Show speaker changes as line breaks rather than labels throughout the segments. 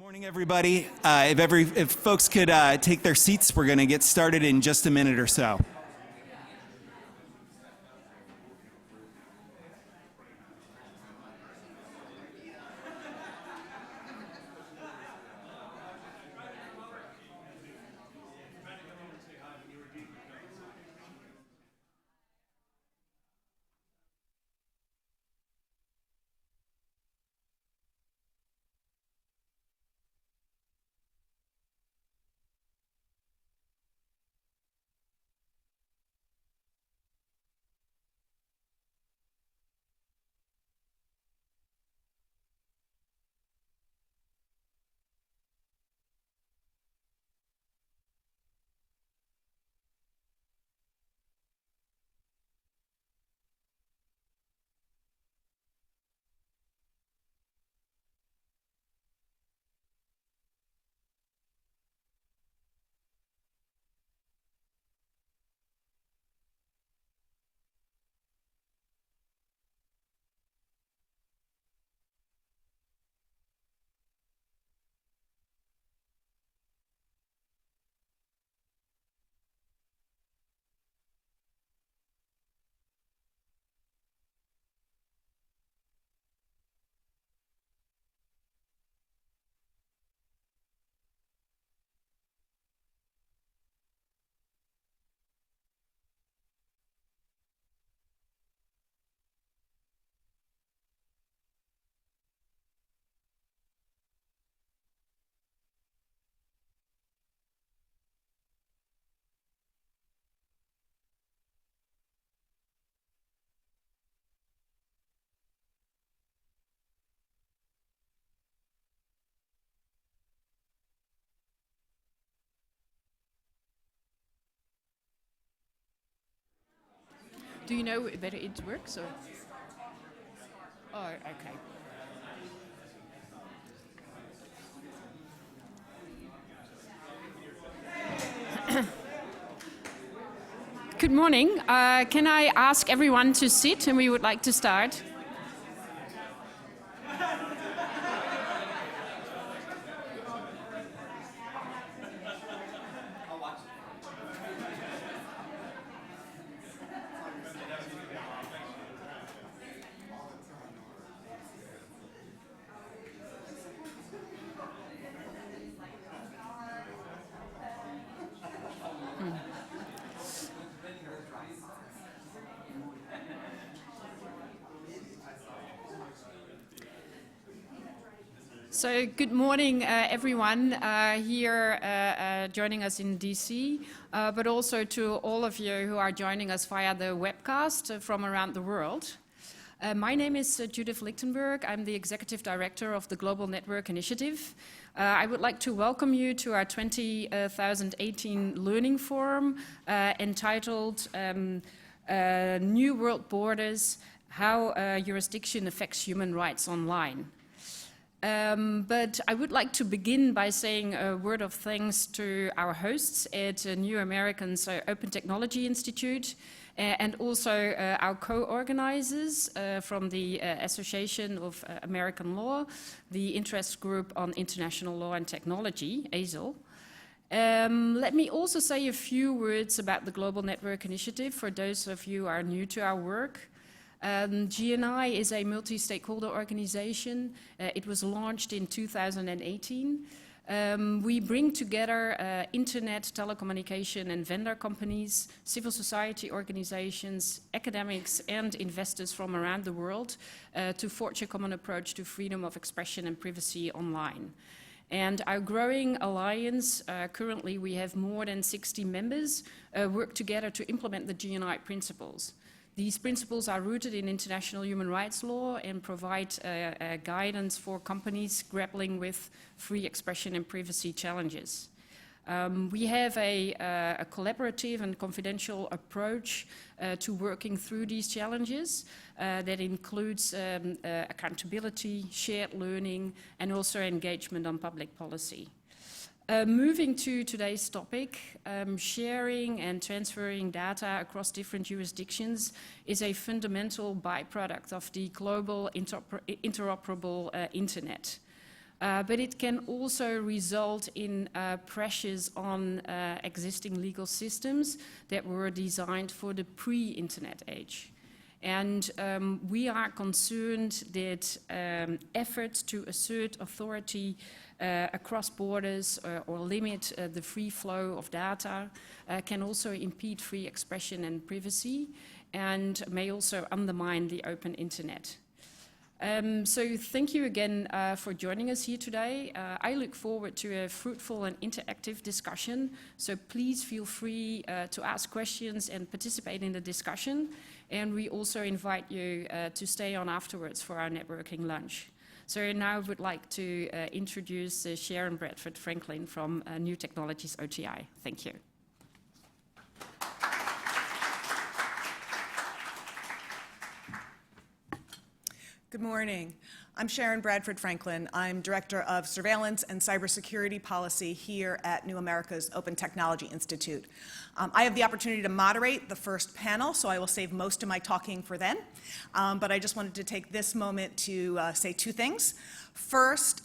Morning, everybody. If folks could take their seats, we're going to get started in just a minute or so.
Do you know whether it works or? Oh, okay. Good morning. Can I ask everyone to sit, and we would like to start? So good morning, everyone here joining us in DC, but also to all of you who are joining us via the webcast from around the world. My name is Judith Lichtenberg. I'm the Executive Director of the Global Network Initiative. I would like to welcome you to our 2018 Learning Forum entitled New World Borders, How Jurisdiction Affects Human Rights Online. But I would like to begin by saying a word of thanks to our hosts at New Americans Open Technology Institute and also our co-organizers from the Association of American Law, the Interest Group on International Law and Technology, ASIL. Let me also say a few words about the Global Network Initiative for those of you who are new to our work. GNI is a multi-stakeholder organization. It was launched in 2018. We bring together internet, telecommunication and vendor companies, civil society organizations, academics and investors from around the world to forge a common approach to freedom of expression and privacy online. And our growing alliance, currently we have more than 60 members, work together to implement the GNI principles. These principles are rooted in international human rights law and provide guidance for companies grappling with free expression and privacy challenges. We have a collaborative and confidential approach to working through these challenges that includes accountability, shared learning, and also engagement on public policy. Moving to today's topic, sharing and transferring data across different jurisdictions is a fundamental byproduct of the global interoperable internet. but it can also result in pressures on existing legal systems that were designed for the pre-internet age. And we are concerned that efforts to assert authority across borders or limit the free flow of data can also impede free expression and privacy, and may also undermine the open internet. So thank you again for joining us here today. I look forward to a fruitful and interactive discussion, so please feel free to ask questions and participate in the discussion. And we also invite you to stay on afterwards for our networking lunch. So now I would like to introduce Sharon Bradford Franklin from New Technologies OTI. Thank you.
Good morning. I'm Sharon Bradford Franklin. I'm Director of Surveillance and Cybersecurity Policy here at New America's Open Technology Institute. I have the opportunity to moderate the first panel, so I will save most of my talking for then. But I just wanted to take this moment to say two things. First,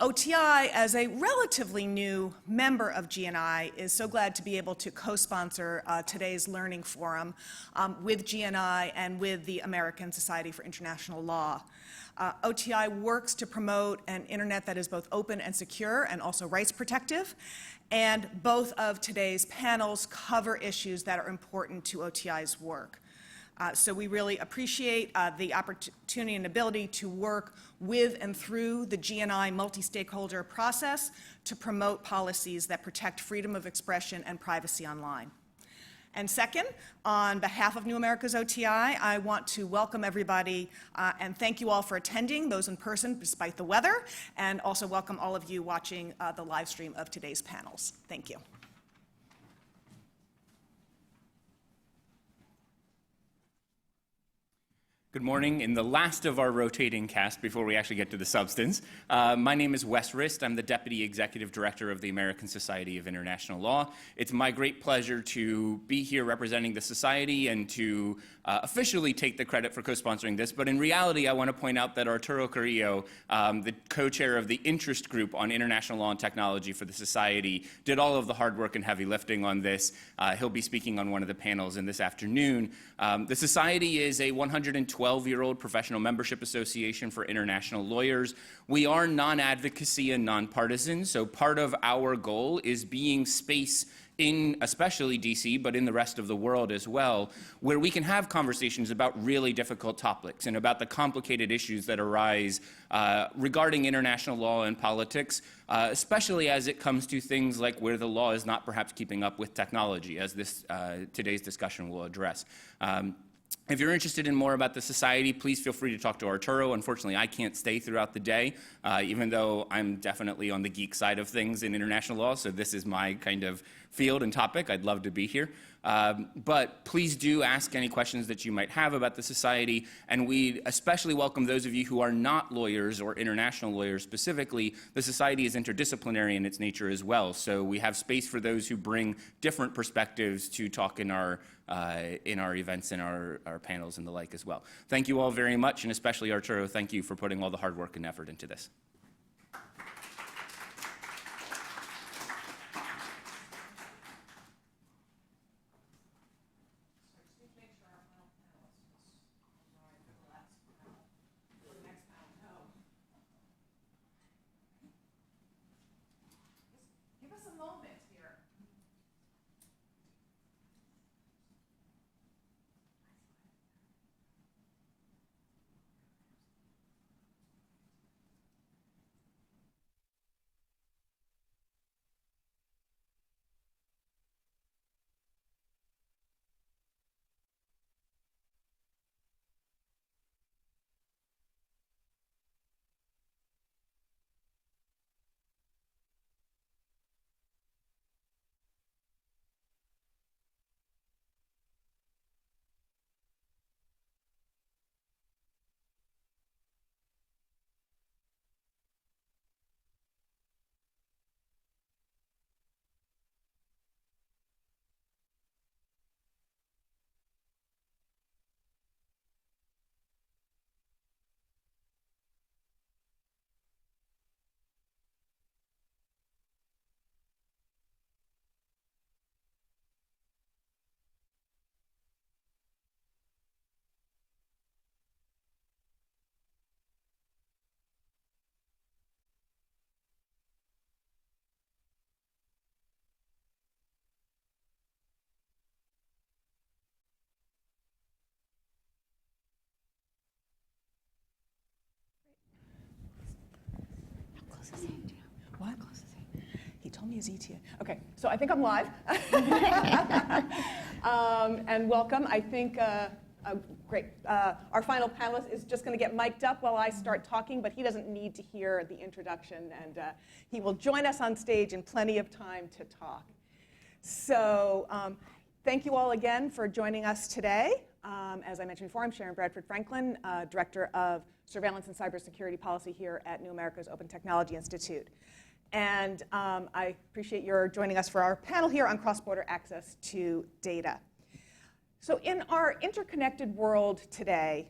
OTI, as a relatively new member of GNI, is so glad to be able to co-sponsor today's learning forum with GNI and with the American Society for International Law. OTI works to promote an internet that is both open and secure and also rights protective. And both of today's panels cover issues that are important to OTI's work. So we really appreciate the opportunity and ability to work with and through the GNI multi-stakeholder process to promote policies that protect freedom of expression and privacy online. And second, on behalf of New America's OTI, I want to welcome everybody and thank you all for attending, those in person despite the weather, and also welcome all of you watching the live stream of today's panels. Thank you.
Good morning. In the last of our rotating cast before we actually get to the substance, my name is Wes Rist. I'm the Deputy Executive Director of the American Society of International Law. It's my great pleasure to be here representing the Society and to officially take the credit for co-sponsoring this. But in reality, I want to point out that Arturo Carrillo, the co-chair of the interest group on international law and technology for the Society, did all of the hard work and heavy lifting on this. He'll be speaking on one of the panels in this afternoon. The Society is a 112-year-old professional membership association for international lawyers. We are non-advocacy and nonpartisan, so part of our goal is being space in especially DC, but in the rest of the world as well, where we can have conversations about really difficult topics and about the complicated issues that arise regarding international law and politics, especially as it comes to things like where the law is not perhaps keeping up with technology, as this today's discussion will address. If you're interested in more about the Society, please feel free to talk to Arturo. Unfortunately, I can't stay throughout the day, even though I'm definitely on the geek side of things in international law, so this is my kind of field and topic. I'd love to be here. But please do ask any questions that you might have about the Society, and we especially welcome those of you who are not lawyers or international lawyers specifically. The Society is interdisciplinary in its nature as well, so we have space for those who bring different perspectives to talk in our events and our panels and the like as well. Thank you all very much, and especially Arturo, thank you for putting all the hard work and effort into this.
me his ETA. Okay, so I think I'm live. And welcome. I think, great. Our final panelist is just going to get mic'd up while I start talking, but he doesn't need to hear the introduction, and he will join us on stage in plenty of time to talk. So thank you all again for joining us today. As I mentioned before, I'm Sharon Bradford Franklin, Director of Surveillance and Cybersecurity Policy here at New America's Open Technology Institute. And I appreciate your joining us for our panel here on cross-border access to data. So in our interconnected world today,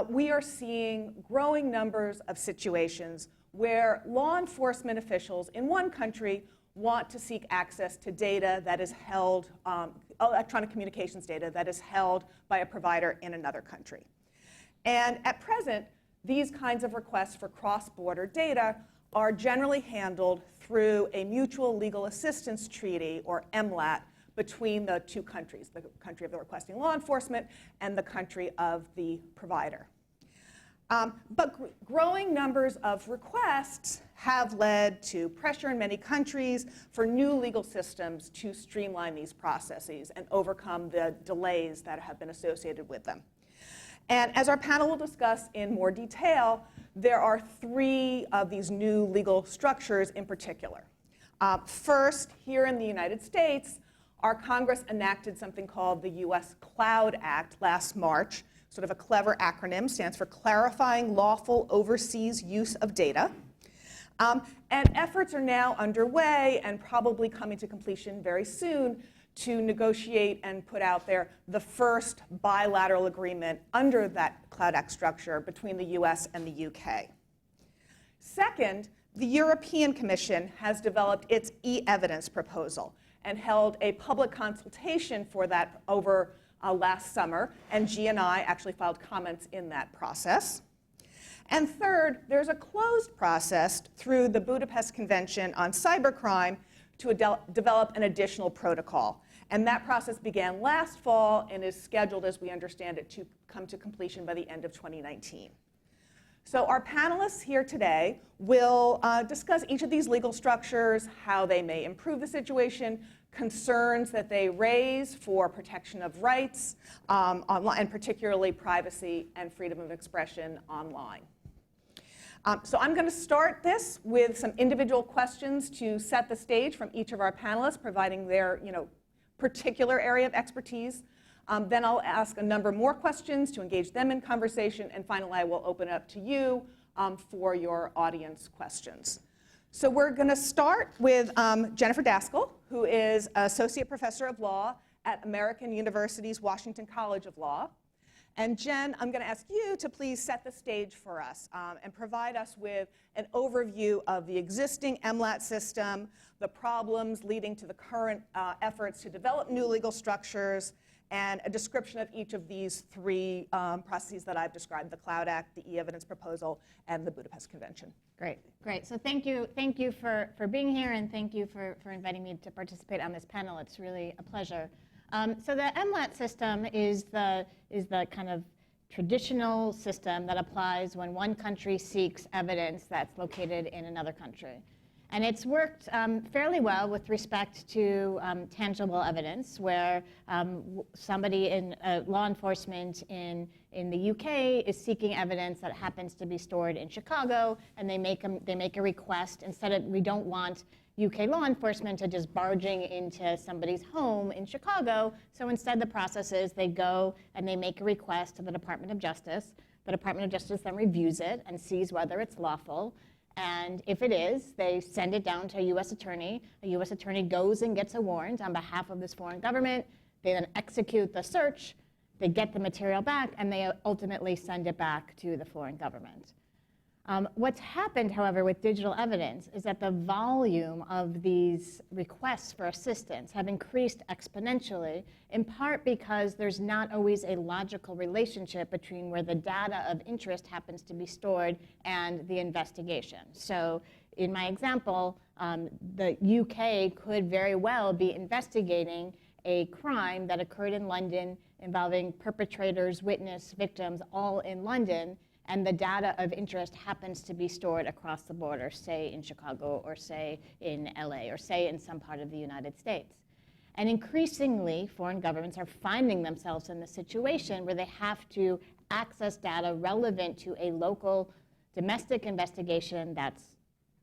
we are seeing growing numbers of situations where law enforcement officials in one country want to seek access to data that is held, electronic communications data that is held by a provider in another country. And at present, these kinds of requests for cross-border data are generally handled through a mutual legal assistance treaty, or MLAT, between the two countries, the country of the requesting law enforcement and the country of the provider. But growing numbers of requests have led to pressure in many countries for new legal systems to streamline these processes and overcome the delays that have been associated with them. And as our panel will discuss in more detail, there are three of these new legal structures in particular. First, here in the United States, our Congress enacted something called the U.S. Cloud Act last March. Sort of a clever acronym, stands for Clarifying Lawful Overseas Use of Data. And efforts are now underway and probably coming to completion very soon to negotiate and put out there the first bilateral agreement under that Cloud Act structure between the US and the UK. Second, the European Commission has developed its e-evidence proposal and held a public consultation for that over last summer, and GNI actually filed comments in that process. And third, there's a closed process through the Budapest Convention on Cybercrime to develop an additional protocol. And that process began last fall and is scheduled, as we understand it, to come to completion by the end of 2019. So our panelists here today will discuss each of these legal structures, how they may improve the situation, concerns that they raise for protection of rights online, and particularly privacy and freedom of expression online. So I'm going to start this with some individual questions to set the stage from each of our panelists, providing their particular area of expertise. Then I'll ask a number more questions to engage them in conversation, and finally I will open it up to you for your audience questions. So we're going to start with Jennifer Daskal, who is Associate Professor of Law at American University's Washington College of Law. And Jen, I'm going to ask you to please set the stage for us and provide us with an overview of the existing MLAT system, the problems leading to the current efforts to develop new legal structures, and a description of each of these three processes that I've described: the Cloud Act, the e-evidence proposal, and the Budapest Convention.
Great. So thank you for being here, and thank you for inviting me to participate on this panel. It's really a pleasure. So the MLAT system is the kind of traditional system that applies when one country seeks evidence that's located in another country. And it's worked fairly well with respect to tangible evidence, where somebody in law enforcement in the UK is seeking evidence that happens to be stored in Chicago, and they make a request. We don't want UK law enforcement to just barging into somebody's home in Chicago. So instead, the process is they go and they make a request to the Department of Justice. The Department of Justice then reviews it and sees whether it's lawful. And if it is, they send it down to a U.S. attorney. A U.S. attorney goes and gets a warrant on behalf of this foreign government. They then execute the search. They get the material back, and they ultimately send it back to the foreign government. What's happened, however, with digital evidence is that the volume of these requests for assistance have increased exponentially, in part because there's not always a logical relationship between where the data of interest happens to be stored and the investigation. So in my example, the UK could very well be investigating a crime that occurred in London involving perpetrators, witness, victims, all in London. and the data of interest happens to be stored across the border, say in Chicago, or say in LA, or say in some part of the United States. And increasingly, foreign governments are finding themselves in the situation where they have to access data relevant to a local domestic investigation that's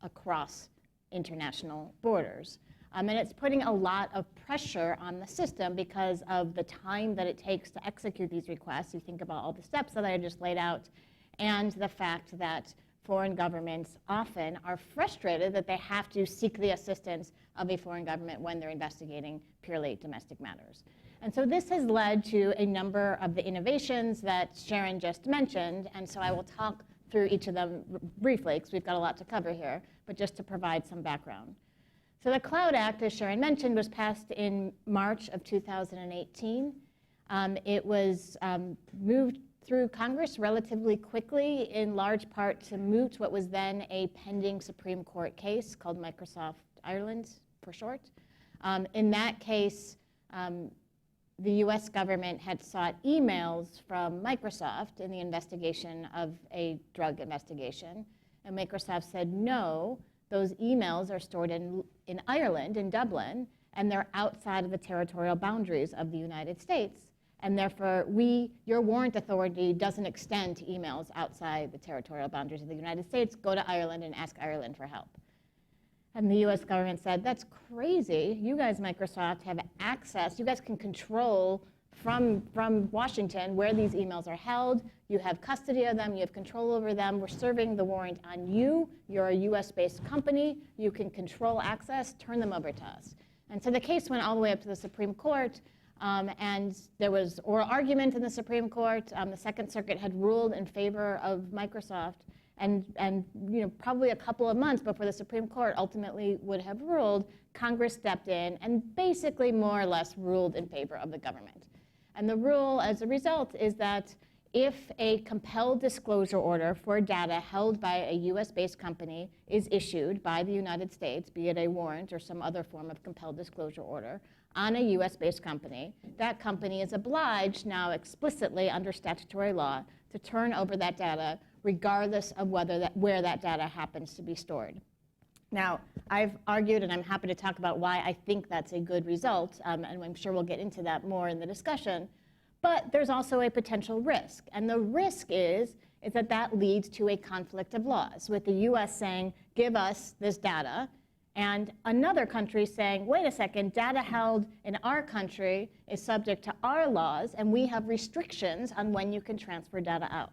across international borders. And it's putting a lot of pressure on the system because of the time that it takes to execute these requests. You think about all the steps that I just laid out, and the fact that foreign governments often are frustrated that they have to seek the assistance of a foreign government when they're investigating purely domestic matters. And so this has led to a number of the innovations that Sharon just mentioned, and so I will talk through each of them briefly because we've got a lot to cover here, but just to provide some background. So the Cloud Act, as Sharon mentioned, was passed in March of 2018. It was moved through Congress relatively quickly, in large part to moot what was then a pending Supreme Court case called Microsoft Ireland, for short. In that case, the US government had sought emails from Microsoft in the investigation of a drug investigation, and Microsoft said no. Those emails are stored in Ireland, in Dublin, and they're outside of the territorial boundaries of the United States. And therefore, your warrant authority doesn't extend to emails outside the territorial boundaries of the United States. Go to Ireland and ask Ireland for help. And the US government said, that's crazy. You guys, Microsoft, have access. You guys can control from Washington where these emails are held. You have custody of them. You have control over them. We're serving the warrant on you. You're a US-based company. You can control access. Turn them over to us. And so the case went all the way up to the Supreme Court. And there was oral argument in the Supreme Court. The Second Circuit had ruled in favor of Microsoft. And probably a couple of months before the Supreme Court ultimately would have ruled, Congress stepped in and basically more or less ruled in favor of the government. And the rule, as a result, is that if a compelled disclosure order for data held by a US-based company is issued by the United States, be it a warrant or some other form of compelled disclosure order, on a US-based company, that company is obliged now explicitly under statutory law to turn over that data regardless of where that data happens to be stored. Now, I've argued, and I'm happy to talk about why I think that's a good result, and I'm sure we'll get into that more in the discussion, but there's also a potential risk. And the risk is that leads to a conflict of laws, with the US saying, give us this data, and another country saying, wait a second, data held in our country is subject to our laws, and we have restrictions on when you can transfer data out.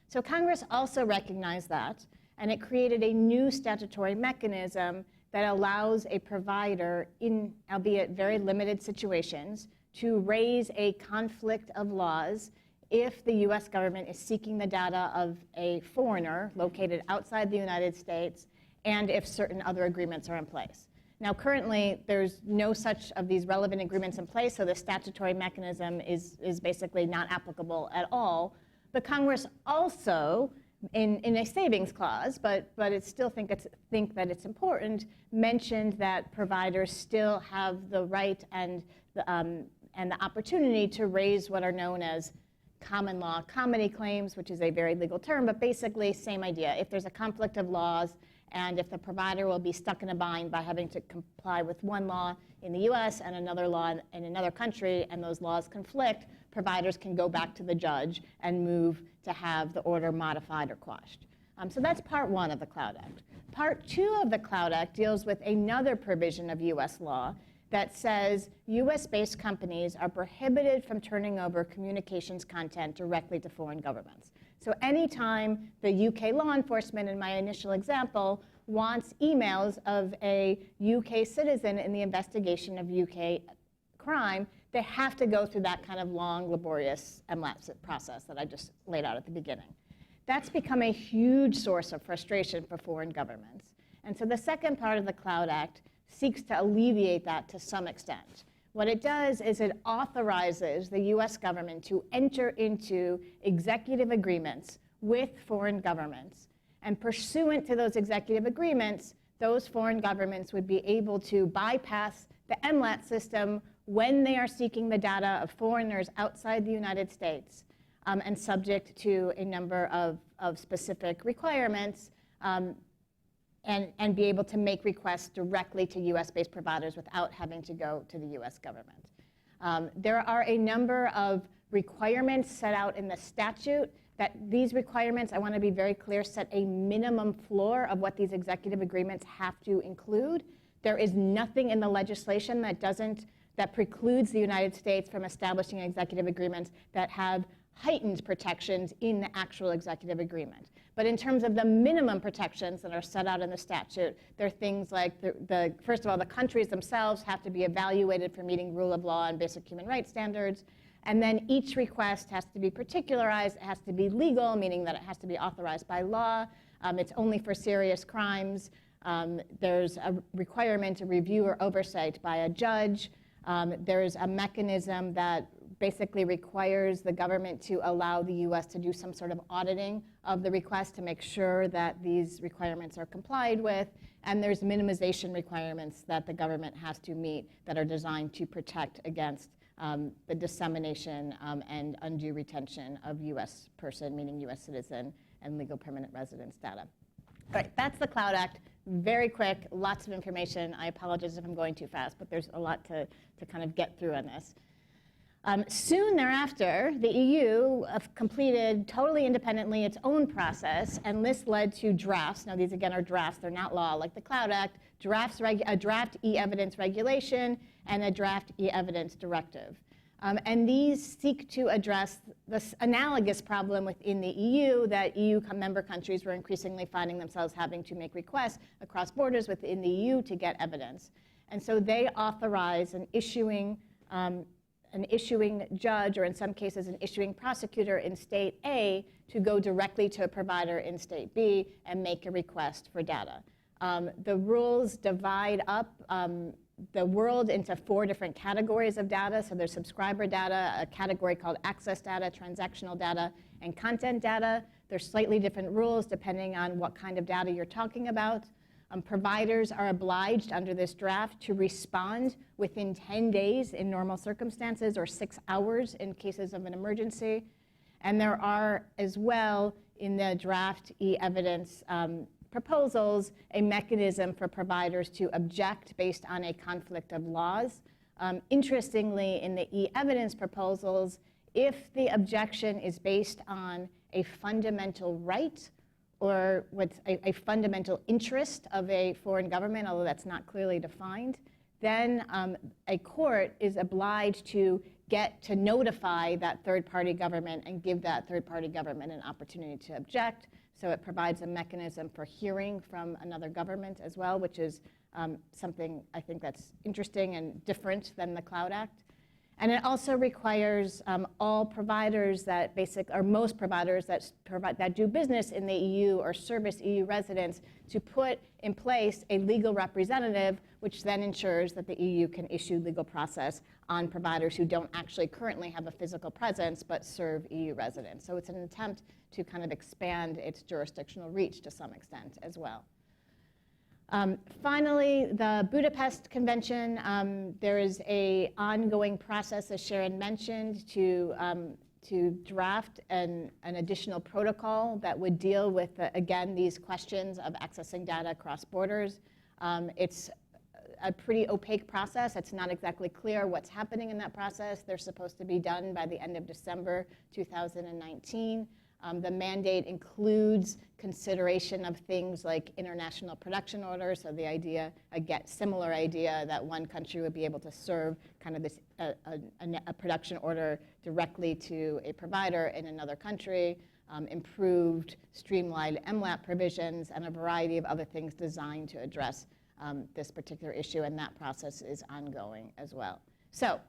So Congress also recognized that, and it created a new statutory mechanism that allows a provider, in albeit very limited situations, to raise a conflict of laws if the US government is seeking the data of a foreigner located outside the United States, and if certain other agreements are in place. Now, currently, there's no such of these relevant agreements in place, so the statutory mechanism is basically not applicable at all. But Congress also, in a savings clause, but it still think that it's important, mentioned that providers still have the right and the opportunity to raise what are known as common law comity claims, which is a very legal term, but basically same idea. If there's a conflict of laws, and if the provider will be stuck in a bind by having to comply with one law in the US and another law in another country, and those laws conflict, providers can go back to the judge and move to have the order modified or quashed. So that's part one of the Cloud Act. Part two of the Cloud Act deals with another provision of US law that says US-based companies are prohibited from turning over communications content directly to foreign governments. So anytime the UK law enforcement, in my initial example, wants emails of a UK citizen in the investigation of UK crime, they have to go through that kind of long, laborious MLAT process that I just laid out at the beginning. That's become a huge source of frustration for foreign governments. And so the second part of the Cloud Act seeks to alleviate that to some extent. What it does is it authorizes the US government to enter into executive agreements with foreign governments. And pursuant to those executive agreements, those foreign governments would be able to bypass the MLAT system when they are seeking the data of foreigners outside the United States, and subject to a number of specific requirements, and be able to make requests directly to US-based providers without having to go to the US government. There are a number of requirements set out in the statute that these requirements, I want to be very clear, set a minimum floor of what these executive agreements have to include. There is nothing in the legislation that precludes the United States from establishing executive agreements that have heightened protections in the actual executive agreement. But in terms of the minimum protections that are set out in the statute, there are things like, first of all, the countries themselves have to be evaluated for meeting rule of law and basic human rights standards. And then each request has to be particularized. It has to be legal, meaning that it has to be authorized by law. It's only for serious crimes. There's a requirement to review or oversight by a judge. There's a mechanism that basically requires the government to allow the US to do some sort of auditing of the request to make sure that these requirements are complied with. And there's minimization requirements that the government has to meet that are designed to protect against the dissemination and undue retention of US person, meaning US citizen, and legal permanent residence data. All right, that's the Cloud Act. Very quick, lots of information. I apologize if I'm going too fast, but there's a lot to kind of get through on this. Soon thereafter, the EU completed totally independently its own process, and this led to drafts. Now, these again are drafts, they're not law like the Cloud Act, a draft e-evidence regulation and a draft e-evidence directive. And these seek to address this analogous problem within the EU that EU member countries were increasingly finding themselves having to make requests across borders within the EU to get evidence. And so they authorize an issuing judge, or in some cases an issuing prosecutor in state A, to go directly to a provider in state B and make a request for data. The rules divide up the world into 4 different categories of data. So there's subscriber data, a category called access data, transactional data, and content data. There's slightly different rules depending on what kind of data you're talking about. Providers are obliged under this draft to respond within 10 days in normal circumstances, or 6 hours in cases of an emergency. And there are as well in the draft e-evidence proposals a mechanism for providers to object based on a conflict of laws. Interestingly, in the e-evidence proposals, if the objection is based on a fundamental right or what's a fundamental interest of a foreign government, although that's not clearly defined, then a court is obliged to notify that third-party government and give that third-party government an opportunity to object. So it provides a mechanism for hearing from another government as well, which is something I think that's interesting and different than the Cloud Act. And it also requires all providers that most providers that do business in the EU or service EU residents to put in place a legal representative, which then ensures that the EU can issue legal process on providers who don't actually currently have a physical presence but serve EU residents. So it's an attempt to kind of expand its jurisdictional reach to some extent as well. Finally, the Budapest Convention, there is an ongoing process, as Sharon mentioned, to draft an additional protocol that would deal with, again, these questions of accessing data across borders. It's a pretty opaque process. It's not exactly clear what's happening in that process. They're supposed to be done by the end of December 2019. The mandate includes consideration of things like international production orders, so the idea, similar idea that one country would be able to serve kind of this a production order directly to a provider in another country, improved streamlined MLAT provisions, and a variety of other things designed to address this particular issue, and that process is ongoing as well. So,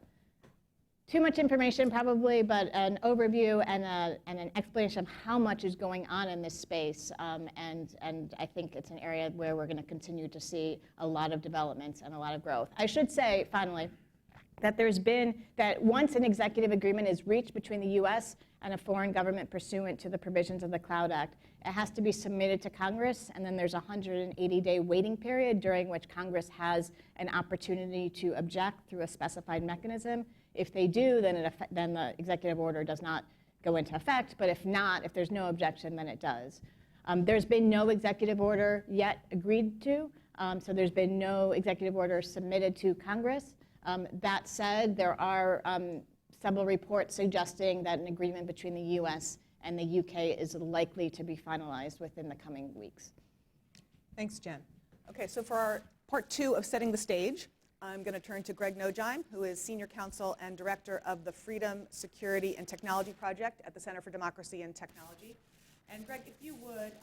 too much information probably, but an overview and an explanation of how much is going on in this space. And I think it's an area where we're going to continue to see a lot of developments and a lot of growth. I should say, finally, that once an executive agreement is reached between the US and a foreign government pursuant to the provisions of the Cloud Act, it has to be submitted to Congress, and then there's a 180-day waiting period during which Congress has an opportunity to object through a specified mechanism. If they do, then the executive order does not go into effect, but if not, if there's no objection, then it does. There's been no executive order yet agreed to, so there's been no executive order submitted to Congress. That said, there are several reports suggesting that an agreement between the US and the UK is likely to be finalized within the coming weeks.
Thanks, Jen. Okay, so for our part 2 of setting the stage, I'm going to turn to Greg Nojheim, who is Senior Counsel and Director of the Freedom, Security, and Technology Project at the Center for Democracy and Technology. And Greg, if you would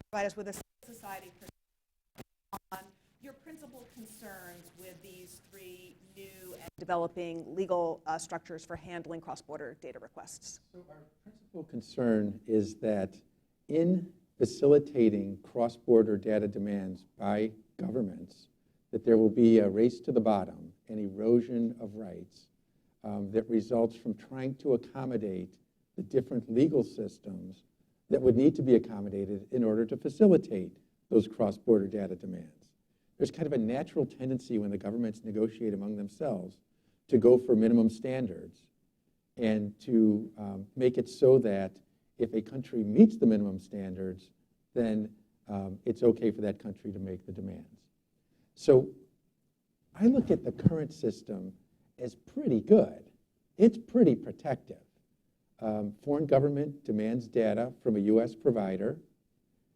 provide us with a civil society perspective on your principal concerns with these 3 new and developing legal structures for handling cross-border data requests.
So our principal concern is that in facilitating cross-border data demands by governments, that there will be a race to the bottom, an erosion of rights that results from trying to accommodate the different legal systems that would need to be accommodated in order to facilitate those cross-border data demands. There's kind of a natural tendency when the governments negotiate among themselves to go for minimum standards and to make it so that if a country meets the minimum standards, then it's okay for that country to make the demands. So I look at the current system as pretty good. It's pretty protective. Foreign government demands data from a US provider.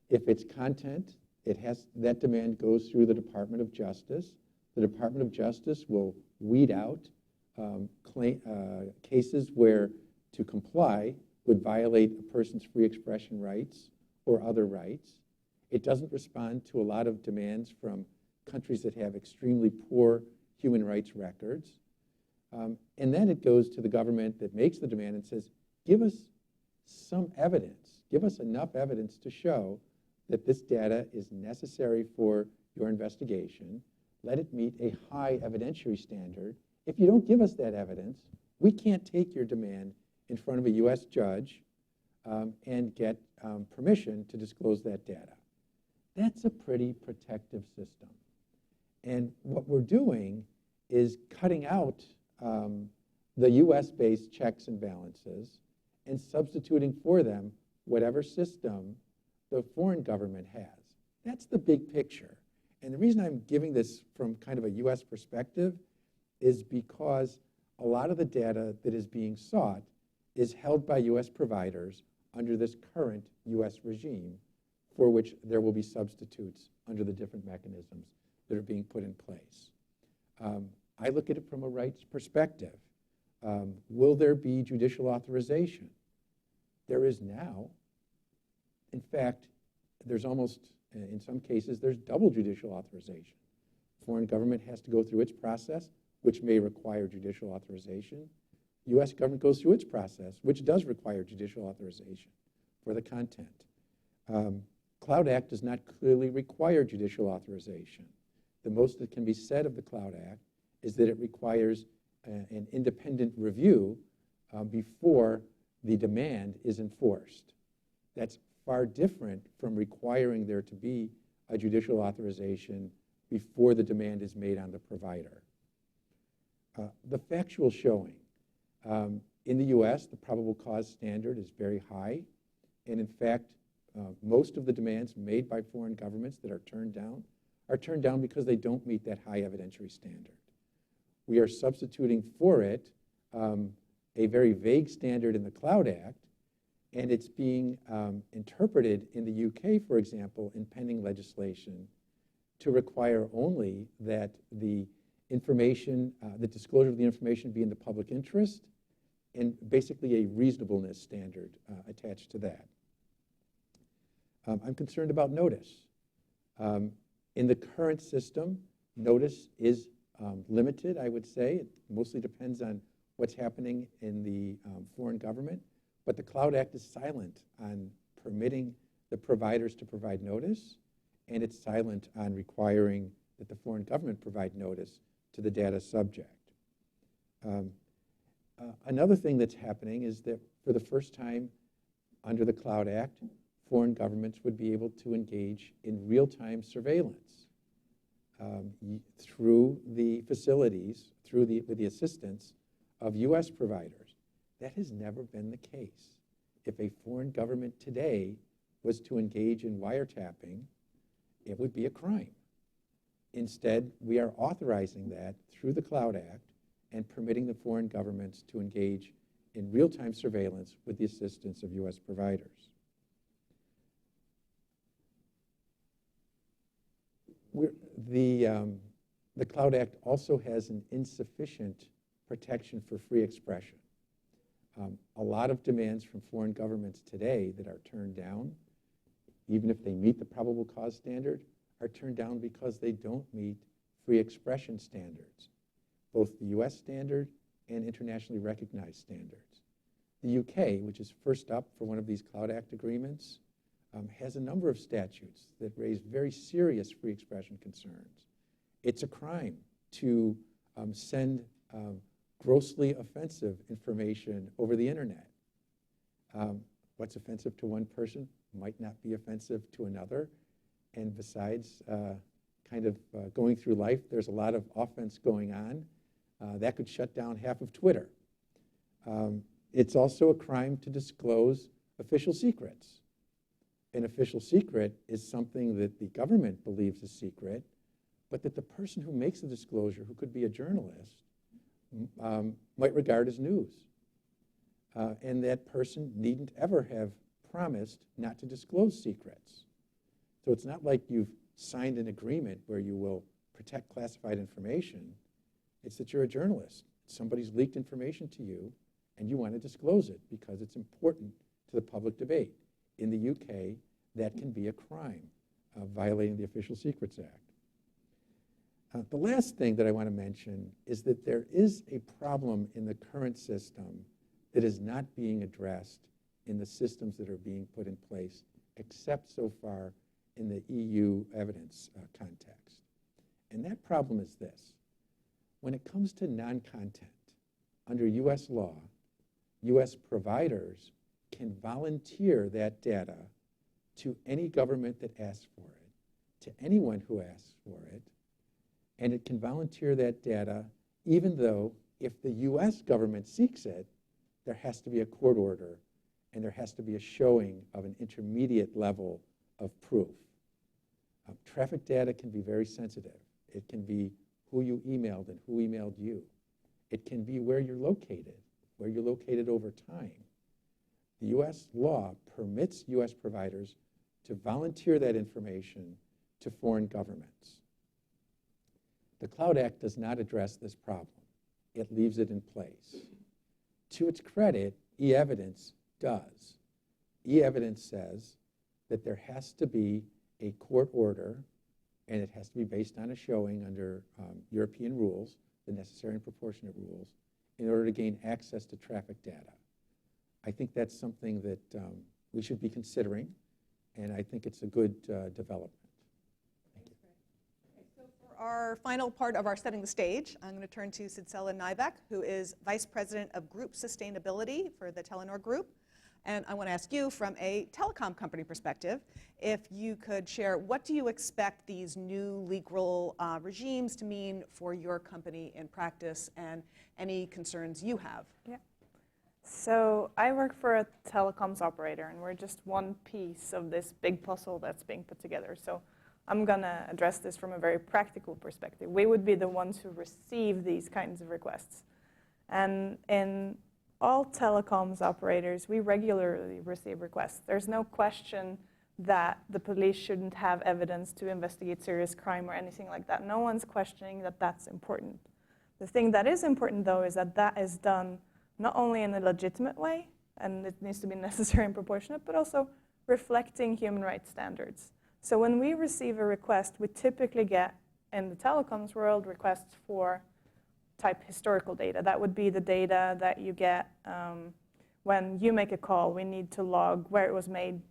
If it's content, that demand goes through the Department of Justice. The Department of Justice will weed out cases where to comply would violate a person's free expression rights or other rights. It doesn't respond to a lot of demands from countries that have extremely poor human rights records. And then it goes to the government that makes the demand and says, give us some evidence, give us enough evidence to show that this data is necessary for your investigation. Let it meet a high evidentiary standard. If you don't give us that evidence, we can't take your demand in front of a US judge and get permission to disclose that data. That's a pretty protective system. And what we're doing is cutting out the US-based checks and balances and substituting for them whatever system the foreign government has. That's the big picture. And the reason I'm giving this from kind of a US perspective is because a lot of the data that is being sought is held by US providers under this current US regime, for which there will be substitutes under the different mechanisms that are being put in place. I look at it from a rights perspective. Will there be judicial authorization? There is now. In fact, there's almost, in some cases, there's double judicial authorization. Foreign government has to go through its process, which may require judicial authorization. US government goes through its process, which does require judicial authorization for the content. Cloud Act does not clearly require judicial authorization. The most that can be said of the Cloud Act is that it requires an independent review before the demand is enforced. That's far different from requiring there to be a judicial authorization before the demand is made on the provider. The factual showing. In the US, the probable cause standard is very high. And in fact, most of the demands made by foreign governments that are turned down because they don't meet that high evidentiary standard. We are substituting for it a very vague standard in the Cloud Act, and it's being interpreted in the UK, for example, in pending legislation to require only that the information, the disclosure of the information be in the public interest, and basically a reasonableness standard attached to that. I'm concerned about notice. In the current system, notice is limited, I would say. It mostly depends on what's happening in the foreign government. But the Cloud Act is silent on permitting the providers to provide notice, and it's silent on requiring that the foreign government provide notice to the data subject. Another thing that's happening is that for the first time under the Cloud Act, foreign governments would be able to engage in real-time surveillance through the facilities, with the assistance of US providers. That has never been the case. if a foreign government today was to engage in wiretapping, it would be a crime. Instead, we are authorizing that through the Cloud Act and permitting the foreign governments to engage in real-time surveillance with the assistance of U.S. providers. The Cloud Act also has an insufficient protection for free expression. A lot of demands from foreign governments today that are turned down, even if they meet the probable cause standard, are turned down because they don't meet free expression standards, both the US standard and internationally recognized standards. The UK, which is first up for one of these Cloud Act agreements, has a number of statutes that raise very serious free expression concerns. It's a crime to send grossly offensive information over the internet. What's offensive to one person might not be offensive to another. And besides, going through life, there's a lot of offense going on. That could shut down half of Twitter. It's also a crime to disclose official secrets. An official secret is something that the government believes is secret, but that the person who makes the disclosure, who could be a journalist, might regard as news. And that person needn't ever have promised not to disclose secrets. So it's not like you've signed an agreement where you will protect classified information. It's that you're a journalist. Somebody's leaked information to you, and you want to disclose it because it's important to the public debate. In the UK, that can be a crime, violating the Official Secrets Act. The last thing that I want to mention is that there is a problem in the current system that is not being addressed in the systems that are being put in place, except so far in the EU evidence context. And that problem is this. When it comes to non-content, under US law, US providers can volunteer that data to any government that asks for it, to anyone who asks for it, and it can volunteer that data even though if the US government seeks it, there has to be a court order and there has to be a showing of an intermediate level of proof. Traffic data can be very sensitive. It can be who you emailed and who emailed you. It can be where you're located over time. The US law permits US providers to volunteer that information to foreign governments. The Cloud Act does not address this problem. It leaves it in place. To its credit, e-evidence does. E-evidence says that there has to be a court order, and it has to be based on a showing under European rules, the necessary and proportionate rules, in order to gain access to traffic data. I think that's something that we should be considering, and I think it's a good development. Thank you.
Okay, so for our final part of our setting the stage, I'm going to turn to Sidsela Nybeck, who is Vice President of Group Sustainability for the Telenor Group. And I want to ask you, from a telecom company perspective, if you could share what do you expect these new legal regimes to mean for your company in practice and any concerns you have?
Yeah. So I work for a telecoms operator, and we're just one piece of this big puzzle that's being put together. So I'm going to address this from a very practical perspective. We would be the ones who receive these kinds of requests. And in all telecoms operators, we regularly receive requests. There's no question that the police shouldn't have evidence to investigate serious crime or anything like that. No one's questioning that that's important. The thing that is important, though, is that that is done not only in a legitimate way, and it needs to be necessary and proportionate, but also reflecting human rights standards. So when we receive a request, we typically get, in the telecoms world, requests for type historical data. That would be the data that you get when you make a call. We need to log where it was made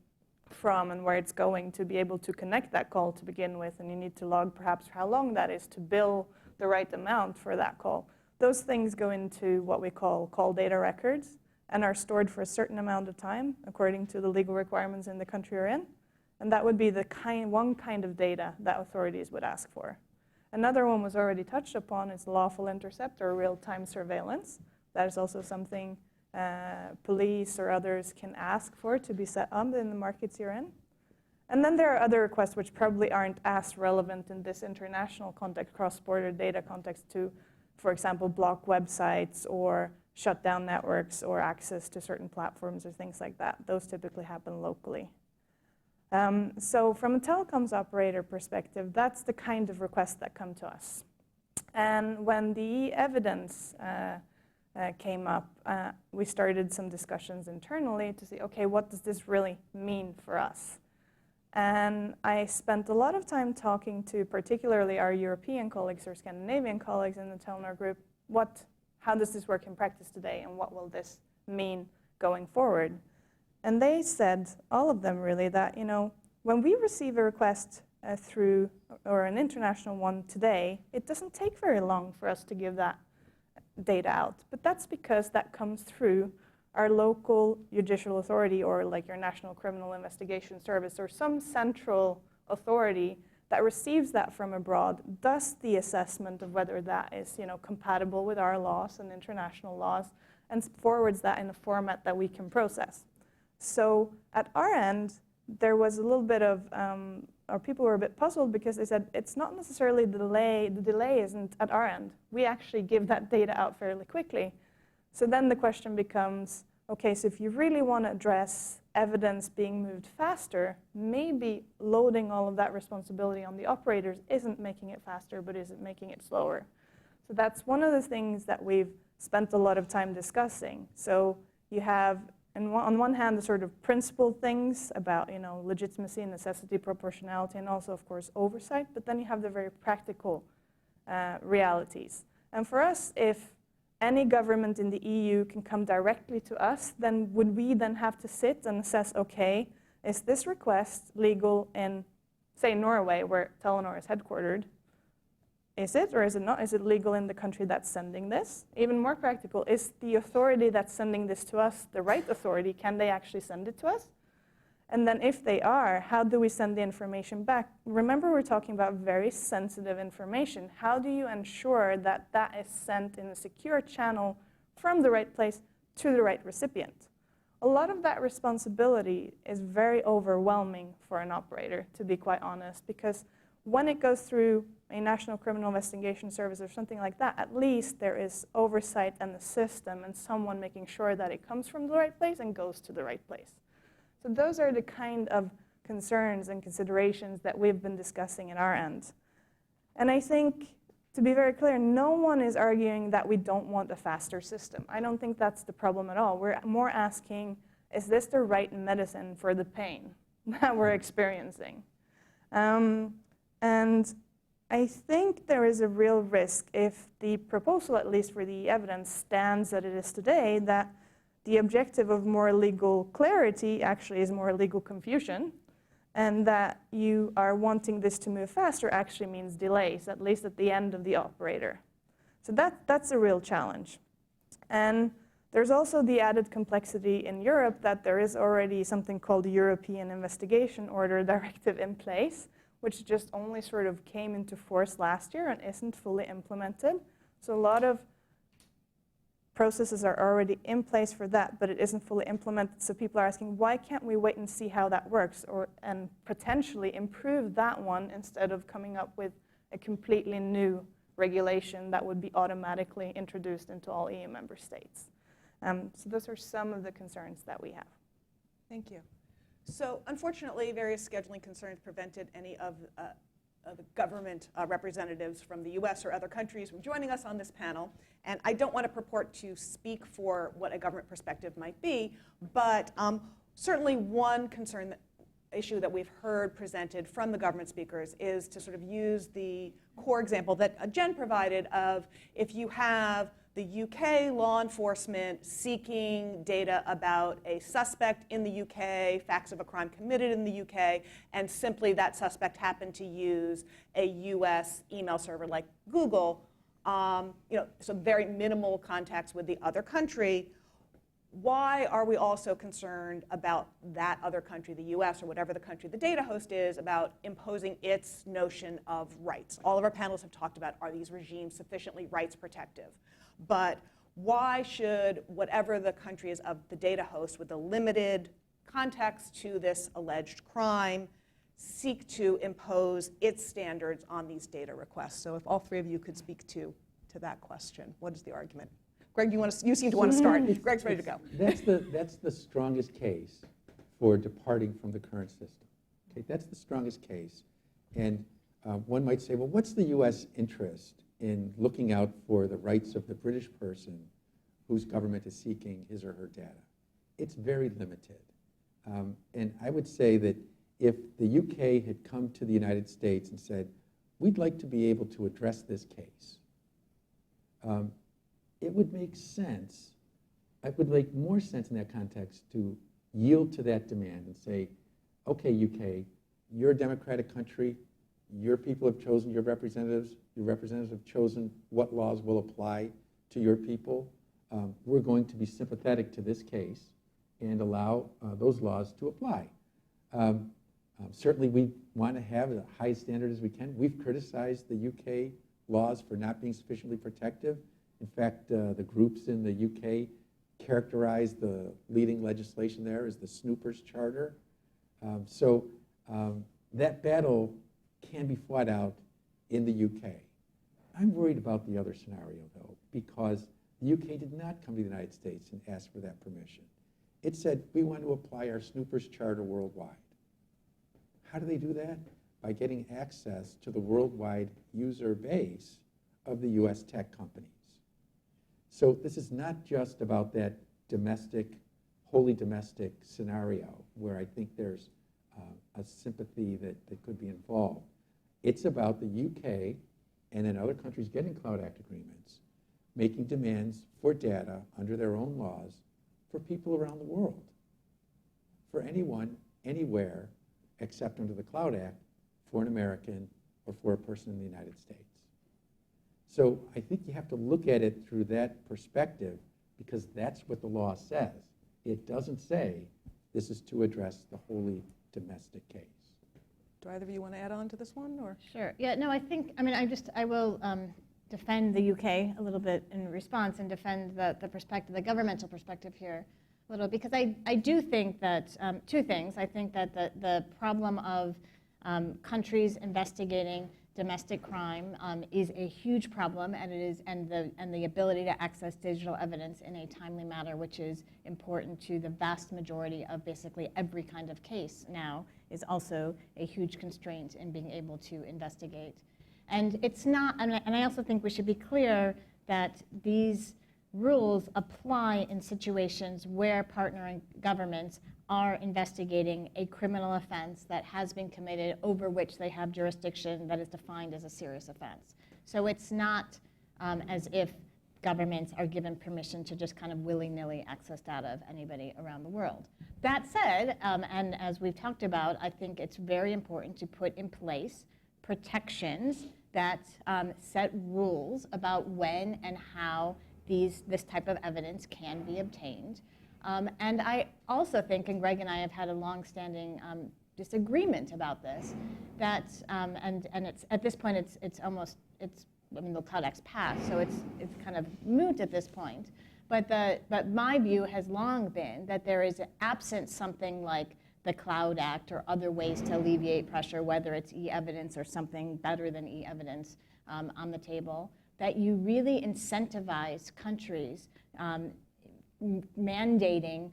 from and where it's going to be able to connect that call to begin with, and you need to log perhaps how long that is to bill the right amount for that call. Those things go into what we call call data records and are stored for a certain amount of time according to the legal requirements in the country you're in. And that would be the one kind of data that authorities would ask for. Another one was already touched upon, is lawful intercept or real-time surveillance. That is also something police or others can ask for to be set up in the markets you're in. And then there are other requests which probably aren't as relevant in this international context, cross-border data context to, for example, block websites or shut down networks or access to certain platforms or things like that. Those typically happen locally. So from a telecoms operator perspective, that's the kind of requests that come to us. And when the evidence came up, we started some discussions internally to see, okay, what does this really mean for us? And I spent a lot of time talking to particularly our European colleagues or Scandinavian colleagues in the Telenor group, how does this work in practice today and what will this mean going forward? And they said, all of them really, that when we receive a request through, or an international one today, it doesn't take very long for us to give that data out. But that's because that comes through our local judicial authority or like your National Criminal Investigation Service or some central authority that receives that from abroad, does the assessment of whether that is compatible with our laws and international laws, and forwards that in a format that we can process. So at our end, there was a little bit of, or people were a bit puzzled because they said, it's not necessarily the delay isn't at our end. We actually give that data out fairly quickly. So then the question becomes, okay, so if you really want to address evidence being moved faster, maybe loading all of that responsibility on the operators isn't making it faster, but isn't making it slower. So that's one of the things that we've spent a lot of time discussing. So you have, on one hand, the sort of principled things about legitimacy, necessity, proportionality, and also, of course, oversight. But then you have the very practical realities. And for us, if any government in the EU can come directly to us, then would we then have to sit and assess, okay, is this request legal in, say, Norway, where Telenor is headquartered? Is it, or is it not? Is it legal in the country that's sending this? Even more practical, is the authority that's sending this to us the right authority? Can they actually send it to us? And then if they are, how do we send the information back? Remember, we're talking about very sensitive information. How do you ensure that that is sent in a secure channel from the right place to the right recipient? A lot of that responsibility is very overwhelming for an operator, to be quite honest, because when it goes through a National Criminal Investigation Service or something like that, at least there is oversight and the system and someone making sure that it comes from the right place and goes to the right place. So those are the kind of concerns and considerations that we've been discussing at our end. And I think, to be very clear, no one is arguing that we don't want a faster system. I don't think that's the problem at all. We're more asking, is this the right medicine for the pain that we're experiencing? And I think there is a real risk if the proposal, at least for the evidence, stands that it is today, that the objective of more legal clarity actually is more legal confusion, and that you are wanting this to move faster actually means delays, at least at the end of the operator. So that's a real challenge. And there's also the added complexity in Europe that there is already something called the European Investigation Order Directive in place, which just only sort of came into force last year and isn't fully implemented. So a lot of processes are already in place for that, but it isn't fully implemented. So people are asking, why can't we wait and see how that works, and potentially improve that one instead of coming up with a completely new regulation that would be automatically introduced into all EU member states? So those are some of the concerns that we have.
Thank you. So unfortunately, various scheduling concerns prevented any of the government representatives from the US or other countries from joining us on this panel. And I don't want to purport to speak for what a government perspective might be, but certainly one issue that we've heard presented from the government speakers is to sort of use the core example that Jen provided of if you have the UK law enforcement seeking data about a suspect in the UK, facts of a crime committed in the UK, and simply that suspect happened to use a US email server like Google, so very minimal contacts with the other country. Why are we also concerned about that other country, the US or whatever the country the data host is, about imposing its notion of rights? All of our panelists have talked about, are these regimes sufficiently rights protective? But why should whatever the country is of the data host with a limited context to this alleged crime seek to impose its standards on these data requests? So if all three of you could speak to that question, what is the argument? Greg, you seem to want to start. Greg's ready to go.
That's the strongest case for departing from the current system. Okay, that's the strongest case. And one might say, well, what's the U.S. interest in looking out for the rights of the British person whose government is seeking his or her data? It's very limited. And I would say that if the UK had come to the United States and said, we'd like to be able to address this case, it would make sense, it would make more sense in that context to yield to that demand and say, okay, UK, you're a democratic country, your people have chosen your representatives have chosen what laws will apply to your people. We're going to be sympathetic to this case and allow those laws to apply. Certainly we want to have the highest standard as we can. We've criticized the UK laws for not being sufficiently protective. In fact, the groups in the UK characterize the leading legislation there as the Snoopers Charter. So that battle can be fought out in the UK. I'm worried about the other scenario, though, because the UK did not come to the United States and ask for that permission. It said, we want to apply our Snoopers Charter worldwide. How do they do that? By getting access to the worldwide user base of the US tech companies. So this is not just about that domestic, wholly domestic scenario where I think there's a sympathy that could be involved. It's about the UK and then other countries getting Cloud Act agreements, making demands for data under their own laws for people around the world, for anyone, anywhere, except under the Cloud Act, for an American or for a person in the United States. So I think you have to look at it through that perspective because that's what the law says. It doesn't say this is to address the wholly domestic case.
Do either of you want to add on to this one? Or?
Sure. Yeah, no, I will defend the UK a little bit in response and defend the perspective, the governmental perspective here a little, because I do think that, two things. I think that the problem of countries investigating domestic crime is a huge problem, and the ability to access digital evidence in a timely manner, which is important to the vast majority of basically every kind of case now, is also a huge constraint in being able to investigate. And it's not, and I also think we should be clear that these rules apply in situations where partnering governments are investigating a criminal offense that has been committed over which they have jurisdiction that is defined as a serious offense. So it's not as if governments are given permission to just kind of willy-nilly access data of anybody around the world. That said, and as we've talked about, I think it's very important to put in place protections that set rules about when and how this type of evidence can be obtained. And I also think, and Greg and I have had a long-standing disagreement about this, that and it's at this point I mean the Cloud Act's passed, so it's kind of moot at this point. But my view has long been that there is absent something like the Cloud Act or other ways to alleviate pressure, whether it's e-evidence or something better than e-evidence on the table, that you really incentivize countries mandating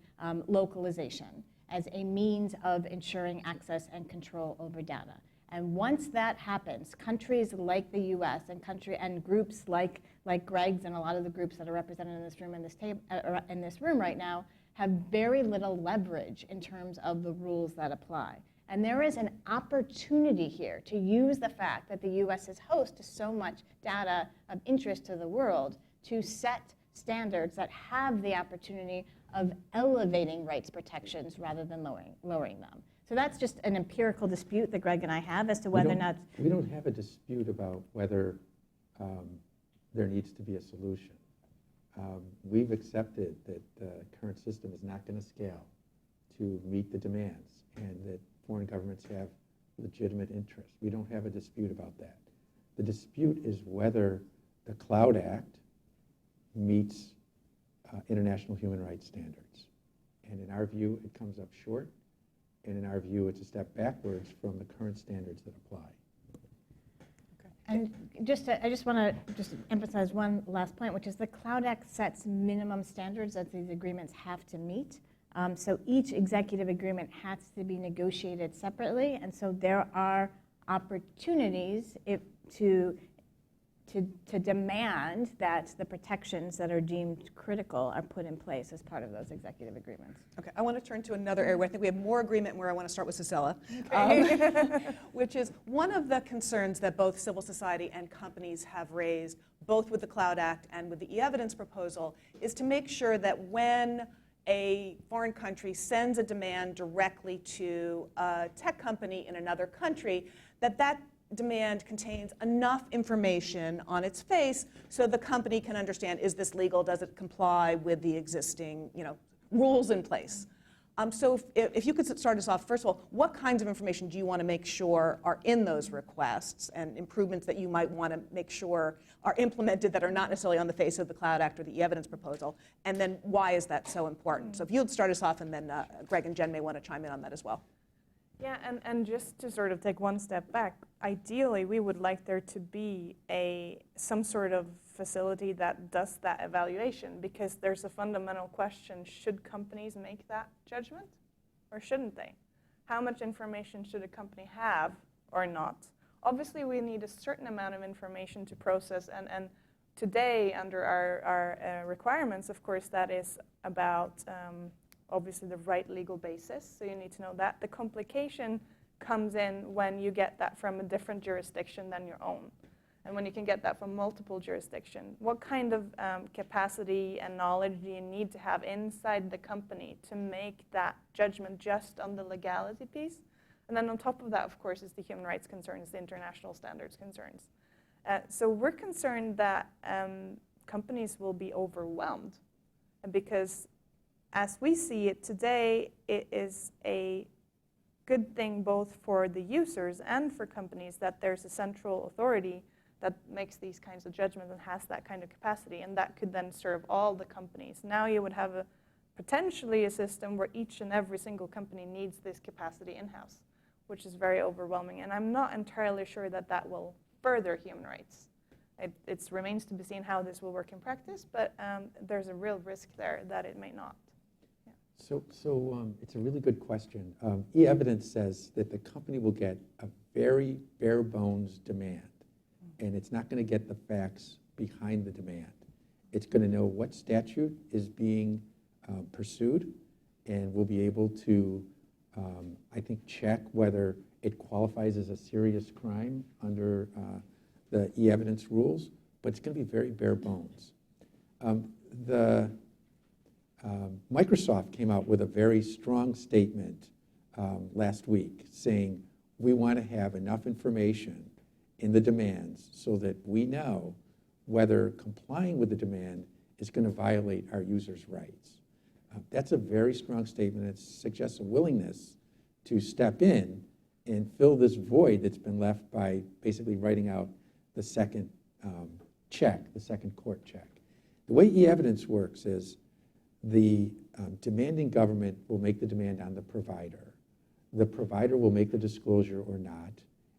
localization as a means of ensuring access and control over data. And once that happens, countries like the U.S. and groups like Greg's and a lot of the groups that are represented in this room in this room right now have very little leverage in terms of the rules that apply. And there is an opportunity here to use the fact that the U.S. is host to so much data of interest to the world to set standards that have the opportunity of elevating rights protections rather than lowering them. So that's just an empirical dispute that Greg and I have as to whether or not...
We don't have a dispute about whether there needs to be a solution. We've accepted that the current system is not going to scale to meet the demands and that foreign governments have legitimate interests. We don't have a dispute about that. The dispute is whether the Cloud Act meets international human rights standards. And in our view, it comes up short. And in our view, it's a step backwards from the current standards that apply.
And I just want to emphasize one last point, which is the Cloud Act sets minimum standards that these agreements have to meet. So each executive agreement has to be negotiated separately, and so there are opportunities to demand that the protections that are deemed critical are put in place as part of those executive agreements.
Okay, I want to turn to another area where I think we have more agreement and where I want to start with Cecilia, which is one of the concerns that both civil society and companies have raised, both with the Cloud Act and with the e-evidence proposal, is to make sure that when a foreign country sends a demand directly to a tech company in another country, that demand contains enough information on its face so the company can understand, is this legal, does it comply with the existing rules in place. So if you could start us off, first of all, what kinds of information do you want to make sure are in those requests and improvements that you might want to make sure are implemented that are not necessarily on the face of the Cloud Act or the e-evidence proposal, and then why is that so important? So if you would start us off, and then Greg and Jen may want to chime in on that as well.
Yeah, and just to sort of take one step back, ideally we would like there to be some sort of facility that does that evaluation, because there's a fundamental question: should companies make that judgment or shouldn't they? How much information should a company have or not? Obviously we need a certain amount of information to process, and today under our requirements, of course, that is about obviously the right legal basis, so you need to know that. The complication comes in when you get that from a different jurisdiction than your own, and when you can get that from multiple jurisdictions. What kind of capacity and knowledge do you need to have inside the company to make that judgment just on the legality piece? And then on top of that, of course, is the human rights concerns, the international standards concerns. So we're concerned that companies will be overwhelmed, because as we see it today, it is a good thing both for the users and for companies that there's a central authority that makes these kinds of judgments and has that kind of capacity, and that could then serve all the companies. Now you would have potentially a system where each and every single company needs this capacity in-house, which is very overwhelming, and I'm not entirely sure that that will further human rights. It remains to be seen how this will work in practice, but there's a real risk there that it may not.
So it's a really good question. E-evidence says that the company will get a very bare bones demand, and it's not going to get the facts behind the demand. It's going to know what statute is being pursued, and will be able to, I think, check whether it qualifies as a serious crime under the e-evidence rules, but it's going to be very bare bones. Microsoft came out with a very strong statement last week saying we want to have enough information in the demands so that we know whether complying with the demand is going to violate our users' rights. That's a very strong statement. It suggests a willingness to step in and fill this void that's been left by basically writing out the second check, the second court check. The way e-evidence works is the demanding government will make the demand on the provider. The provider will make the disclosure or not.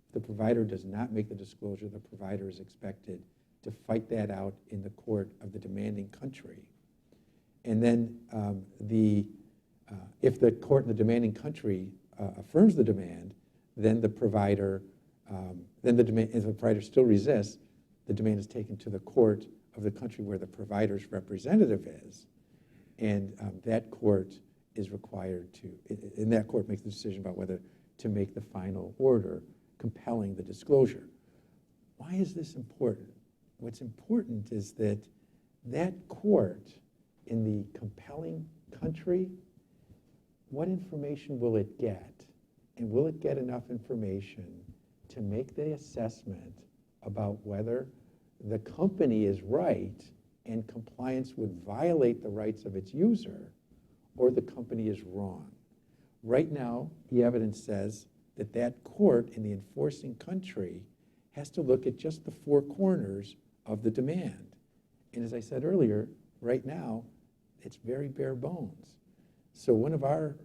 If the provider does not make the disclosure, the provider is expected to fight that out in the court of the demanding country. And then if the court in the demanding country affirms the demand, then the provider, if the provider still resists, the demand is taken to the court of the country where the provider's representative is. And that court is required to, and that court makes the decision about whether to make the final order compelling the disclosure. Why is this important? What's important is that that court in the compelling country, what information will it get? And will it get enough information to make the assessment about whether the company is right and compliance would violate the rights of its user, or the company is wrong? Right now, the evidence says that that court in the enforcing country has to look at just the four corners of the demand. And as I said earlier, right now, it's very bare bones. So one of our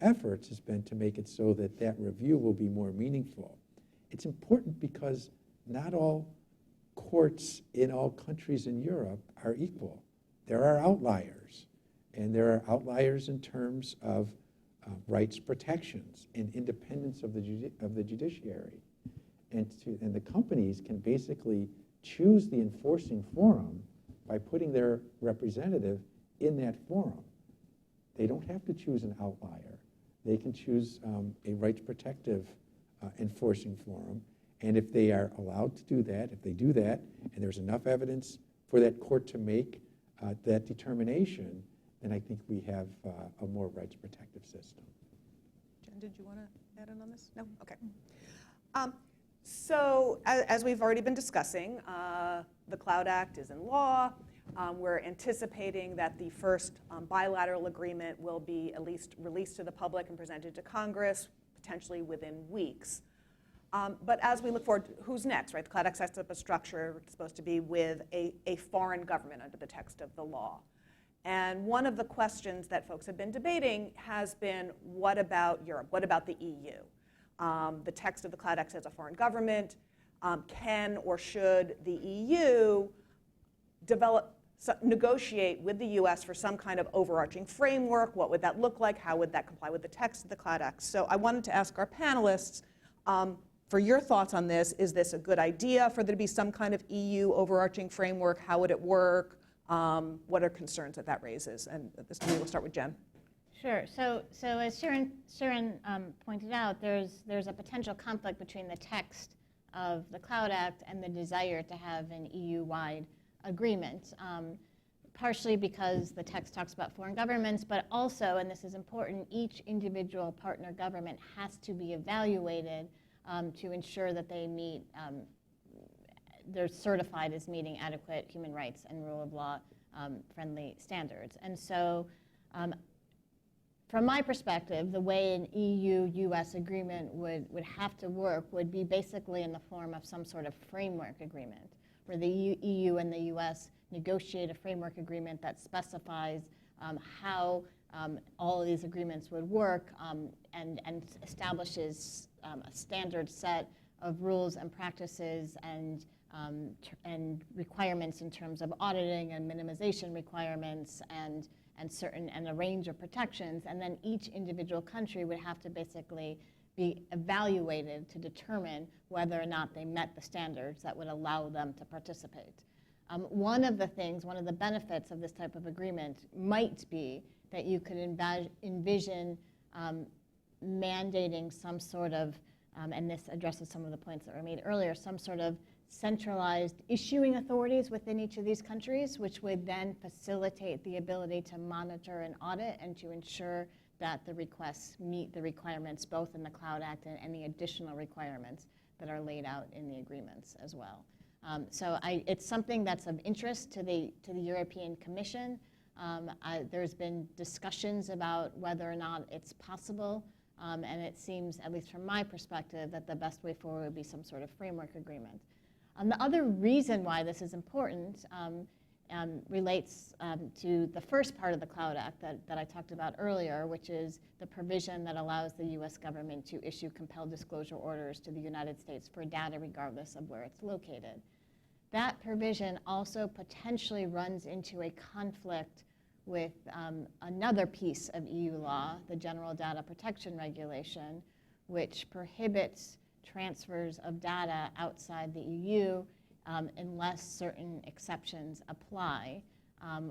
efforts has been to make it so that that review will be more meaningful. It's important because not all courts in all countries in Europe are equal. There are outliers, and there are outliers in terms of rights protections and independence of the judiciary. And the companies can basically choose the enforcing forum by putting their representative in that forum. They don't have to choose an outlier. They can choose a rights protective enforcing forum. And if they are allowed to do that, if they do that, and there's enough evidence for that court to make that determination, then I think we have a more rights protective system.
Jen, did you want to add in on this? No? Okay. So as we've already been discussing, the Cloud Act is in law. We're anticipating that the first bilateral agreement will be at least released to the public and presented to Congress, potentially within weeks. But as we look forward, who's next, right? The Cloud Act sets up a structure it's supposed to be with a foreign government under the text of the law. And one of the questions that folks have been debating has been, what about Europe? What about the EU? The text of the Cloud Act says a foreign government. Can or should the EU negotiate with the US for some kind of overarching framework? What would that look like? How would that comply with the text of the Cloud Act? So I wanted to ask our panelists for your thoughts on this. Is this a good idea for there to be some kind of EU overarching framework? How would it work? What are concerns that raises? And this time we'll start with Jen.
Sure. So as Sharon pointed out, there's a potential conflict between the text of the Cloud Act and the desire to have an EU-wide agreement, partially because the text talks about foreign governments, but also, and this is important, each individual partner government has to be evaluated to ensure that they meet, they're certified as meeting adequate human rights and rule of law friendly standards. And so from my perspective, the way an EU-US agreement would have to work would be basically in the form of some sort of framework agreement, where the EU and the US negotiate a framework agreement that specifies how all of these agreements would work and establishes a standard set of rules and practices and requirements in terms of auditing and minimization requirements and a range of protections, and then each individual country would have to basically be evaluated to determine whether or not they met the standards that would allow them to participate. One of the benefits of this type of agreement might be that you could envision mandating some sort of, and this addresses some of the points that were made earlier, some sort of centralized issuing authorities within each of these countries, which would then facilitate the ability to monitor and audit and to ensure that the requests meet the requirements both in the Cloud Act and any additional requirements that are laid out in the agreements as well. So it's something that's of interest to the European Commission. There's been discussions about whether or not it's possible, and it seems, at least from my perspective, that the best way forward would be some sort of framework agreement. The other reason why this is important relates to the first part of the Cloud Act that I talked about earlier, which is the provision that allows the US government to issue compelled disclosure orders to the United States for data regardless of where it's located. That provision also potentially runs into a conflict with another piece of EU law, the General Data Protection Regulation, which prohibits transfers of data outside the EU unless certain exceptions apply.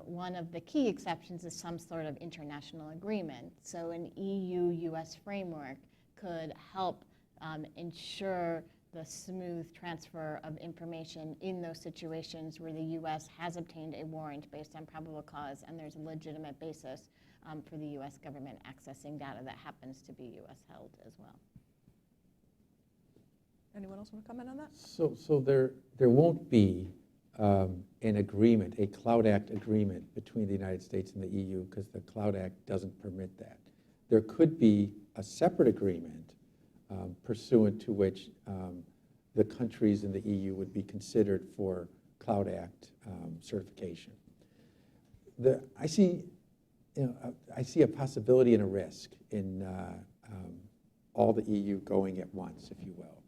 One of the key exceptions is some sort of international agreement. So an EU-US framework could help ensure the smooth transfer of information in those situations where the US has obtained a warrant based on probable cause and there's a legitimate basis for the US government accessing data that happens to be US held as well.
Anyone else want to comment on that?
So there won't be an agreement, a Cloud Act agreement between the United States and the EU because the Cloud Act doesn't permit that. There could be a separate agreement pursuant to which the countries in the EU would be considered for Cloud Act certification. I see I see a possibility and a risk in all the EU going at once, if you will.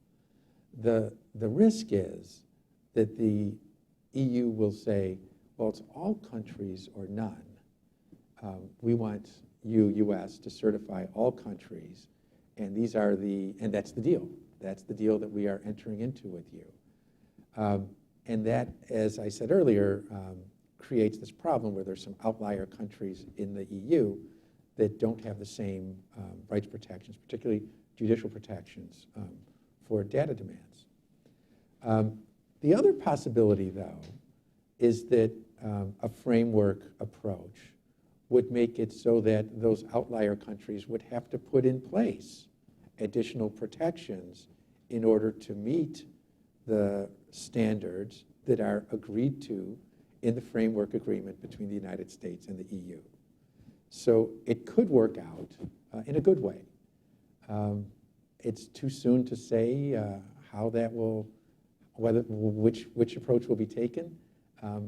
The risk is that the EU will say, well, it's all countries or none. We want you, US, to certify all countries, and that's the deal. That's the deal that we are entering into with you. And that, as I said earlier, creates this problem where there's some outlier countries in the EU that don't have the same rights protections, particularly judicial protections for data demands. The other possibility, though, is that a framework approach would make it so that those outlier countries would have to put in place additional protections in order to meet the standards that are agreed to in the framework agreement between the United States and the EU. So it could work out in a good way. It's too soon to say how that will, which approach will be taken,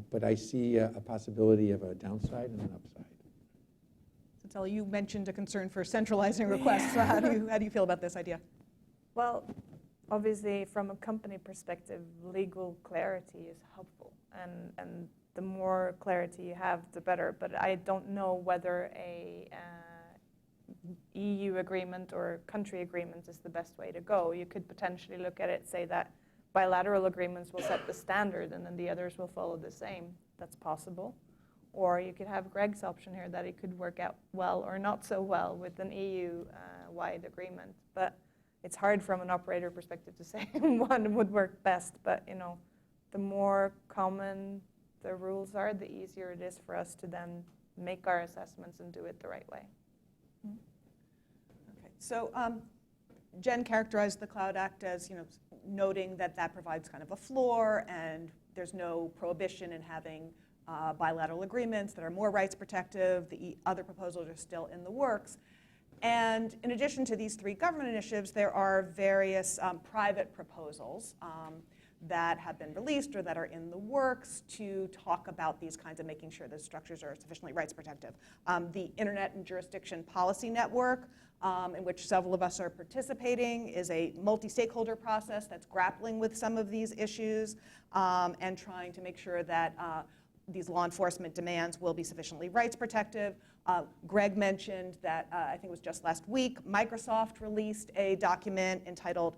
but I see a possibility of a downside and an upside.
Sally, you mentioned a concern for centralizing requests. So how do you feel about this idea?
Well, obviously, from a company perspective, legal clarity is helpful, and the more clarity you have, the better. But I don't know whether a EU agreement or country agreement is the best way to go. You could potentially look at it, say that bilateral agreements will set the standard, and then the others will follow the same. That's possible. Or you could have Greg's option here that it could work out well or not so well with an EU-wide agreement. But it's hard from an operator perspective to say one would work best. But the more common the rules are, the easier it is for us to then make our assessments and do it the right way.
Okay, so Jen characterized the Cloud Act as noting that provides kind of a floor, and there's no prohibition in having bilateral agreements that are more rights protective. The other proposals are still in the works. And in addition to these 3 government initiatives, there are various private proposals that have been released or that are in the works to talk about these kinds of making sure the structures are sufficiently rights protective. The Internet and Jurisdiction Policy Network, in which several of us are participating, is a multi-stakeholder process that's grappling with some of these issues and trying to make sure that these law enforcement demands will be sufficiently rights protective. Greg mentioned that, I think it was just last week, Microsoft released a document entitled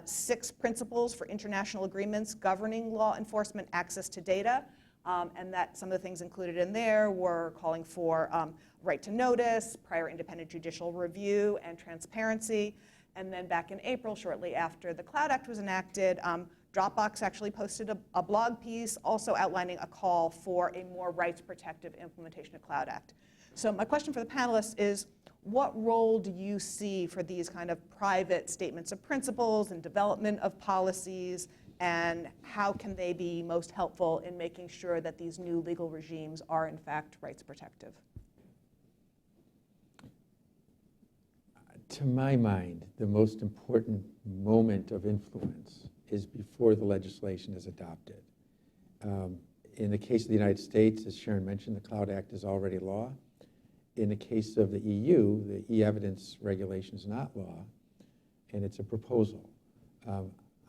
6 Principles for International Agreements Governing Law Enforcement Access to Data, and that some of the things included in there were calling for right to notice, prior independent judicial review, and transparency. And then back in April, shortly after the Cloud Act was enacted, Dropbox actually posted a blog piece also outlining a call for a more rights protective implementation of Cloud Act. So my question for the panelists is, what role do you see for these kind of private statements of principles and development of policies, and how can they be most helpful in making sure that these new legal regimes are in fact rights protective?
To my mind, the most important moment of influence is before the legislation is adopted. In the case of the United States, as Sharon mentioned, the Cloud Act is already law. In the case of the EU, the e-evidence regulation is not law, and it's a proposal.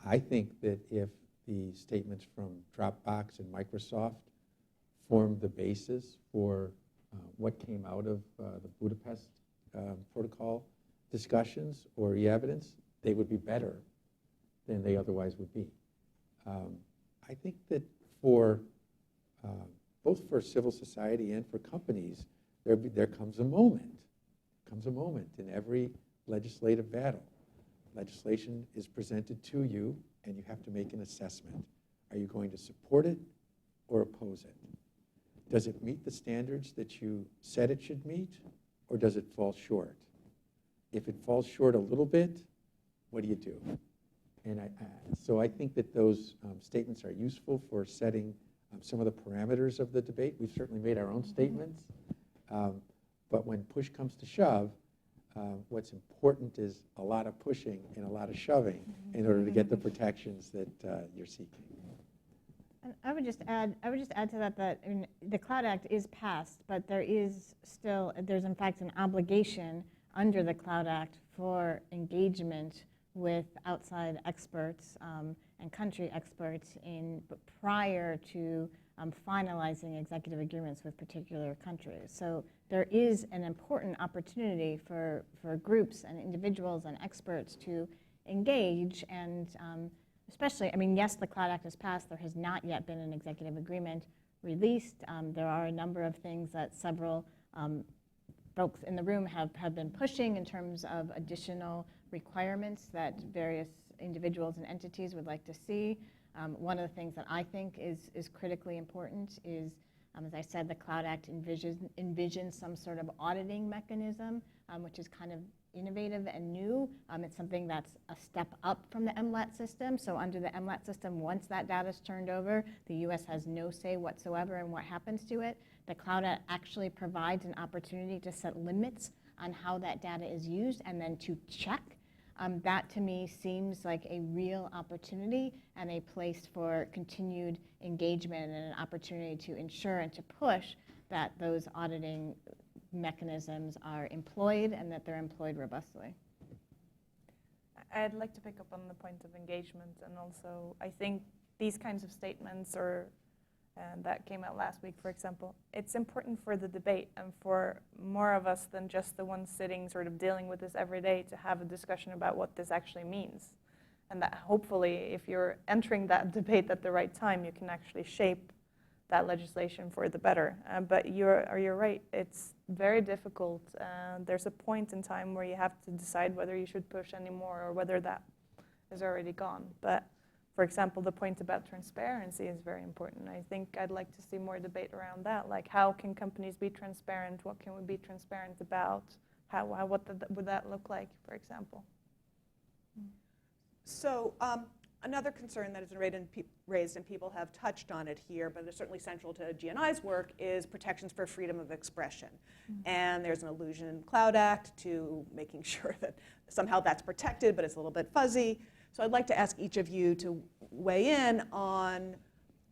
I think that if the statements from Dropbox and Microsoft form the basis for what came out of the Budapest Protocol discussions or e-evidence, they would be better than they otherwise would be. I think that for both for civil society and for companies, there comes a moment in every legislative battle. Legislation is presented to you, and you have to make an assessment. Are you going to support it or oppose it? Does it meet the standards that you said it should meet, or does it fall short? If it falls short a little bit, what do you do? And so I think that those statements are useful for setting some of the parameters of the debate. We've certainly made our own statements. But when push comes to shove, what's important is a lot of pushing and a lot of shoving in order to get the protections that you're seeking.
And I would just add to that that I mean, the Cloud Act is passed, but there's in fact an obligation under the Cloud Act for engagement with outside experts and country experts prior to finalizing executive agreements with particular countries. So there is an important opportunity for groups and individuals and experts to engage, and especially, I mean, yes, the Cloud Act has passed. There has not yet been an executive agreement released. There are a number of things that several folks in the room have been pushing in terms of additional requirements that various individuals and entities would like to see. One of the things that I think is critically important is, as I said, the Cloud Act envisions some sort of auditing mechanism, which is kind of innovative and new. It's something that's a step up from the MLAT system. So under the MLAT system, once that data is turned over, the US has no say whatsoever in what happens to it. The Cloud Act actually provides an opportunity to set limits on how that data is used and then to check. That to me seems like a real opportunity and a place for continued engagement and an opportunity to ensure and to push that those auditing mechanisms are employed and that they're employed robustly.
I'd like to pick up on the point of engagement, and also I think these kinds of statements that came out last week, for example, it's important for the debate and for more of us than just the ones sitting sort of dealing with this every day to have a discussion about what this actually means. And that hopefully, if you're entering that debate at the right time, you can actually shape that legislation for the better. But you're right, it's very difficult. There's a point in time where you have to decide whether you should push anymore or whether that is already gone. But for example, the point about transparency is very important. I think I'd like to see more debate around that. Like, how can companies be transparent? What can we be transparent about? What would that look like, for example?
So another concern that has been raised, and people have touched on it here, but it's certainly central to GNI's work, is protections for freedom of expression. And there's an allusion in the Cloud Act to making sure that somehow that's protected, but it's a little bit fuzzy. So I'd like to ask each of you to weigh in on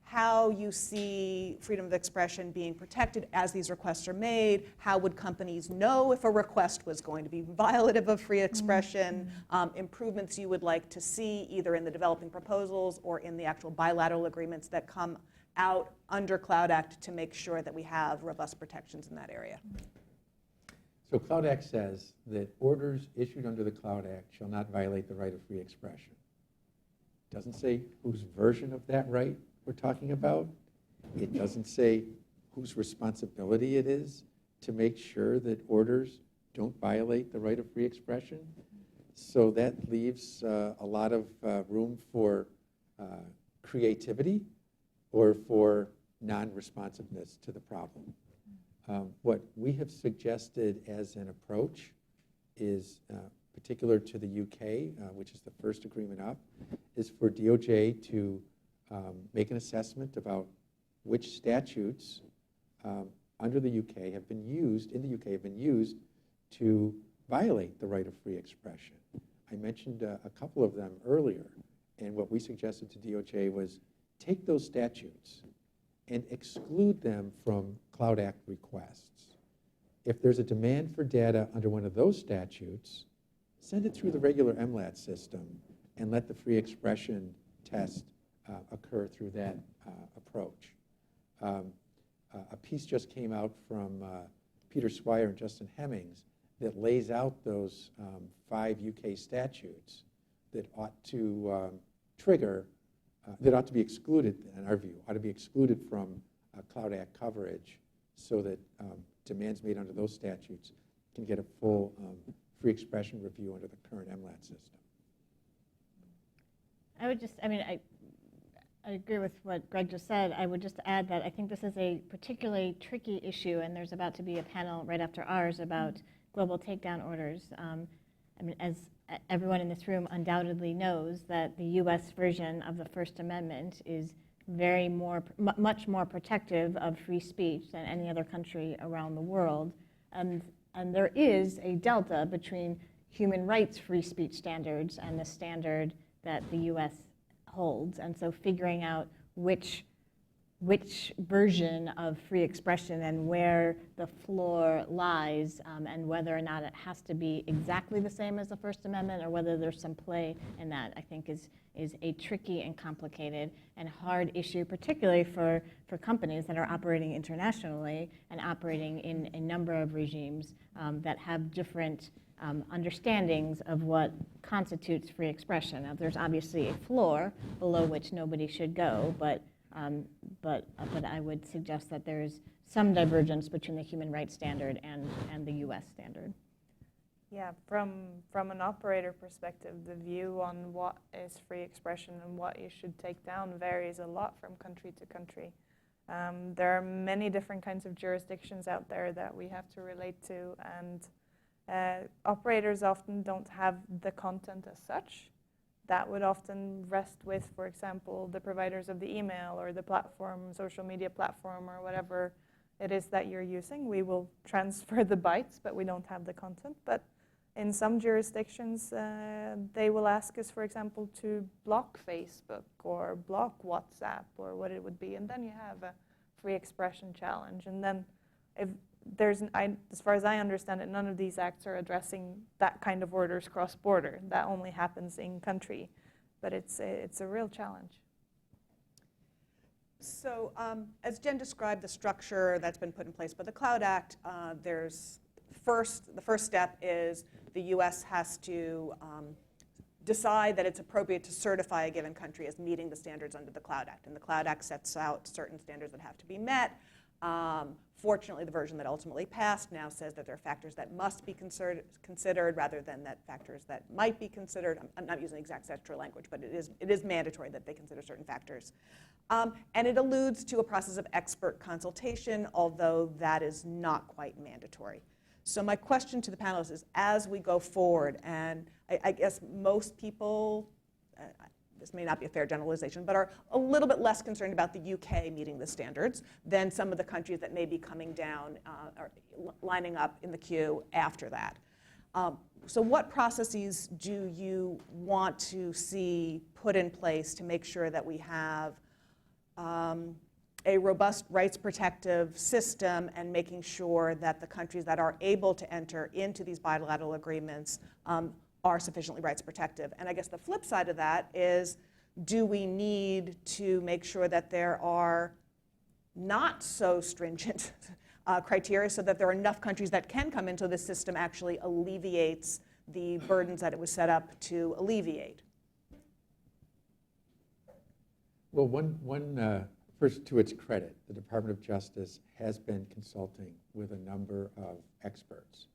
how you see freedom of expression being protected as these requests are made. How would companies know if a request was going to be violative of free expression? Improvements you would like to see either in the developing proposals or in the actual bilateral agreements that come out under Cloud Act to make sure that we have robust protections in that area.
So Cloud Act says that orders issued under the Cloud Act shall not violate the right of free expression. It doesn't say whose version of that right we're talking about. It doesn't say whose responsibility it is to make sure that orders don't violate the right of free expression. So that leaves a lot of room for creativity or for non-responsiveness to the problem. What we have suggested as an approach is particular to the UK, which is the first agreement up, is for DOJ to make an assessment about which statutes under the UK have been used, to violate the right of free expression. I mentioned a couple of them earlier, and what we suggested to DOJ was take those statutes and exclude them from Cloud Act requests. If there's a demand for data under one of those statutes, send it through the regular MLAT system and let the free expression test occur through that approach. A piece just came out from Peter Swire and Justin Hemmings that lays out those 5 UK statutes that ought to trigger, that ought to be excluded, in our view, ought to be excluded from Cloud Act coverage so that demands made under those statutes can get a full free expression review under the current MLAT system.
I agree with what Greg just said. I would just add that I think this is a particularly tricky issue, and there's about to be a panel right after ours about global takedown orders. As everyone in this room undoubtedly knows, that the U.S. version of the First Amendment is much more protective of free speech than any other country around the world. And there is a delta between human rights free speech standards and the standard that the U.S. holds. And so figuring out which which version of free expression and where the floor lies, and whether or not it has to be exactly the same as the First Amendment or whether there's some play in that, I think is a tricky and complicated and hard issue, particularly for companies that are operating internationally and operating in a number of regimes that have different understandings of what constitutes free expression. Now, there's obviously a floor below which nobody should go, but I would suggest that there's some divergence between the human rights standard and the US standard.
Yeah, from an operator perspective, the view on what is free expression and what you should take down varies a lot from country to country. There are many different kinds of jurisdictions out there that we have to relate to, and operators often don't have the content as such. That would often rest with, for example, the providers of the email or the platform, social media platform, or whatever it is that you're using. We will transfer the bytes, but we don't have the content. But in some jurisdictions, they will ask us, for example, to block Facebook or block WhatsApp or what it would be, and then you have a free expression challenge. And then if there's, as far as I understand it, none of these acts are addressing that kind of orders cross-border. That only happens in country, but it's a real challenge.
So as Jen described the structure that's been put in place by the Cloud Act, the first step is the US has to decide that it's appropriate to certify a given country as meeting the standards under the Cloud Act. And the Cloud Act sets out certain standards that have to be met. Fortunately, the version that ultimately passed now says that there are factors that must be considered rather than that factors that might be considered. I'm not using exact statutory language, but it is mandatory that they consider certain factors. And it alludes to a process of expert consultation, although that is not quite mandatory. So my question to the panelists is, as we go forward, and I guess most people, this may not be a fair generalization, but are a little bit less concerned about the UK meeting the standards than some of the countries that may be coming down or lining up in the queue after that. So what processes do you want to see put in place to make sure that we have a robust rights protective system and making sure that the countries that are able to enter into these bilateral agreements are sufficiently rights protective? And I guess the flip side of that is, do we need to make sure that there are not so stringent criteria so that there are enough countries that can come into this system actually alleviates the burdens that it was set up to alleviate?
Well, first, to its credit, the Department of Justice has been consulting with a number of experts.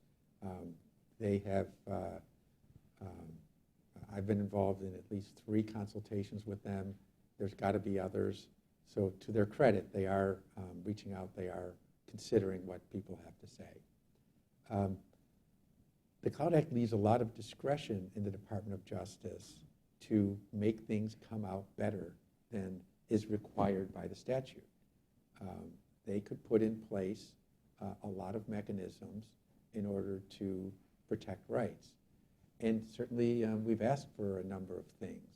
They have I've been involved in at least 3 consultations with them. There's got to be others. So to their credit, they are reaching out. They are considering what people have to say. The Cloud Act leaves a lot of discretion in the Department of Justice to make things come out better than is required by the statute. They could put in place a lot of mechanisms in order to protect rights. And certainly, we've asked for a number of things.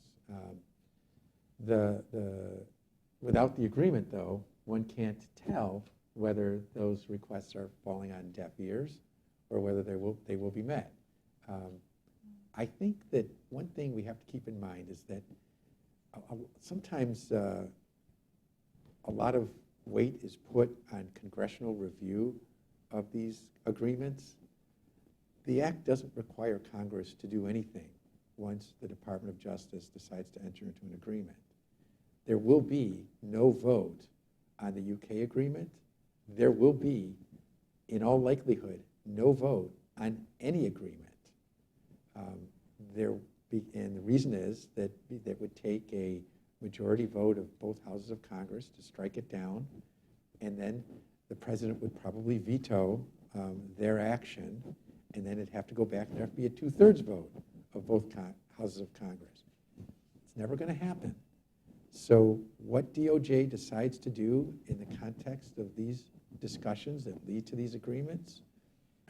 Without the agreement, though, one can't tell whether those requests are falling on deaf ears or whether they will be met. I think that one thing we have to keep in mind is that sometimes a lot of weight is put on congressional review of these agreements. The Act doesn't require Congress to do anything once the Department of Justice decides to enter into an agreement. There will be no vote on the UK agreement. There will be, in all likelihood, no vote on any agreement. And the reason is that it would take a majority vote of both houses of Congress to strike it down, and then the president would probably veto their action, and then it'd have to go back and there'd be a 2/3 vote of both houses of Congress. It's never going to happen. So what DOJ decides to do in the context of these discussions that lead to these agreements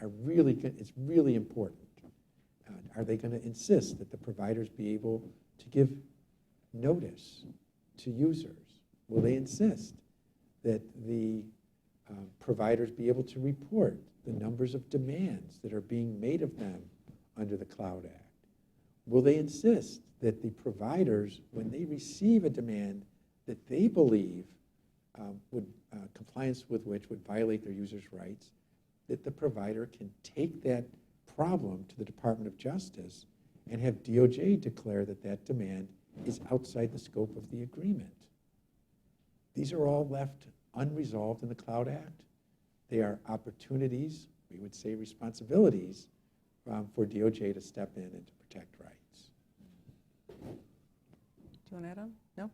it's really important. Are they going to insist that the providers be able to give notice to users? Will they insist that the providers be able to report the numbers of demands that are being made of them under the Cloud Act? Will they insist that the providers, when they receive a demand that they believe compliance with which would violate their users' rights, that the provider can take that problem to the Department of Justice and have DOJ declare that that demand is outside the scope of the agreement? These are all left unresolved in the Cloud Act. They are opportunities, we would say responsibilities, for DOJ to step in and to protect rights.
Do you want to add on? No?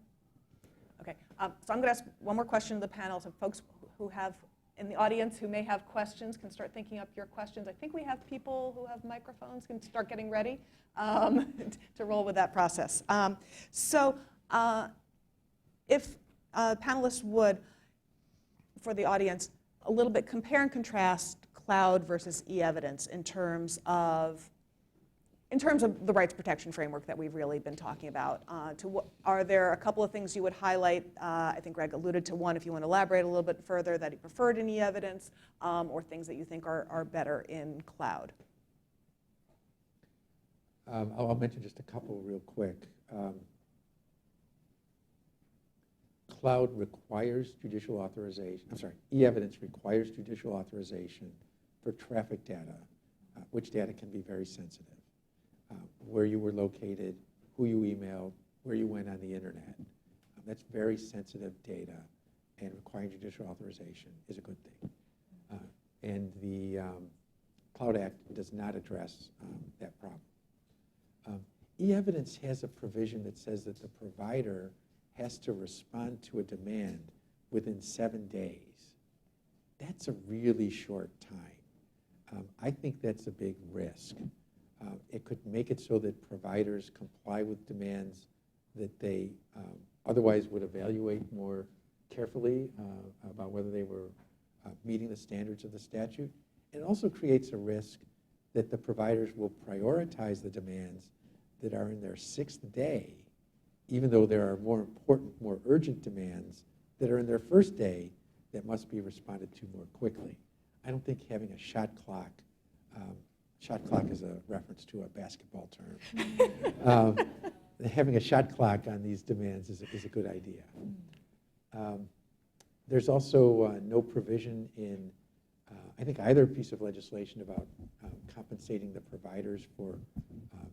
Okay. So I'm going to ask one more question to the panel. So folks who have, in the audience who may have questions can start thinking up your questions. I think we have people who have microphones can start getting ready to roll with that process. If panelists would, for the audience, a little bit compare and contrast cloud versus e-evidence in terms of the rights protection framework that we've really been talking about. Are there a couple of things you would highlight? I think Greg alluded to one, if you want to elaborate a little bit further, that he preferred in e-evidence, or things that you think are better in cloud.
I'll mention just a couple real quick. Cloud requires judicial authorization. I'm sorry, e-evidence requires judicial authorization for traffic data, which data can be very sensitive. Where you were located, who you emailed, where you went on the internet. That's very sensitive data, and requiring judicial authorization is a good thing. And the Cloud Act does not address that problem. E-evidence has a provision that says that the provider has to respond to a demand within 7 days. That's a really short time. I think that's a big risk. It could make it so that providers comply with demands that they otherwise would evaluate more carefully about whether they were meeting the standards of the statute. It also creates a risk that the providers will prioritize the demands that are in their 6th day, even though there are more important, more urgent demands that are in their 1st day that must be responded to more quickly. I don't think having a shot clock is a reference to a basketball term. Having a shot clock on these demands is a good idea. There's also no provision in, I think, either piece of legislation about compensating the providers for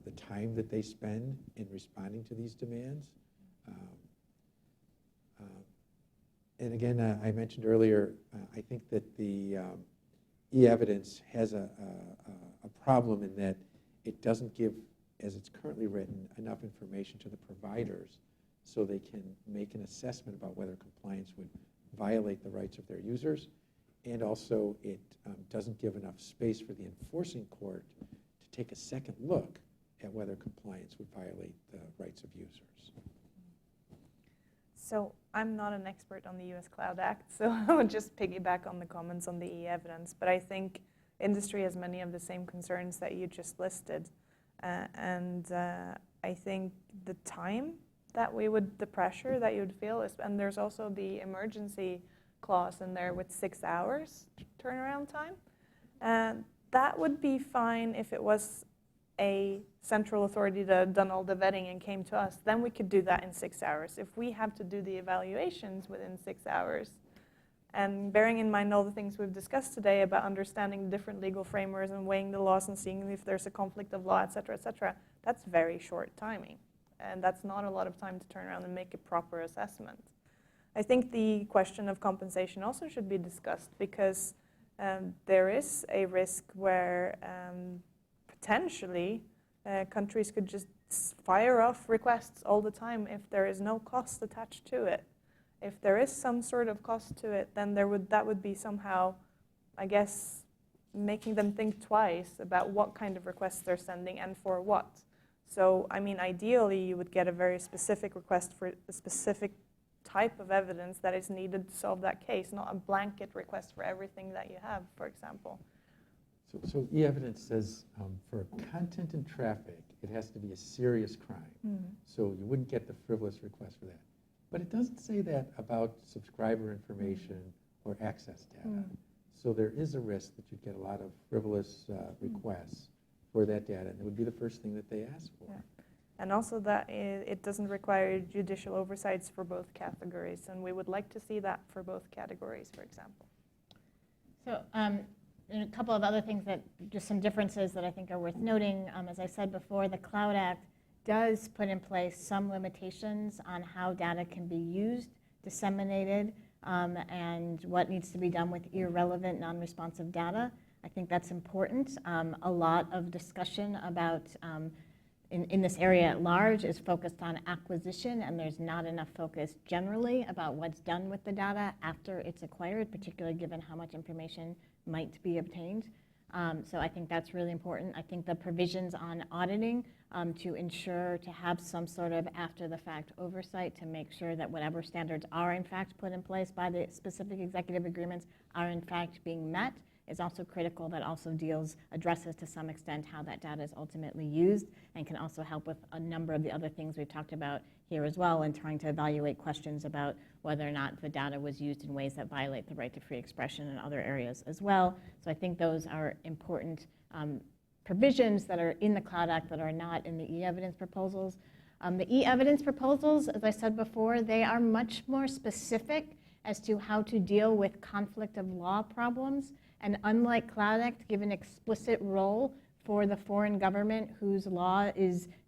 the time that they spend in responding to these demands. And again, I mentioned earlier, I think that the e-evidence has a problem in that it doesn't give, as it's currently written, enough information to the providers so they can make an assessment about whether compliance would violate the rights of their users. And also, it doesn't give enough space for the enforcing court to take a second look at whether compliance would violate the rights of users.
So I'm not an expert on the US Cloud Act, so I would just piggyback on the comments on the e-evidence. But I think industry has many of the same concerns that you just listed. I think the time that the pressure that you would feel is, and there's also the emergency clause in there with 6 hours turnaround time. That would be fine if it was a central authority that had done all the vetting and came to us. Then we could do that in 6 hours. If we have to do the evaluations within 6 hours, and bearing in mind all the things we've discussed today about understanding the different legal frameworks and weighing the laws and seeing if there's a conflict of law, et cetera, that's very short timing. And that's not a lot of time to turn around and make a proper assessment. I think the question of compensation also should be discussed because there is a risk where potentially countries could just fire off requests all the time if there is no cost attached to it. If there is some sort of cost to it, then that would be somehow, I guess, making them think twice about what kind of requests they're sending and for what. So, I mean, ideally, you would get a very specific request for a specific type of evidence that is needed to solve that case, not a blanket request for everything that you have, for example.
So e-evidence says for content and traffic, it has to be a serious crime. Mm-hmm. So you wouldn't get the frivolous request for that. But it doesn't say that about subscriber information or access data. So there is a risk that you'd get a lot of frivolous requests for that data, and it would be the first thing that they ask for.
Yeah. And also that it doesn't require judicial oversights for both categories, and we would like to see that for both categories, for example.
So and a couple of other things that, just some differences that I think are worth noting. As I said before, the Cloud Act does put in place some limitations on how data can be used, disseminated, and what needs to be done with irrelevant, non-responsive data. I think that's important. A lot of discussion about in this area at large is focused on acquisition, and there's not enough focus generally about what's done with the data after it's acquired, particularly given how much information might be obtained. So I think that's really important. I think the provisions on auditing to ensure to have some sort of after-the-fact oversight to make sure that whatever standards are in fact put in place by the specific executive agreements are in fact being met is also critical. That also addresses to some extent how that data is ultimately used, and can also help with a number of the other things we've talked about here as well, in trying to evaluate questions about whether or not the data was used in ways that violate the right to free expression in other areas as well. So I think those are important provisions that are in the Cloud Act that are not in the e-evidence proposals. The e-evidence proposals, as I said before, they are much more specific as to how to deal with conflict of law problems. And unlike Cloud Act, give an explicit role for the foreign government who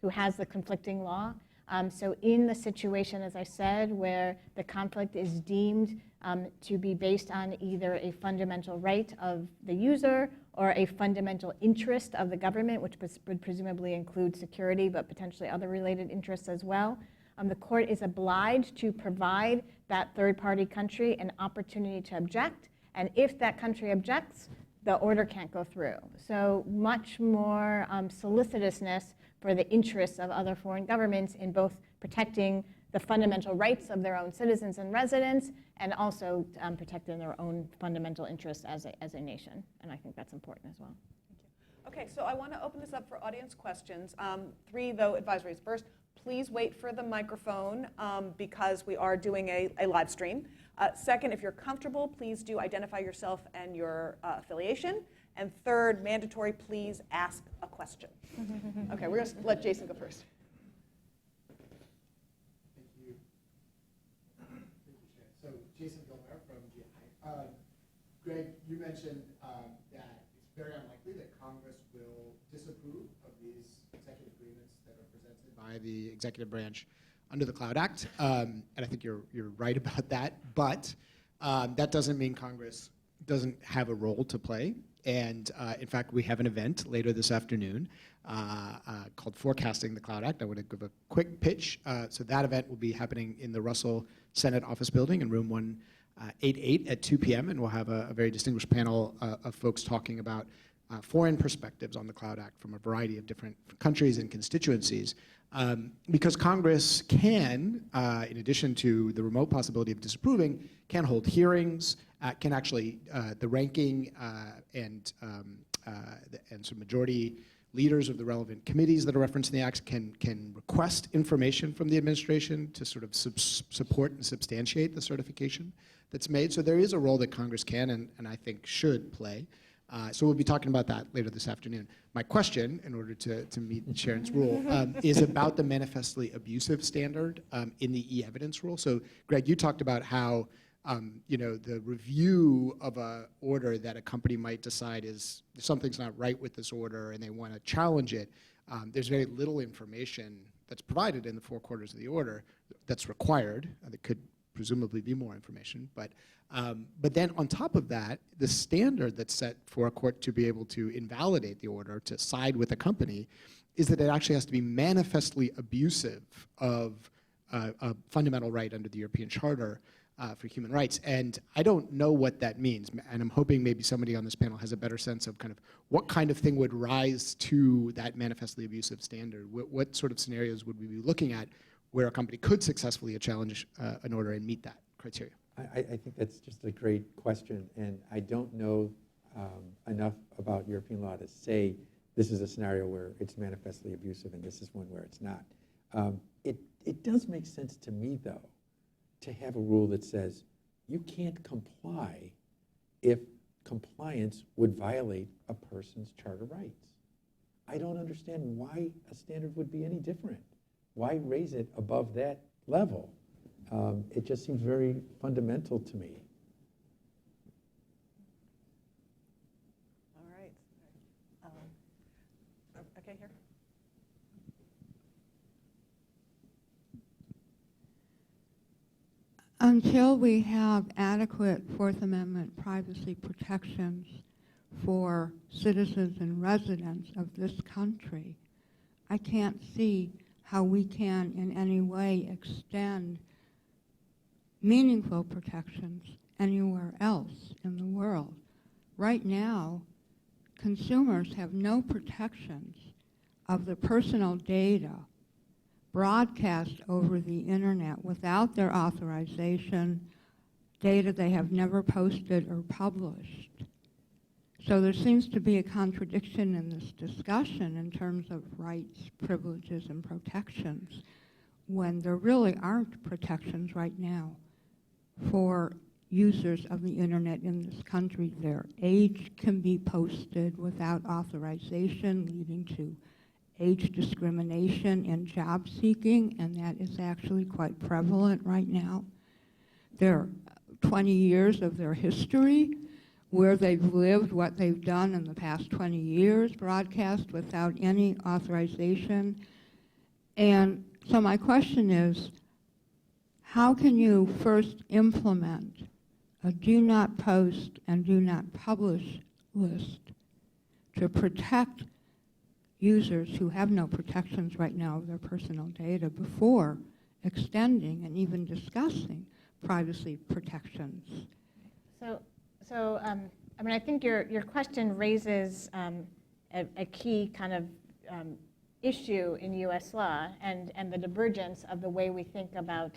has the conflicting law. So in the situation, as I said, where the conflict is deemed to be based on either a fundamental right of the user or a fundamental interest of the government, which would presumably include security, but potentially other related interests as well, the court is obliged to provide that third-party country an opportunity to object. And if that country objects, the order can't go through. So much more solicitousness for the interests of other foreign governments in both protecting the fundamental rights of their own citizens and residents, and also protecting their own fundamental interests as a nation. And I think that's important as well.
Thank you. Okay, so I want to open this up for audience questions. 3, though, advisories. First, please wait for the microphone because we are doing a live stream. Second, if you're comfortable, please do identify yourself and your affiliation. And third, mandatory, please ask a question. Okay, we're going to let Jason go first.
Thank you. Thank you, Sharon. So Jason Gilmore from GNI. Greg, you mentioned that it's very unlikely that Congress will disapprove of these executive agreements that are presented by the executive branch under the Cloud Act, and I think you're right about that. But that doesn't mean Congress doesn't have a role to play. And in fact, we have an event later this afternoon called Forecasting the Cloud Act. I want to give a quick pitch. So that event will be happening in the Russell Senate Office Building in room 188 at 2 p.m. And we'll have a very distinguished panel of folks talking about foreign perspectives on the Cloud Act from a variety of different countries and constituencies. Because Congress can, in addition to the remote possibility of disapproving, can hold hearings, can actually, the ranking and some majority leaders of the relevant committees that are referenced in the Act can request information from the administration to sort of support and substantiate the certification that's made. So there is a role that Congress can and I think should play. So we'll be talking about that later this afternoon. My question, in order to meet Sharon's rule, is about the manifestly abusive standard in the e-evidence rule. So Greg, you talked about how the review of an order that a company might decide is something's not right with this order and they want to challenge it. There's very little information that's provided in the 4 quarters of the order that's required. There could presumably be more information, but then on top of that, the standard that's set for a court to be able to invalidate the order, to side with a company, is that it actually has to be manifestly abusive of a fundamental right under the European Charter for Human Rights. And I don't know what that means, and I'm hoping maybe somebody on this panel has a better sense of kind of what kind of thing would rise to that manifestly abusive standard. What sort of scenarios would we be looking at where a company could successfully challenge an order and meet that criteria?
I think that's just a great question, and I don't know enough about European law to say this is a scenario where it's manifestly abusive and this is one where it's not. It does make sense to me, though, to have a rule that says you can't comply if compliance would violate a person's charter rights. I don't understand why a standard would be any different. Why raise it above that level? It just seems very fundamental to me.
All right. Okay, here.
Until we have adequate Fourth Amendment privacy protections for citizens and residents of this country, I can't see how we can in any way extend meaningful protections anywhere else in the world. Right now, consumers have no protections of the personal data broadcast over the internet without their authorization, data they have never posted or published. So there seems to be a contradiction in this discussion in terms of rights, privileges, and protections when there really aren't protections right now for users of the internet in this country. Their age can be posted without authorization, leading to age discrimination in job seeking, and that is actually quite prevalent right now. There are 20 years of their history where they've lived, what they've done in the past 20 years, broadcast without any authorization. And so my question is, how can you first implement a do not post and do not publish list to protect users who have no protections right now of their personal data before extending and even discussing privacy protections?
So I mean, I think your question raises a key kind of issue in U.S. law and the divergence of the way we think about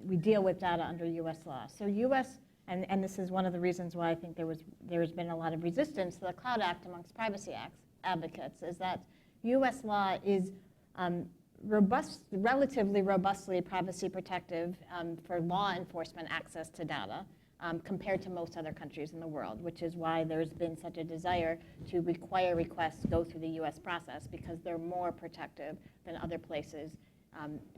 we deal with data under U.S. law. So U.S. and this is one of the reasons why I think there's been a lot of resistance to the Cloud Act amongst privacy advocates, is that U.S. law is relatively robustly privacy protective for law enforcement access to data compared to most other countries in the world, which is why there's been such a desire to require requests go through the U.S. process, because they're more protective than other places,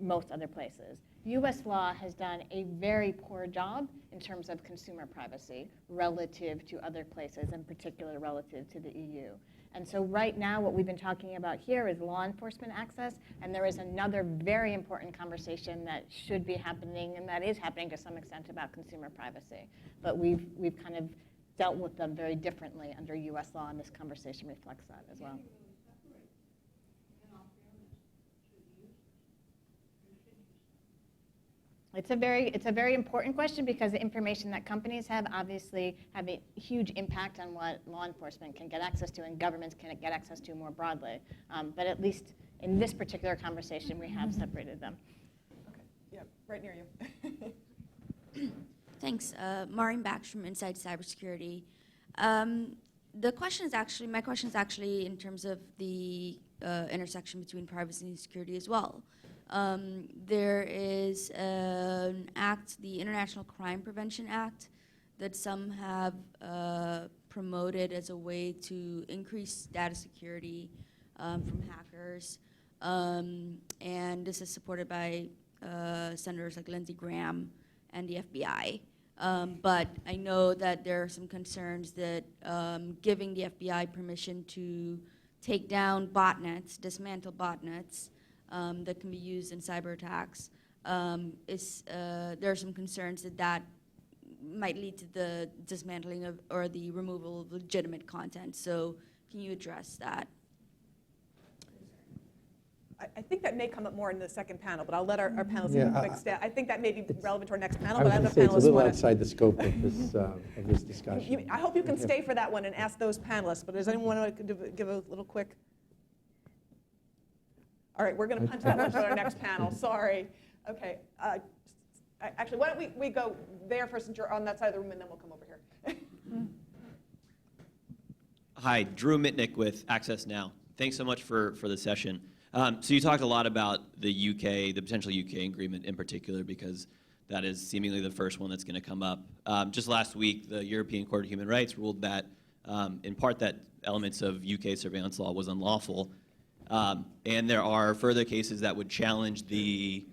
most other places. U.S. law has done a very poor job in terms of consumer privacy relative to other places, in particular relative to the EU. And so right now, what we've been talking about here is law enforcement access, and there is another very important conversation that should be happening, and that is happening to some extent, about consumer privacy. But we've kind of dealt with them very differently under U.S. law, and this conversation reflects that as well. It's a very important question, because the information that companies have obviously have a huge impact on what law enforcement can get access to and governments can get access to more broadly. But at least in this particular conversation, we have separated them.
Okay. Yeah, right near you.
Thanks. Maureen Bax from Inside Cybersecurity. My question is actually in terms of the intersection between privacy and security as well. There is an act, the International Crime Prevention Act, that some have promoted as a way to increase data security from hackers. And this is supported by senators like Lindsey Graham and the FBI. But I know that there are some concerns that giving the FBI permission to take down botnets, dismantle botnets, that can be used in cyber attacks, there are some concerns that might lead to the dismantling of or the removal of legitimate content. So can you address that?
I think that may come up more in the second panel, but I'll let our panelists give a quick stat. I think that may be relevant to our next panel,
I
but
was
I
going
know
to say, it's a
panelists
little
want
outside the scope of this discussion.
I hope you can stay for that one and ask those panelists, but does anyone want to give a little quick? All right, we're going to punch that one to our next panel. Sorry. Okay. Actually, why don't we go there first, since you're on that side of the room, and then we'll come over here.
Hi, Drew Mitnick with Access Now. Thanks so much for the session. So you talked a lot about the UK, the potential UK agreement in particular, because that is seemingly the first one that's going to come up. Just last week, the European Court of Human Rights ruled that, in part, that elements of UK surveillance law was unlawful. And there are further cases that would challenge the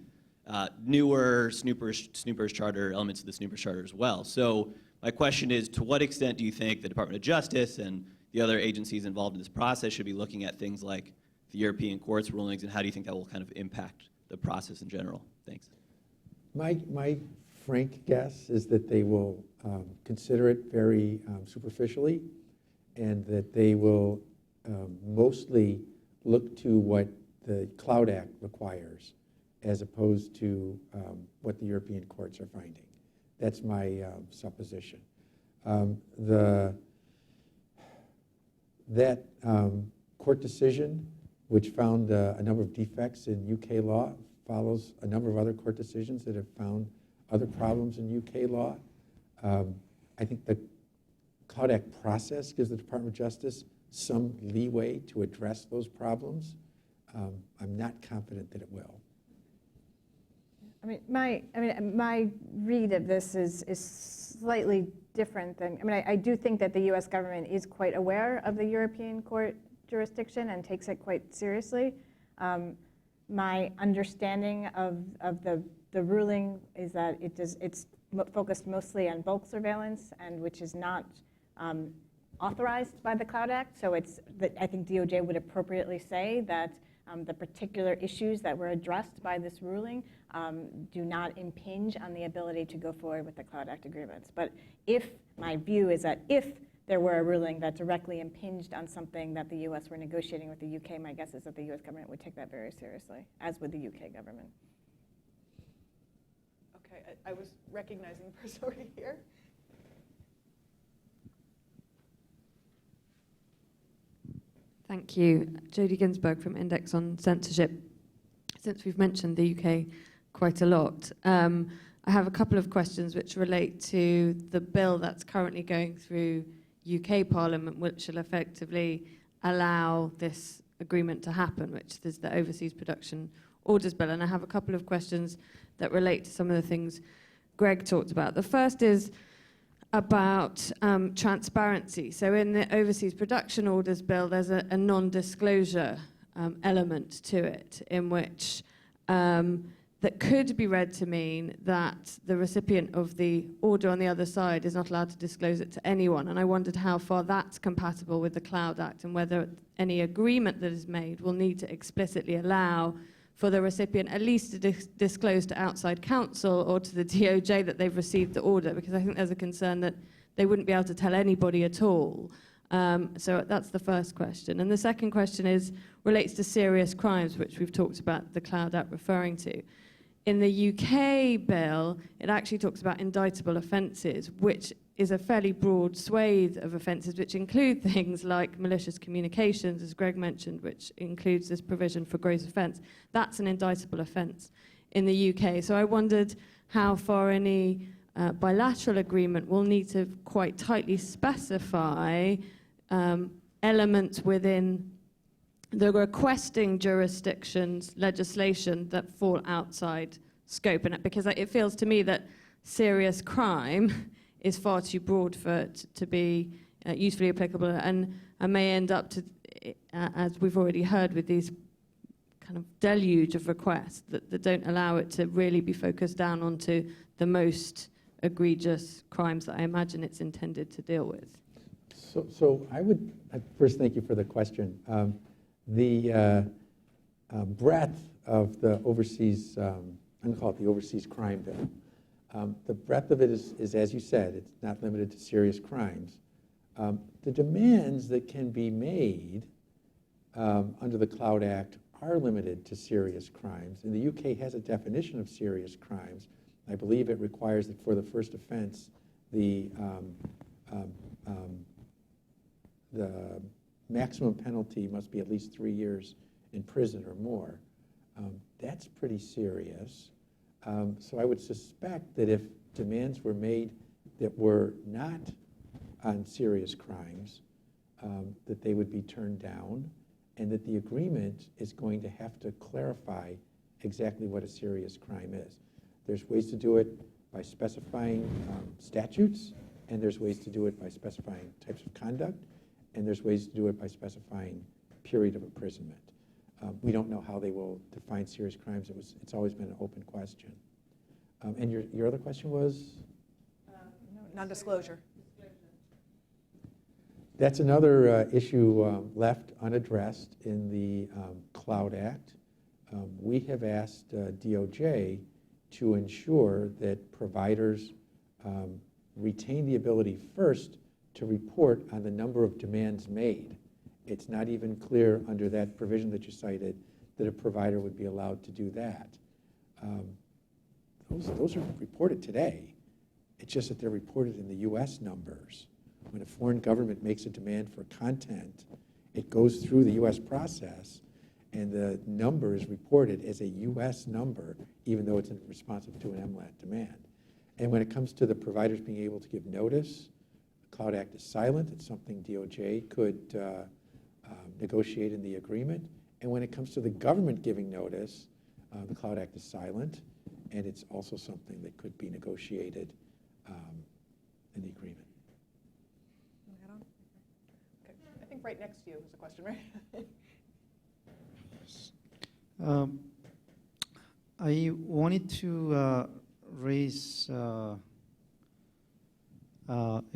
newer Snoopers Charter, elements of the Snoopers Charter as well. So my question is, to what extent do you think the Department of Justice and the other agencies involved in this process should be looking at things like the European Court's rulings, and how do you think that will kind of impact the process in general? Thanks.
My frank guess is that they will consider it very superficially, and that they will mostly look to what the Cloud Act requires, as opposed to what the European courts are finding. That's my supposition. That court decision, which found a number of defects in UK law, follows a number of other court decisions that have found other problems in UK law. I think the Cloud Act process gives the Department of Justice some leeway to address those problems. I'm not confident that it will.
My read of this is slightly different than, I do think that the US government is quite aware of the European Court jurisdiction and takes it quite seriously. My understanding of the ruling is that it's focused mostly on bulk surveillance, and which is not authorized by the Cloud Act. So I think DOJ would appropriately say that the particular issues that were addressed by this ruling do not impinge on the ability to go forward with the Cloud Act agreements. But my view is that if there were a ruling that directly impinged on something that the US were negotiating with the UK, my guess is that the US government would take that very seriously, as would the UK government.
Okay, I was recognizing the person over here.
Thank you. Jodie Ginsberg from Index on Censorship. Since we've mentioned the UK quite a lot, I have a couple of questions which relate to the bill that's currently going through UK Parliament, which will effectively allow this agreement to happen, which is the Overseas Production Orders Bill. And I have a couple of questions that relate to some of the things Greg talked about. The first is about transparency. So in the Overseas Production Orders Bill, there's a non-disclosure element to it, in which that could be read to mean that the recipient of the order on the other side is not allowed to disclose it to anyone. And I wondered how far that's compatible with the Cloud Act, and whether any agreement that is made will need to explicitly allow for the recipient at least to disclose to outside counsel or to the DOJ that they've received the order, because I think there's a concern that they wouldn't be able to tell anybody at all. So that's the first question. And the second question relates to serious crimes, which we've talked about the Cloud Act referring to. In the UK bill, it actually talks about indictable offences, which is a fairly broad swathe of offences, which include things like malicious communications, as Greg mentioned, which includes this provision for gross offence. That's an indictable offence in the UK. So I wondered how far any bilateral agreement will need to quite tightly specify elements within the requesting jurisdictions legislation that fall outside scope. And because it feels to me that serious crime is far too broad for it to be usefully applicable, and may end up to, as we've already heard, with these kind of deluge of requests that don't allow it to really be focused down onto the most egregious crimes that I imagine it's intended to deal with.
So I would first thank you for the question. The breadth of the overseas, I'm going to call it the overseas crime bill. The breadth of it is, as you said, it's not limited to serious crimes. The demands that can be made under the Cloud Act are limited to serious crimes. And the UK has a definition of serious crimes. I believe it requires that for the first offense, the maximum penalty must be at least 3 years in prison or more. That's pretty serious. So I would suspect that if demands were made that were not on serious crimes, that they would be turned down, and that the agreement is going to have to clarify exactly what a serious crime is. There's ways to do it by specifying statutes, and there's ways to do it by specifying types of conduct, and there's ways to do it by specifying period of imprisonment. We don't know how they will define serious crimes. It's always been an open question. And your other question was?
Non-disclosure.
That's another issue left unaddressed in the Cloud Act. We have asked DOJ to ensure that providers retain the ability first to report on the number of demands made. It's not even clear under that provision that you cited that a provider would be allowed to do that. Those are reported today. It's just that they're reported in the US numbers. When a foreign government makes a demand for content, it goes through the US process, and the number is reported as a US number, even though it's responsive to an MLAT demand. And when it comes to the providers being able to give notice, the Cloud Act is silent. It's something DOJ could negotiate in the agreement. And when it comes to the government giving notice, the Cloud Act is silent, and it's also something that could be negotiated in the agreement.
Okay. I think right next to you is a question, right?
I wanted to raise a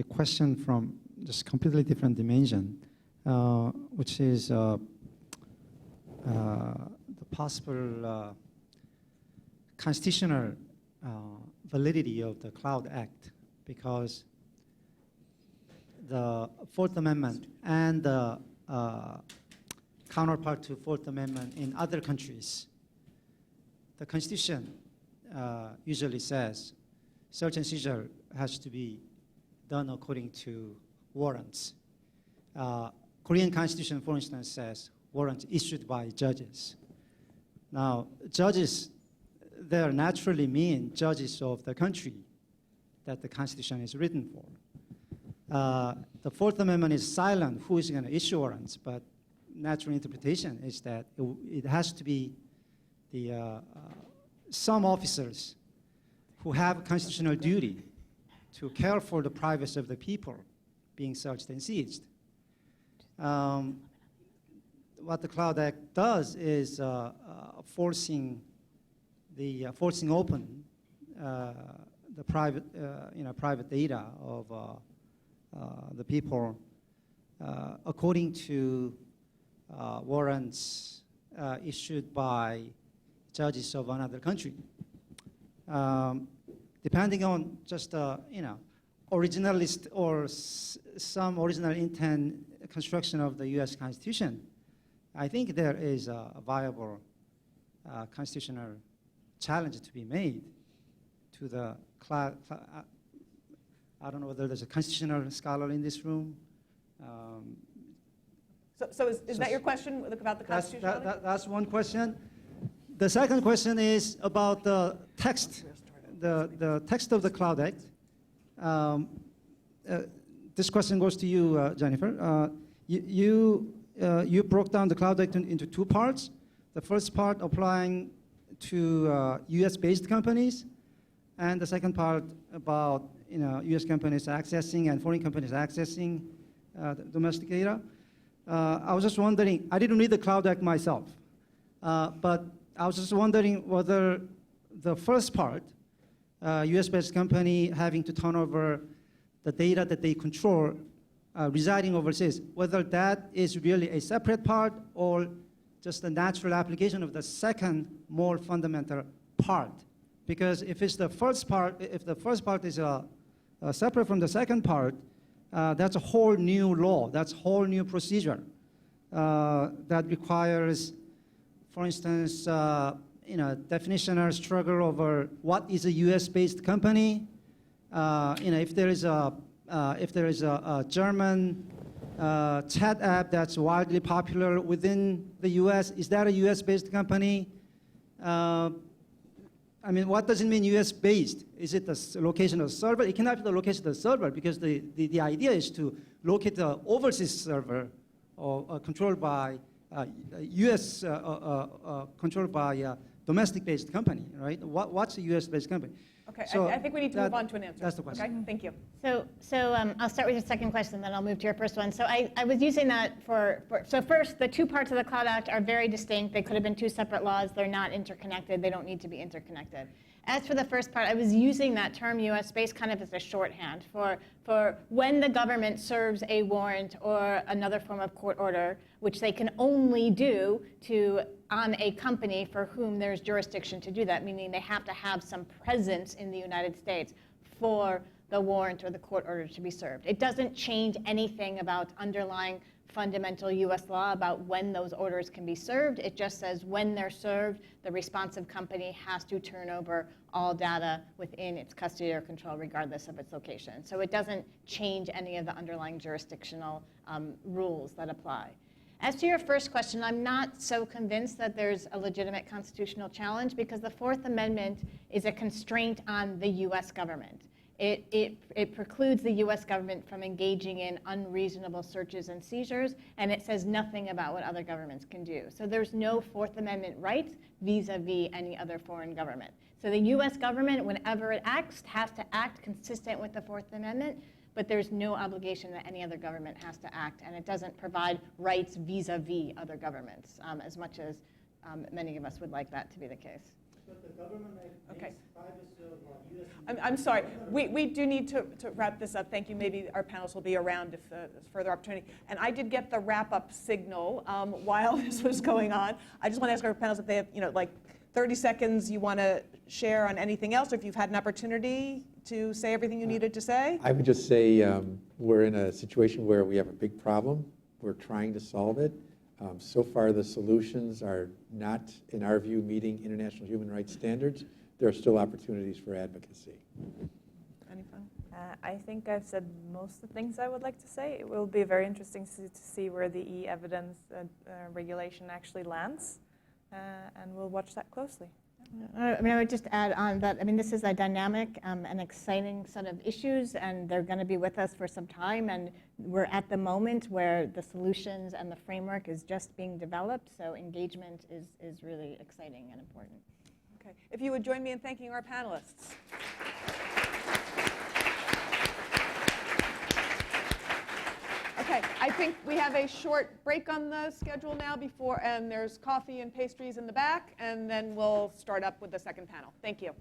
question from just completely different dimension, which is the possible constitutional validity of the Cloud Act, because the Fourth Amendment and the counterpart to Fourth Amendment in other countries, the Constitution usually says search and seizure has to be done according to warrants. Korean Constitution, for instance, says warrants issued by judges. Now, judges there naturally mean judges of the country that the Constitution is written for. The Fourth Amendment is silent who is going to issue warrants, but natural interpretation is that it has to be the some officers who have a constitutional duty to care for the privacy of the people being searched and seized. What the Cloud Act does is forcing open the private data of the people according to warrants issued by judges of another country. Depending on just originalist or some original intent construction of the U.S. Constitution, I think there is a viable constitutional challenge to be made to the I don't know whether there's a constitutional scholar in this room.
So is that your question about the constitutionality?
That's one question. The second question is about the text, the text of the Cloud Act. This question goes to you, Jennifer. You broke down the Cloud Act into two parts. The first part applying to U.S.-based companies, and the second part about U.S. companies accessing and foreign companies accessing domestic data. I was just wondering, I didn't read the Cloud Act myself, but I was just wondering whether the first part, US-based company having to turn over the data that they control residing overseas, whether that is really a separate part or just a natural application of the second, more fundamental part. Because if it's the first part, if the first part is separate from the second part, that's a whole new law, that's a whole new procedure that requires, for instance, definitional struggle over what is a U.S.-based company. If there is a German chat app that's widely popular within the U.S., is that a U.S.-based company? What does it mean U.S.-based? Is it the location of the server? It cannot be the location of the server because the idea is to locate the overseas server or controlled by U.S. Controlled by domestic-based company, right? What's a US-based company?
Okay,
So
I think we need to move on to an answer.
That's the question.
Okay, thank you.
So I'll start with your second question, then I'll move to your first one. So I was using that so first, the two parts of the Cloud Act are very distinct. They could have been two separate laws. They're not interconnected. They don't need to be interconnected. As for the first part, I was using that term US-based kind of as a shorthand for when the government serves a warrant or another form of court order, which they can only do on a company for whom there's jurisdiction to do that, meaning they have to have some presence in the United States for the warrant or the court order to be served. It doesn't change anything about underlying fundamental US law about when those orders can be served. It just says when they're served, the responsive company has to turn over all data within its custody or control regardless of its location. So it doesn't change any of the underlying jurisdictional rules that apply. As to your first question, I'm not so convinced that there's a legitimate constitutional challenge because the Fourth Amendment is a constraint on the US government. It precludes the US government from engaging in unreasonable searches and seizures, and it says nothing about what other governments can do. So there's no Fourth Amendment rights vis-a-vis any other foreign government. So the US government, whenever it acts, has to act consistent with the Fourth Amendment, but there's no obligation that any other government has to act, and it doesn't provide rights vis-a-vis other governments, as much as many of us would like that to be the case.
But the government
Okay. I'm sorry. We do need to wrap this up. Thank you. Maybe our panelists will be around if there's further opportunity. And I did get the wrap-up signal while this was going on. I just want to ask our panelists if they have, like 30 seconds you want to share on anything else, or if you've had an opportunity to say everything you needed to say.
I would just say we're in a situation where we have a big problem. We're trying to solve it. So far, the solutions are not, in our view, meeting international human rights standards. There are still opportunities for advocacy.
Any fun?
I think I've said most of the things I would like to say. It will be very interesting to see where the e-evidence regulation actually lands, and we'll watch that closely.
I would just add on that, this is a dynamic and exciting set of issues, and they're going to be with us for some time, and we're at the moment where the solutions and the framework is just being developed, so engagement is really exciting and important.
Okay. If you would join me in thanking our panelists. Okay, I think we have a short break on the schedule now and there's coffee and pastries in the back, and then we'll start up with the second panel. Thank you.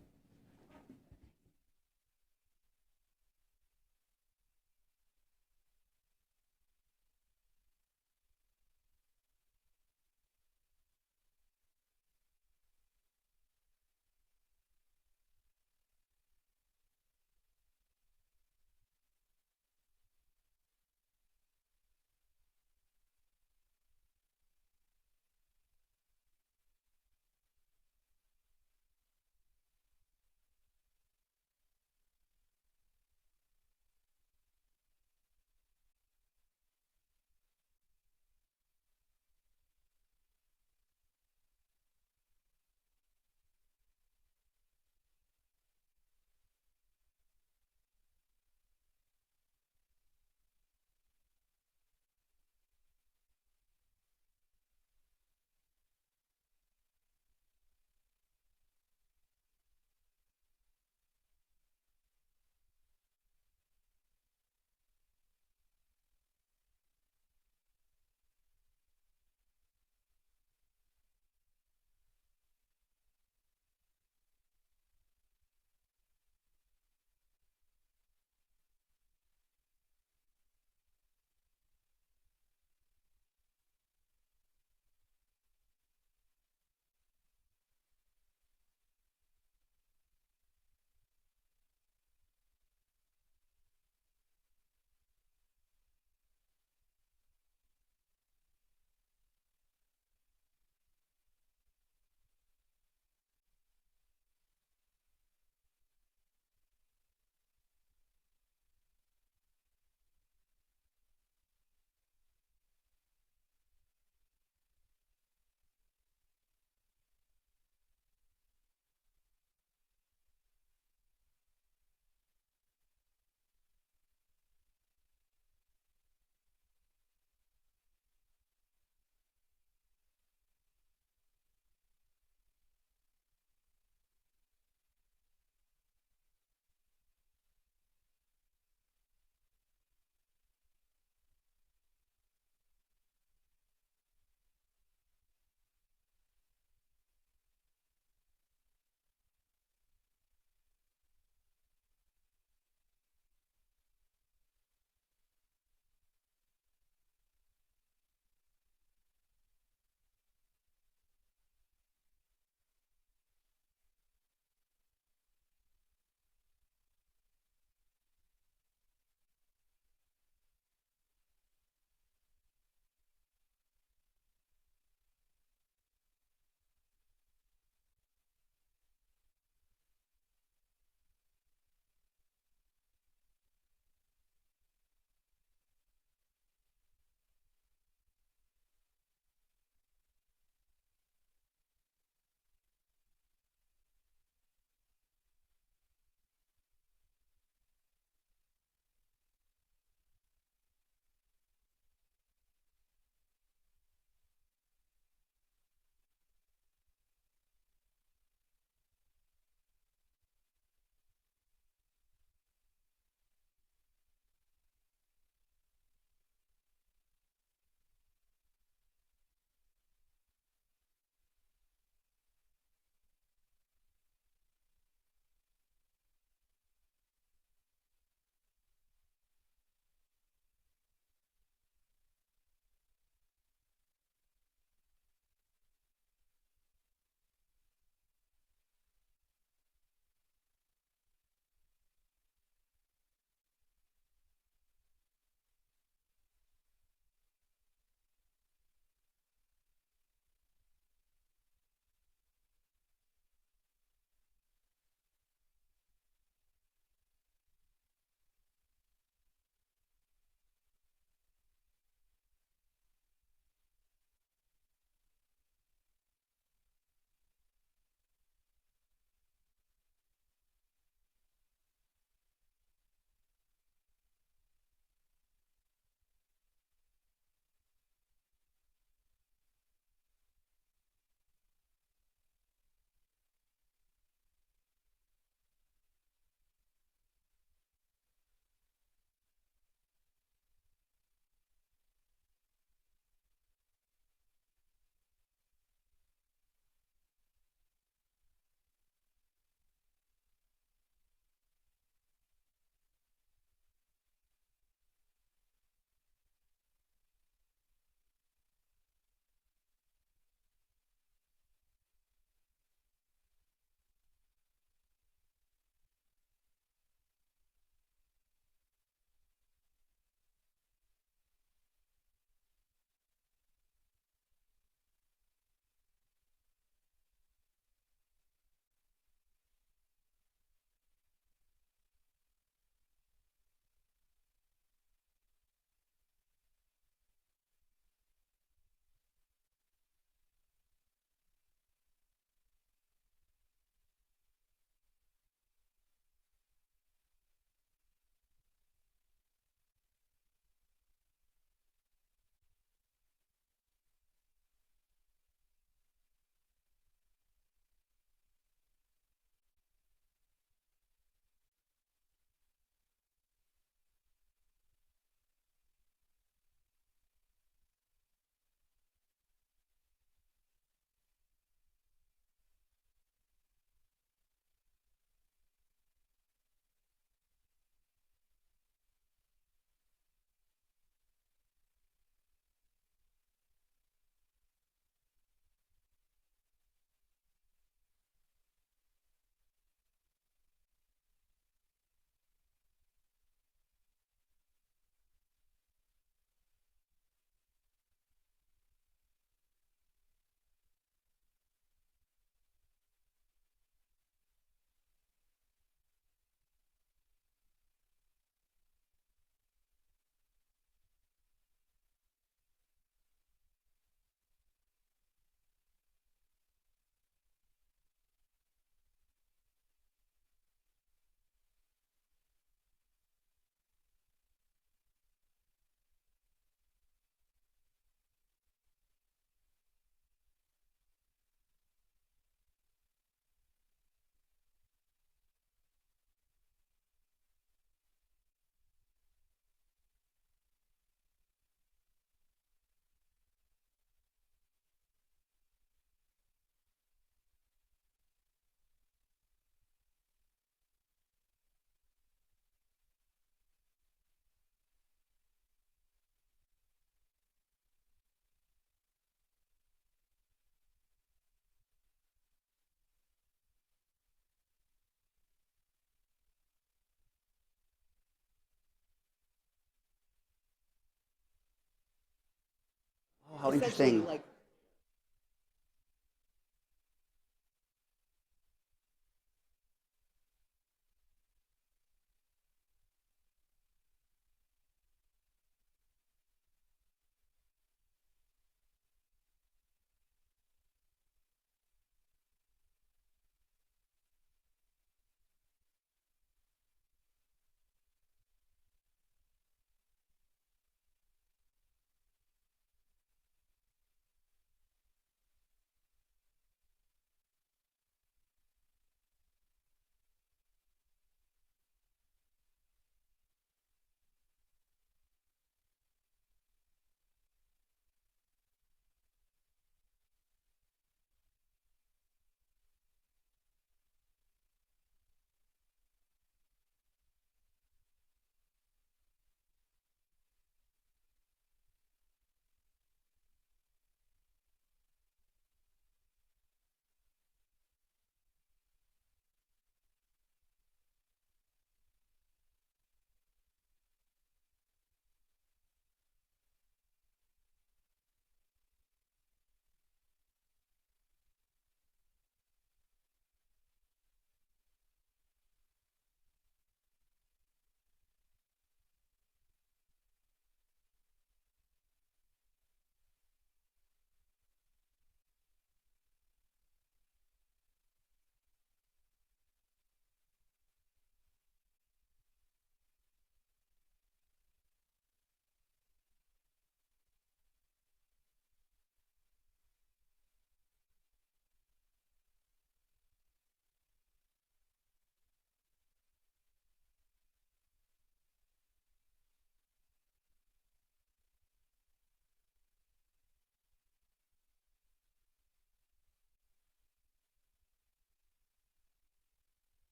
how
essentially,
interesting.
like,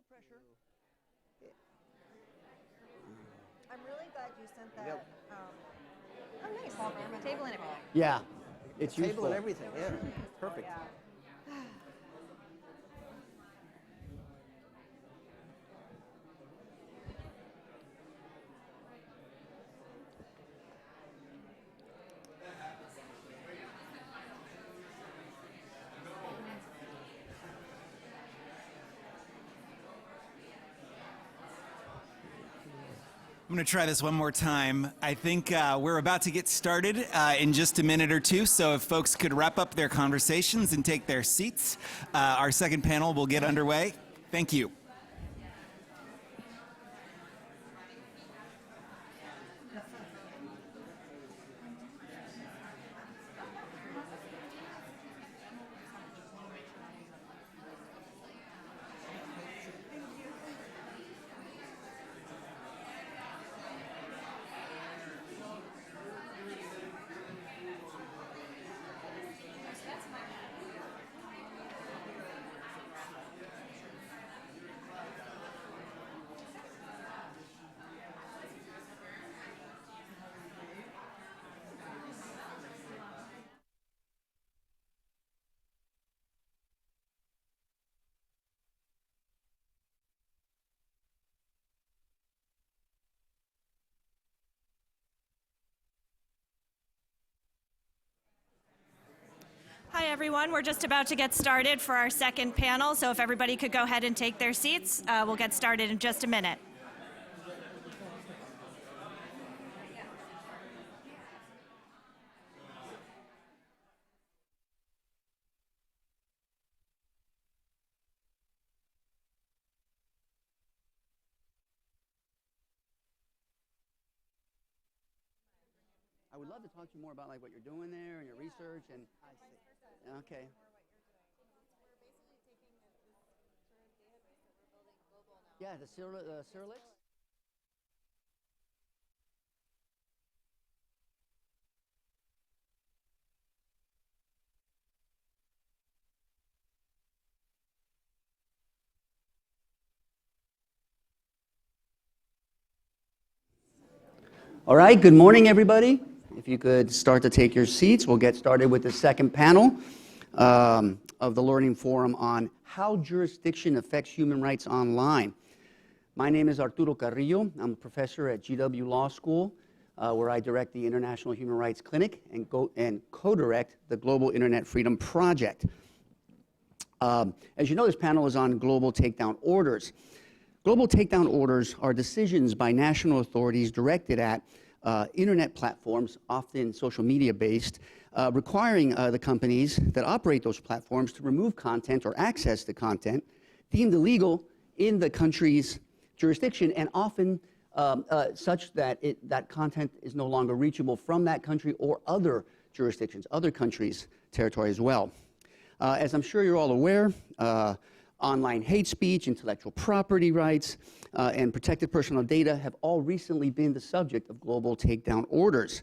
pressure. I'm really glad you sent that. Oh, nice. Table and everything.
Yeah, it's useful.
Table and everything, yeah. Perfect.
I'm going to try this one more time. I think we're about to get started in just a minute or two, so if folks could wrap up their conversations and take their seats, our second panel will get underway. Thank you.
Hi, everyone. We're just about to get started for our second panel, so if everybody could go ahead and take their seats, we'll get started in just a minute.
I would love to talk to you more about like what you're doing there and your research and. I see. Okay. Yeah, the Cyrillics. All right. Good morning, everybody. If you could start to take your seats, we'll get started with the second panel of the Learning Forum on how jurisdiction affects human rights online. My name is Arturo Carrillo. I'm a professor at GW Law School, where I direct the International Human Rights Clinic and co-direct the Global Internet Freedom Project. As you know, this panel is on global takedown orders. Global takedown orders are decisions by national authorities directed at internet platforms, often social media based, requiring the companies that operate those platforms to remove content or access to content deemed illegal in the country's jurisdiction, and often such that that content is no longer reachable from that country or other jurisdictions, other countries' territory as well. As I'm sure you're all aware, online hate speech, intellectual property rights, and protected personal data have all recently been the subject of global takedown orders.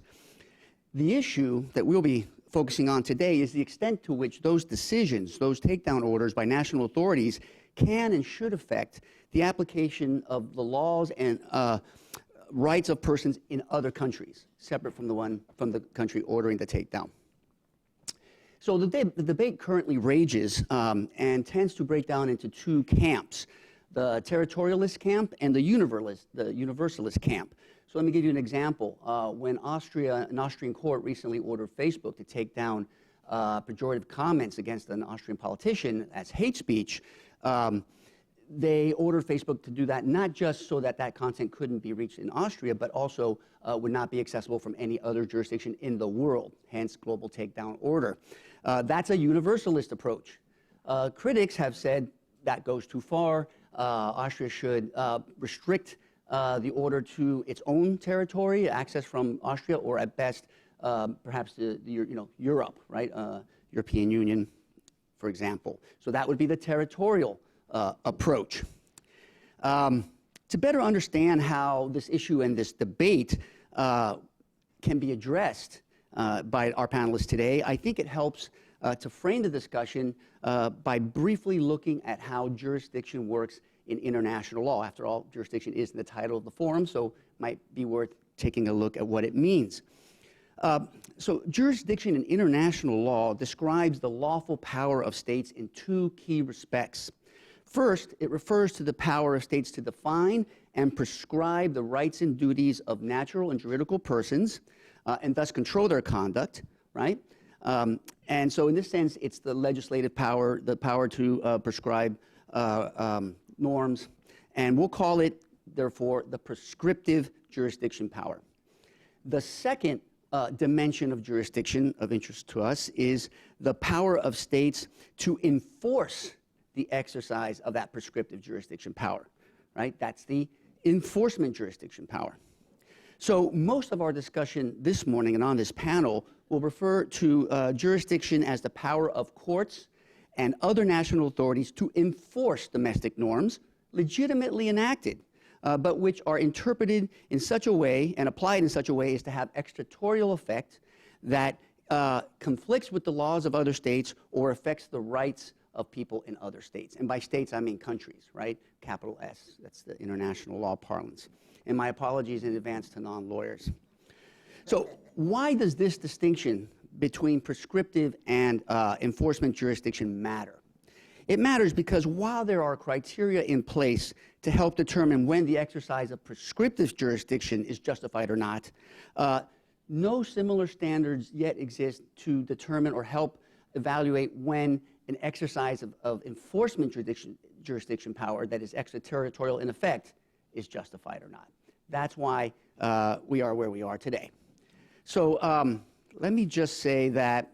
The issue that we'll be focusing on today is the extent to which those decisions, those takedown orders by national authorities, can and should affect the application of the laws and rights of persons in other countries, separate from the country ordering the takedown. So the debate currently rages and tends to break down into two camps, the territorialist camp and the universalist camp. So let me give you an example. When an Austrian court recently ordered Facebook to take down pejorative comments against an Austrian politician as hate speech, they ordered Facebook to do that not just so that that content couldn't be reached in Austria, but also would not be accessible from any other jurisdiction in the world, hence global takedown order. That's a universalist approach. Critics have said that goes too far. Austria should restrict the order to its own territory, access from Austria, or at best, perhaps Europe, right? European Union, for example. So that would be the territorial approach. To better understand how this issue and this debate can be addressed by our panelists today, I think it helps to frame the discussion by briefly looking at how jurisdiction works in international law. After all, jurisdiction is in the title of the forum, so it might be worth taking a look at what it means. So jurisdiction in international law describes the lawful power of states in two key respects. First, it refers to the power of states to define and prescribe the rights and duties of natural and juridical persons, and thus control their conduct, right? And so in this sense, it's the legislative power, the power to prescribe norms, and we'll call it, therefore, the prescriptive jurisdiction power. The second dimension of jurisdiction of interest to us is the power of states to enforce the exercise of that prescriptive jurisdiction power, right? That's the enforcement jurisdiction power. So most of our discussion this morning and on this panel will refer to jurisdiction as the power of courts and other national authorities to enforce domestic norms legitimately enacted, but which are interpreted in such a way and applied in such a way as to have extraterritorial effect that conflicts with the laws of other states or affects the rights of people in other states. And by states, I mean countries, right? Capital S, that's the international law parlance. And my apologies in advance to non-lawyers. So why does this distinction between prescriptive and enforcement jurisdiction matter? It matters because while there are criteria in place to help determine when the exercise of prescriptive jurisdiction is justified or not, no similar standards yet exist to determine or help evaluate when an exercise of enforcement jurisdiction power that is extraterritorial in effect is justified or not. That's why we are where we are today. So let me just say that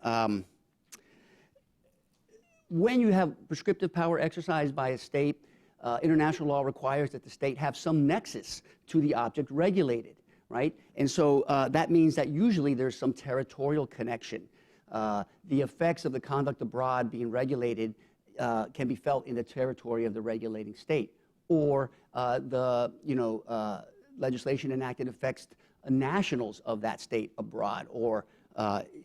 when you have prescriptive power exercised by a state, international law requires that the state have some nexus to the object regulated, right? And so that means that usually there's some territorial connection. The effects of the conduct abroad being regulated can be felt in the territory of the regulating state, or the legislation enacted affects nationals of that state abroad, or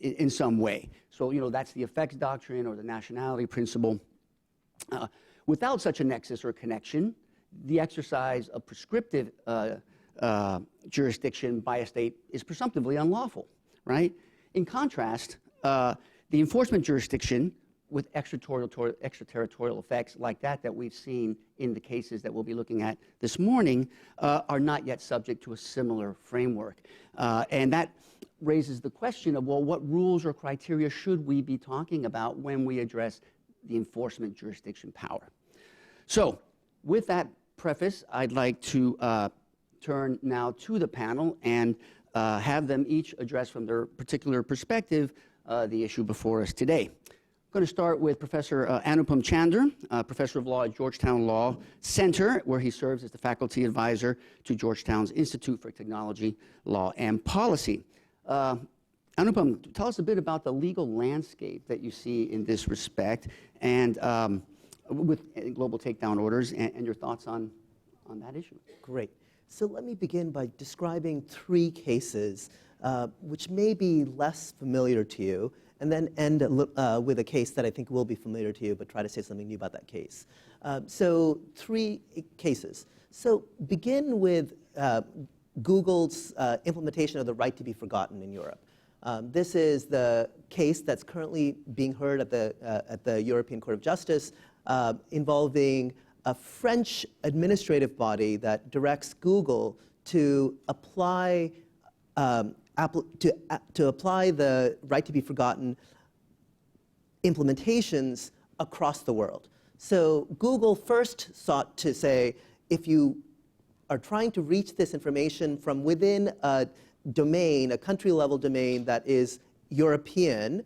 in some way. So that's the effects doctrine or the nationality principle. Without such a nexus or connection, the exercise of prescriptive jurisdiction by a state is presumptively unlawful, right? In contrast, the enforcement jurisdiction with extraterritorial effects like that we've seen in the cases that we'll be looking at this morning are not yet subject to a similar framework. And that raises the question of, well, what rules or criteria should we be talking about when we address the enforcement jurisdiction power? So with that preface, I'd like to turn now to the panel and have them each address from their particular perspective the issue before us today. I'm going to start with Professor Anupam Chander, Professor of Law at Georgetown Law Center, where he serves as the faculty advisor to Georgetown's Institute for Technology, Law, and Policy. Anupam, tell us a bit about the legal landscape that you see in this respect and with global takedown orders and your thoughts on that issue.
Great. So let me begin by describing three cases which may be less familiar to you, and then end with a case that I think will be familiar to you, but try to say something new about that case. So three cases. So begin with Google's implementation of the right to be forgotten in Europe. This is the case that's currently being heard at the European Court of Justice involving a French administrative body that directs Google to apply to apply the right to be forgotten implementations across the world. So Google first sought to say, if you are trying to reach this information from within a domain, a country-level domain that is European,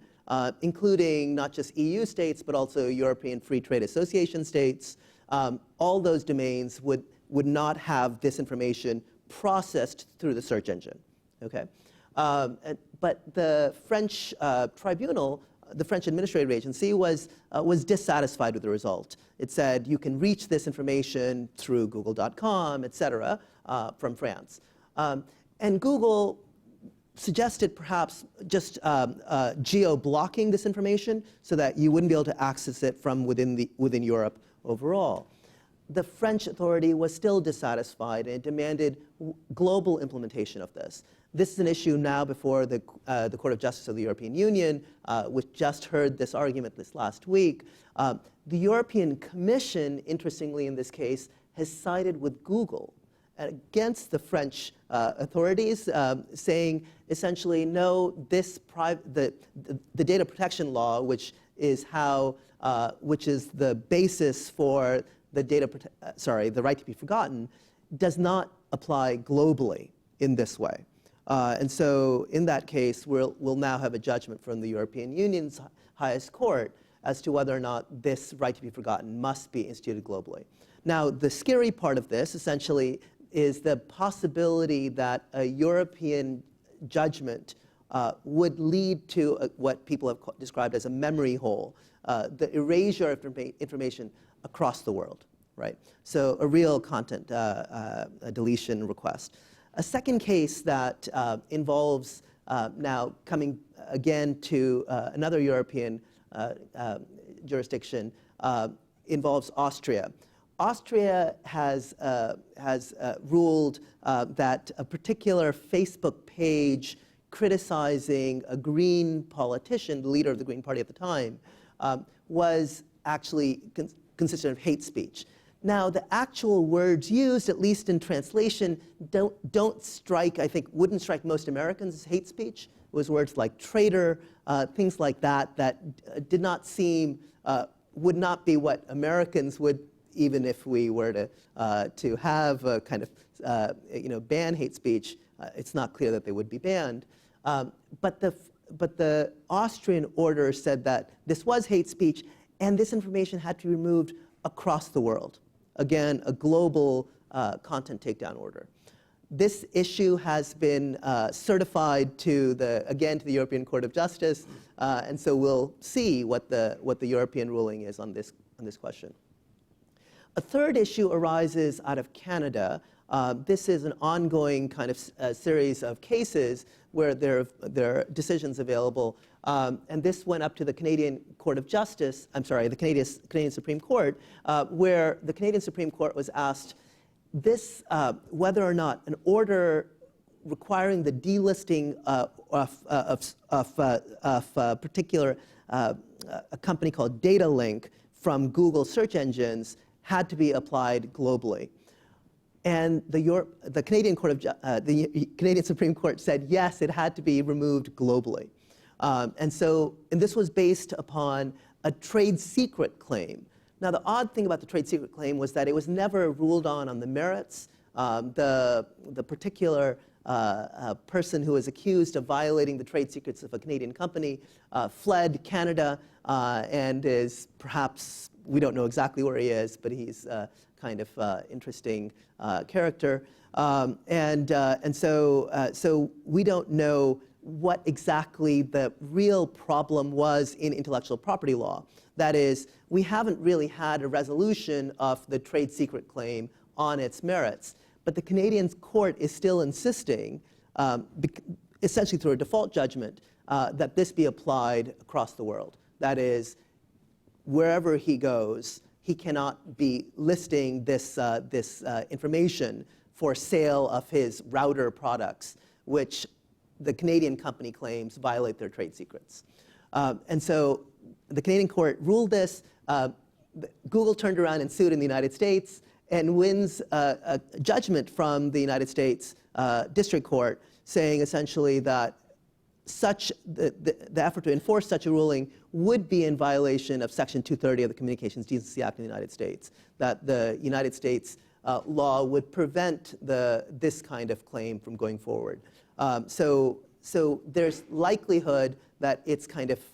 including not just EU states, but also European Free Trade Association states, all those domains would not have this information processed through the search engine. Okay? But the French tribunal, the French administrative agency, was dissatisfied with the result. It said you can reach this information through google.com, et cetera, from France. And Google suggested perhaps just geo-blocking this information so that you wouldn't be able to access it from within Europe overall. the French authority was still dissatisfied and demanded global implementation of this. This is an issue now before the Court of Justice of the European Union, which just heard this argument this last week. The European Commission, interestingly in this case, has sided with Google against the French authorities, saying essentially, no, the data protection law, which is the basis for the right to be forgotten, does not apply globally in this way. And so in that case, we'll now have a judgment from the European Union's highest court as to whether or not this right to be forgotten must be instituted globally. Now, the scary part of this, essentially, is the possibility that a European judgment would lead to what people have described as a memory hole, the erasure of information across the world, right? So a real content a deletion request. A second case that involves, now coming again to another European jurisdiction, involves Austria. Austria has ruled that a particular Facebook page criticizing a Green politician, the leader of the Green Party at the time, was actually consistent of hate speech. Now, the actual words used, at least in translation, don't strike, I think, wouldn't strike most Americans as hate speech. It was words like traitor, things like that, that did not seem, would not be what Americans would, even if we were to have a kind of, ban hate speech. It's not clear that they would be banned. But the Austrian order said that this was hate speech, and this information had to be removed across the world. Again, a global content takedown order. This issue has been certified to the European Court of Justice, and so we'll see what the European ruling is on this question. A third issue arises out of Canada. This is an ongoing kind of series of cases where there are decisions available, and this went up to the Canadian Court of Justice, I'm sorry, the Canadian Supreme Court, where the Canadian Supreme Court was asked whether or not an order requiring the delisting of a particular a company called DataLink from Google search engines had to be applied globally. And the Canadian Supreme Court said yes, it had to be removed globally. And this was based upon a trade secret claim. Now, the odd thing about the trade secret claim was that it was never ruled on the merits. The particular person who was accused of violating the trade secrets of a Canadian company fled Canada and is perhaps, we don't know exactly where he is, but he's kind of interesting character. So we don't know what exactly the real problem was in intellectual property law. That is, we haven't really had a resolution of the trade secret claim on its merits. But the Canadian court is still insisting, essentially through a default judgment, that this be applied across the world. That is, wherever he goes, he cannot be listing this information for sale of his router products, which the Canadian company claims violate their trade secrets. And so the Canadian court ruled this. Google turned around and sued in the United States and wins a judgment from the United States District Court saying essentially that the effort to enforce such a ruling would be in violation of Section 230 of the Communications Decency Act in the United States, that the United States law would prevent this kind of claim from going forward. So there's likelihood that it's kind of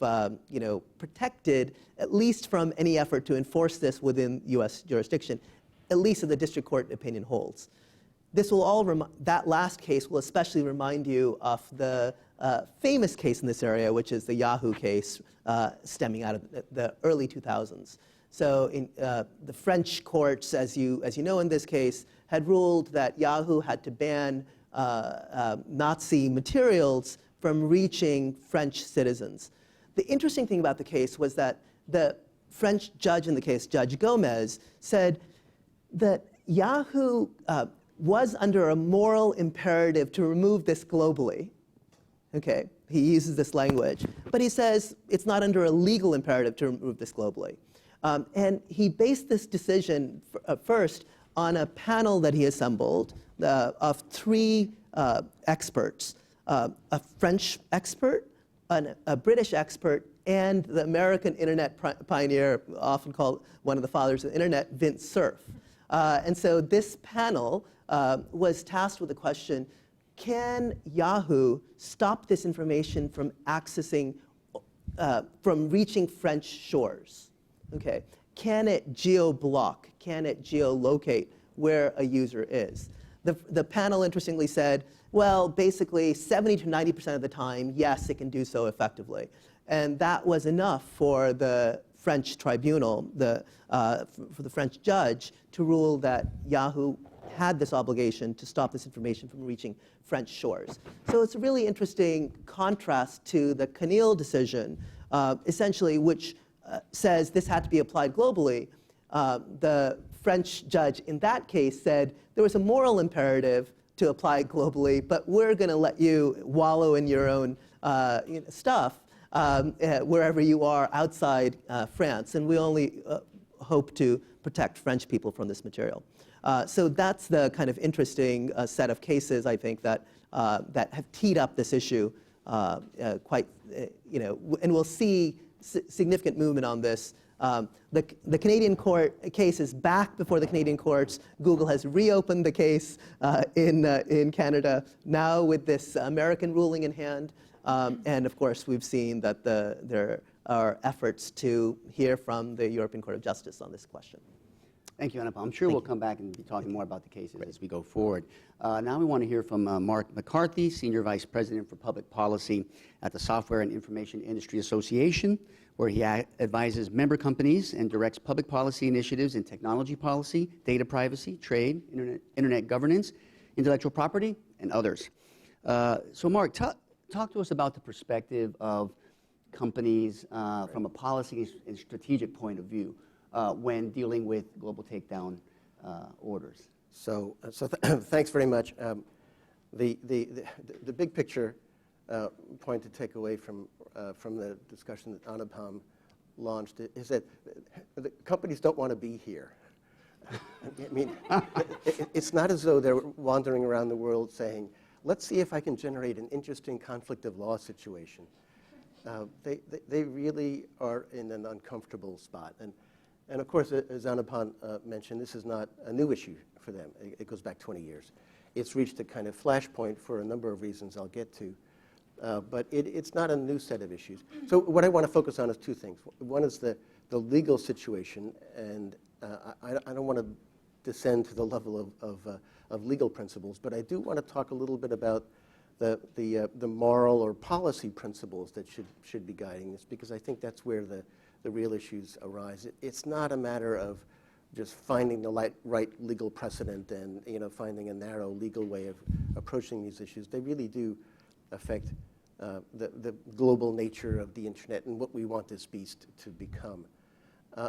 protected, at least from any effort to enforce this within U.S. jurisdiction, at least as the district court opinion holds. This will that last case will especially remind you of the famous case in this area, which is the Yahoo case stemming out of the early 2000s. So in the French courts, as you know in this case, had ruled that Yahoo had to ban Nazi materials from reaching French citizens. The interesting thing about the case was that the French judge in the case, Judge Gomez, said, that Yahoo was under a moral imperative to remove this globally. Okay, he uses this language, but he says it's not under a legal imperative to remove this globally. And he based this decision first on a panel that he assembled of 3 experts, a French expert, a British expert, and the American internet pioneer, often called one of the fathers of the internet, Vint Cerf. And so this panel was tasked with the question, can Yahoo stop this information from accessing, from reaching French shores? Okay. Can it geo-block? Can it geolocate where a user is? The panel interestingly said, well, basically 70 to 90% of the time, yes, it can do so effectively. And that was enough for the French tribunal, for the French judge, to rule that Yahoo had this obligation to stop this information from reaching French shores. So it's a really interesting contrast to the Conil decision, essentially, which says this had to be applied globally. The French judge in that case said there was a moral imperative to apply globally, but we're going to let you wallow in your own stuff wherever you are outside France, and we only hope to protect French people from this material. So that's the kind of interesting set of cases, I think, that have teed up this issue quite, and we'll see significant movement on this. The Canadian court case is back before the Canadian courts. Google has reopened the case in Canada, now with this American ruling in hand. And of course, we've seen that there are efforts to hear from the European Court of Justice on this question.
Thank you, Anupam. I'm sure we'll come back and be talking more about the cases as we go forward. Now we want to hear from Mark McCarthy, Senior Vice President for Public Policy at the Software and Information Industry Association, where he advises member companies and directs public policy initiatives in technology policy, data privacy, trade, internet governance, intellectual property, and others. So Mark, talk to us about the perspective of companies from a policy and strategic point of view when dealing with global takedown orders.
So thanks very much. The big picture point to take away from the discussion that Anupam launched is that the companies don't want to be here. I mean, it's not as though they're wandering around the world saying, let's see if I can generate an interesting conflict of law situation. They really are in an uncomfortable spot. And of course, as Anupam mentioned, this is not a new issue for them. It goes back 20 years. It's reached a kind of flashpoint for a number of reasons I'll get to. But it's not a new set of issues. So what I want to focus on is 2 things. One is the legal situation, and I don't want to descend to the level of legal principles, but I do want to talk a little bit about the moral or policy principles that should be guiding this, because I think that's where the real issues arise. It's not a matter of just finding the right legal precedent and finding a narrow legal way of approaching these issues. They really do affect the global nature of the internet and what we want this beast to become.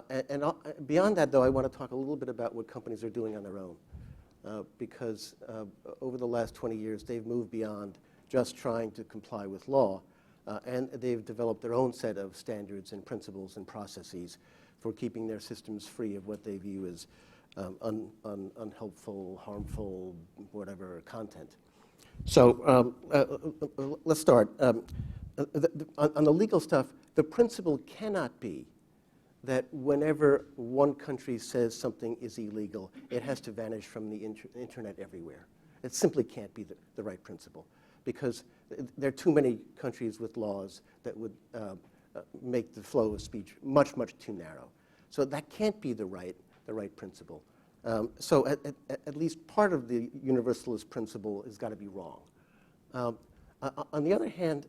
And beyond that, though, I want to talk a little bit about what companies are doing on their own, because over the last 20 years, they've moved beyond just trying to comply with law, and they've developed their own set of standards and principles and processes for keeping their systems free of what they view as unhelpful, harmful, whatever content. So let's start. On the legal stuff, the principle cannot be that whenever one country says something is illegal, it has to vanish from the internet everywhere. It simply can't be the right principle, because there are too many countries with laws that would make the flow of speech much, much too narrow. So that can't be the right principle. So at least part of the universalist principle has got to be wrong. On the other hand,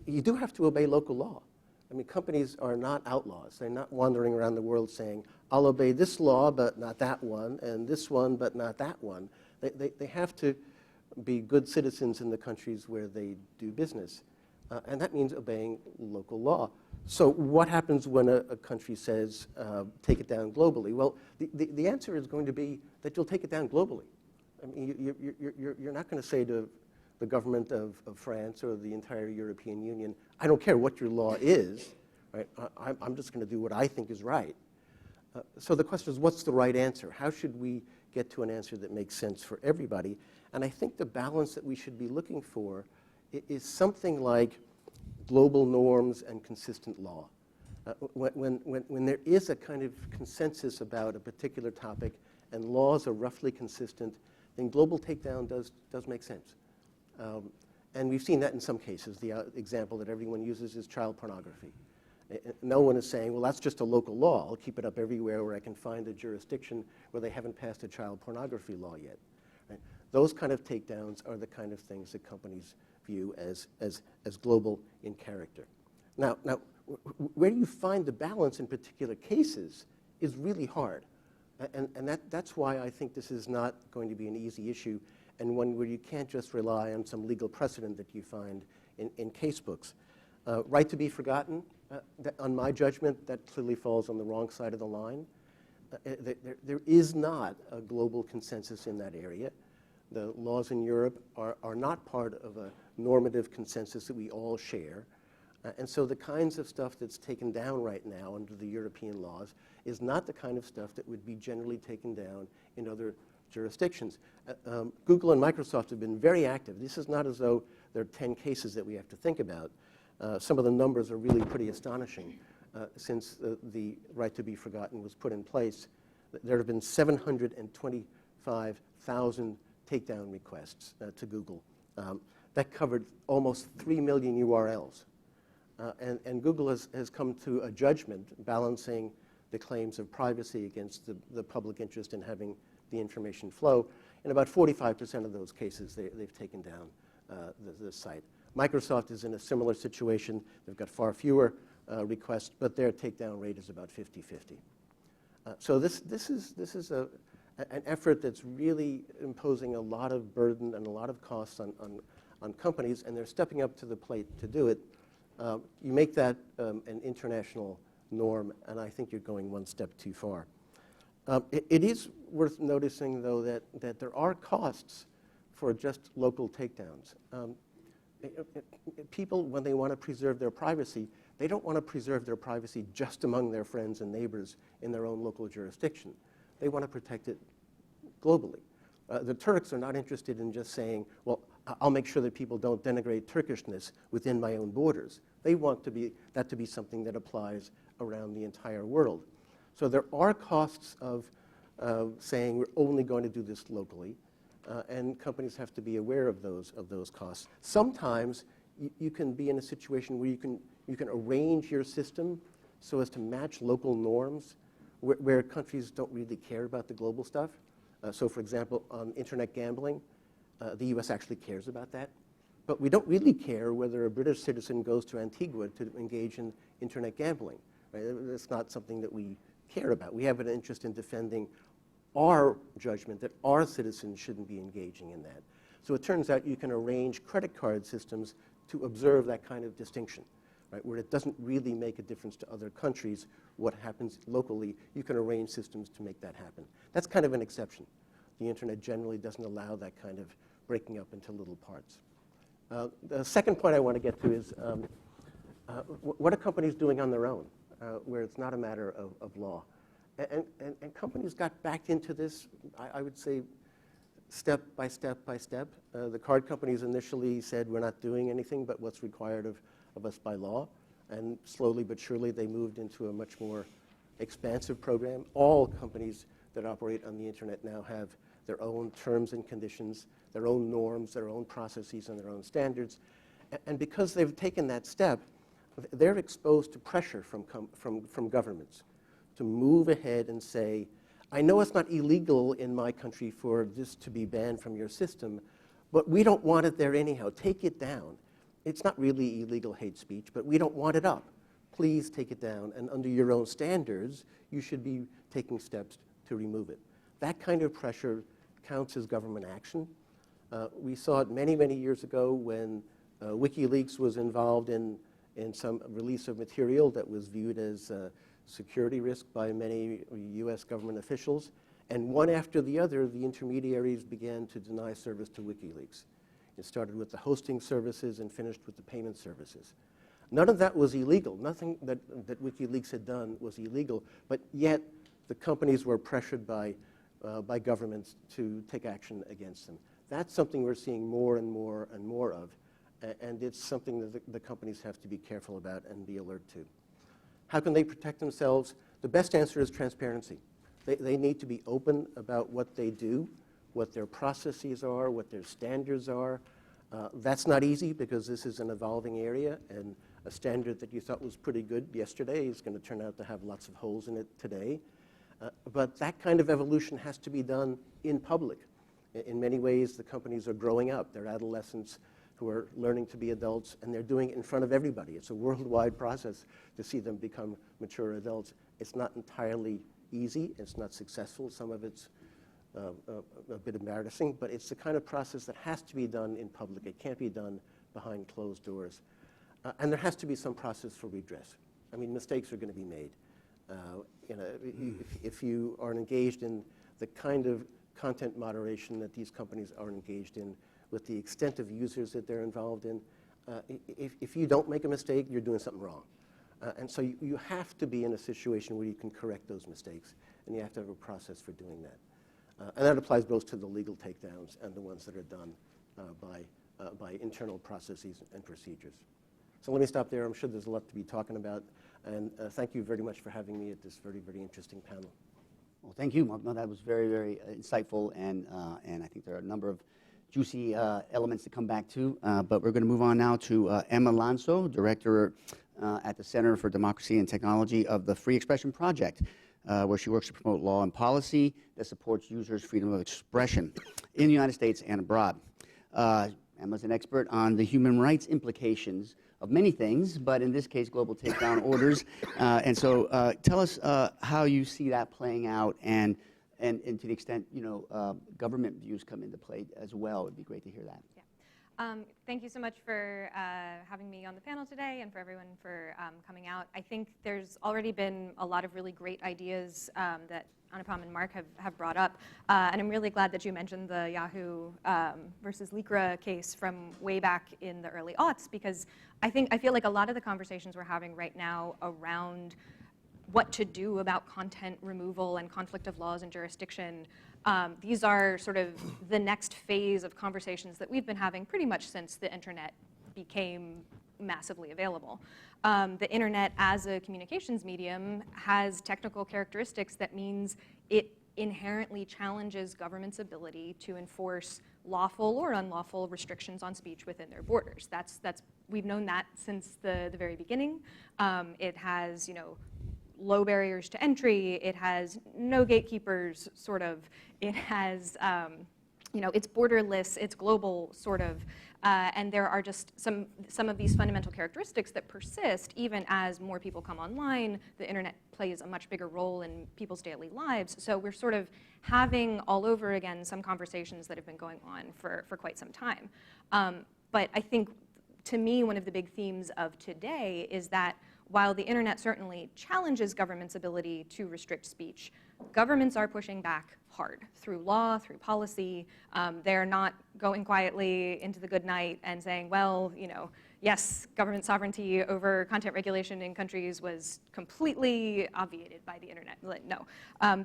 you do have to obey local law. I mean, companies are not outlaws. They're not wandering around the world saying, I'll obey this law, but not that one, and this one, but not that one. They have to be good citizens in the countries where they do business. And that means obeying local law. So what happens when a country says, take it down globally? Well, the answer is going to be that you'll take it down globally. I mean, you're not going to say to the government of France or the entire European Union, I don't care what your law is, right? I'm just going to do what I think is right. So the question is, what's the right answer? How should we get to an answer that makes sense for everybody? And I think the balance that we should be looking for is something like global norms and consistent law. When there is a kind of consensus about a particular topic and laws are roughly consistent, then global takedown does make sense. And we've seen that in some cases. The example that everyone uses is child pornography. No one is saying, well, that's just a local law. I'll keep it up everywhere where I can find a jurisdiction where they haven't passed a child pornography law yet. Right? Those kind of takedowns are the kind of things that companies view as global in character. Now, where you find the balance in particular cases is really hard. And that's why I think this is not going to be an easy issue, and one where you can't just rely on some legal precedent that you find in case books. Right to be forgotten, on my judgment, that clearly falls on the wrong side of the line. There is not a global consensus in that area. The laws in Europe are not part of a normative consensus that we all share. And so the kinds of stuff that's taken down right now under the European laws is not the kind of stuff that would be generally taken down in other jurisdictions. Google and Microsoft have been very active. This is not as though there are 10 cases that we have to think about. Some of the numbers are really pretty astonishing. Since the right to be forgotten was put in place, there have been 725,000 takedown requests to Google. That covered almost 3 million URLs. And Google has come to a judgment balancing the claims of privacy against the public interest in having the information flow. In about 45% of those cases, they've taken down the site. Microsoft is in a similar situation. They've got far fewer requests, but their takedown rate is about 50-50. So this is an effort that's really imposing a lot of burden and a lot of costs on companies, and they're stepping up to the plate to do it. You make that an international norm, and I think you're going one step too far. It is worth noticing, though, that there are costs for just local takedowns. People, when they want to preserve their privacy, they don't want to preserve their privacy just among their friends and neighbors in their own local jurisdiction. They want to protect it globally. The Turks are not interested in just saying, well, I'll make sure that people don't denigrate Turkishness within my own borders. They want that to be something that applies around the entire world. So there are costs of saying we're only going to do this locally, and companies have to be aware of those costs. Sometimes you can be in a situation where you can arrange your system so as to match local norms where countries don't really care about the global stuff. So for example, on internet gambling, the US actually cares about that. But we don't really care whether a British citizen goes to Antigua to engage in internet gambling. Right? That's not something that we care about. We have an interest in defending our judgment that our citizens shouldn't be engaging in that. So it turns out you can arrange credit card systems to observe that kind of distinction, right? Where it doesn't really make a difference to other countries what happens locally. You can arrange systems to make that happen. That's kind of an exception. The internet generally doesn't allow that kind of breaking up into little parts. The second point I want to get to is what are companies doing on their own, where it's not a matter of law? And companies got backed into this, I would say, step by step by step. The card companies initially said, we're not doing anything but what's required of us by law. And slowly but surely, they moved into a much more expansive program. All companies that operate on the internet now have their own terms and conditions, their own norms, their own processes, and their own standards. And because they've taken that step, they're exposed to pressure from governments to move ahead and say, I know it's not illegal in my country for this to be banned from your system, but we don't want it there anyhow. Take it down. It's not really illegal hate speech, but we don't want it up. Please take it down. And under your own standards, you should be taking steps to remove it. That kind of pressure counts as government action. We saw it many, many years ago when WikiLeaks was involved in in some release of material that was viewed as a security risk by many US government officials. And one after the other, the intermediaries began to deny service to WikiLeaks. It started with the hosting services and finished with the payment services. None of that was illegal. Nothing that WikiLeaks had done was illegal, but yet the companies were pressured by governments to take action against them. That's something we're seeing more and more and more of, and it's something that the companies have to be careful about and be alert to. How can they protect themselves? The best answer is transparency. They need to be open about what they do, what their processes are, what their standards are. That's not easy because this is an evolving area, and a standard that you thought was pretty good yesterday is going to turn out to have lots of holes in it today. But that kind of evolution has to be done in public. In many ways, the companies are growing up. They're adolescents who are learning to be adults, and they're doing it in front of everybody. It's a worldwide process to see them become mature adults. It's not entirely easy. It's not successful. Some of it's a bit embarrassing, but it's the kind of process that has to be done in public. It can't be done behind closed doors. And there has to be some process for redress. I mean, mistakes are going to be made. If you are engaged in the kind of content moderation that these companies are engaged in, with the extent of users that they're involved in, if you don't make a mistake, you're doing something wrong. And so you have to be in a situation where you can correct those mistakes, and you have to have a process for doing that. And that applies both to the legal takedowns and the ones that are done by internal processes and procedures. So let me stop there. I'm sure there's a lot to be talking about. And thank you very much for having me at this very, very interesting panel.
Well, thank you. No, that was very, very insightful, and I think there are a number of juicy elements to come back to. But we're going to move on now to Emma Lanzo, Director at the Center for Democracy and Technology of the Free Expression Project, where she works to promote law and policy that supports users' freedom of expression in the United States and abroad. Emma's an expert on the human rights implications of many things, but in this case, global takedown orders. And so tell us how you see that playing out, and to the extent, government views come into play as well. It would be great to hear that.
Yeah. Thank you so much for having me on the panel today, and for everyone for coming out. I think there's already been a lot of really great ideas that Anupam and Mark have brought up, and I'm really glad that you mentioned the Yahoo versus Lycra case from way back in the early aughts, because I feel like a lot of the conversations we're having right now around what to do about content removal and conflict of laws and jurisdiction, these are sort of the next phase of conversations that we've been having pretty much since the internet became massively available. The internet as a communications medium has technical characteristics that means it inherently challenges government's ability to enforce lawful or unlawful restrictions on speech within their borders. We've known that since the very beginning. It has, low barriers to entry. It has no gatekeepers, sort of. It has, it's borderless. It's global, sort of. And there are just some of these fundamental characteristics that persist even as more people come online. The internet plays a much bigger role in people's daily lives. So we're sort of having all over again some conversations that have been going on for quite some time. But I think, to me, one of the big themes of today is that while the internet certainly challenges government's ability to restrict speech, governments are pushing back hard through law, through policy. They're not going quietly into the good night and saying, well, yes, government sovereignty over content regulation in countries was completely obviated by the internet. No,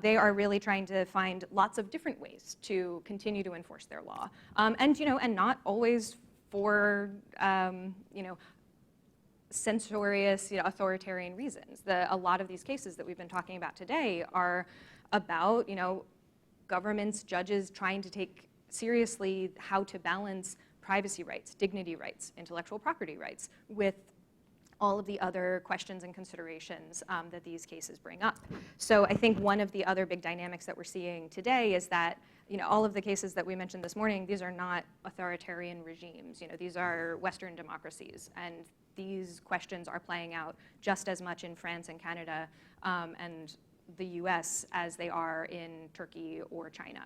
they are really trying to find lots of different ways to continue to enforce their law, and not always for censorious, authoritarian reasons. A lot of these cases that we've been talking about today are about, governments, judges trying to take seriously how to balance privacy rights, dignity rights, intellectual property rights with all of the other questions and considerations that these cases bring up. So I think one of the other big dynamics that we're seeing today is that all of the cases that we mentioned this morning, these are not authoritarian regimes. These are Western democracies, and these questions are playing out just as much in France and Canada and the US as they are in Turkey or China.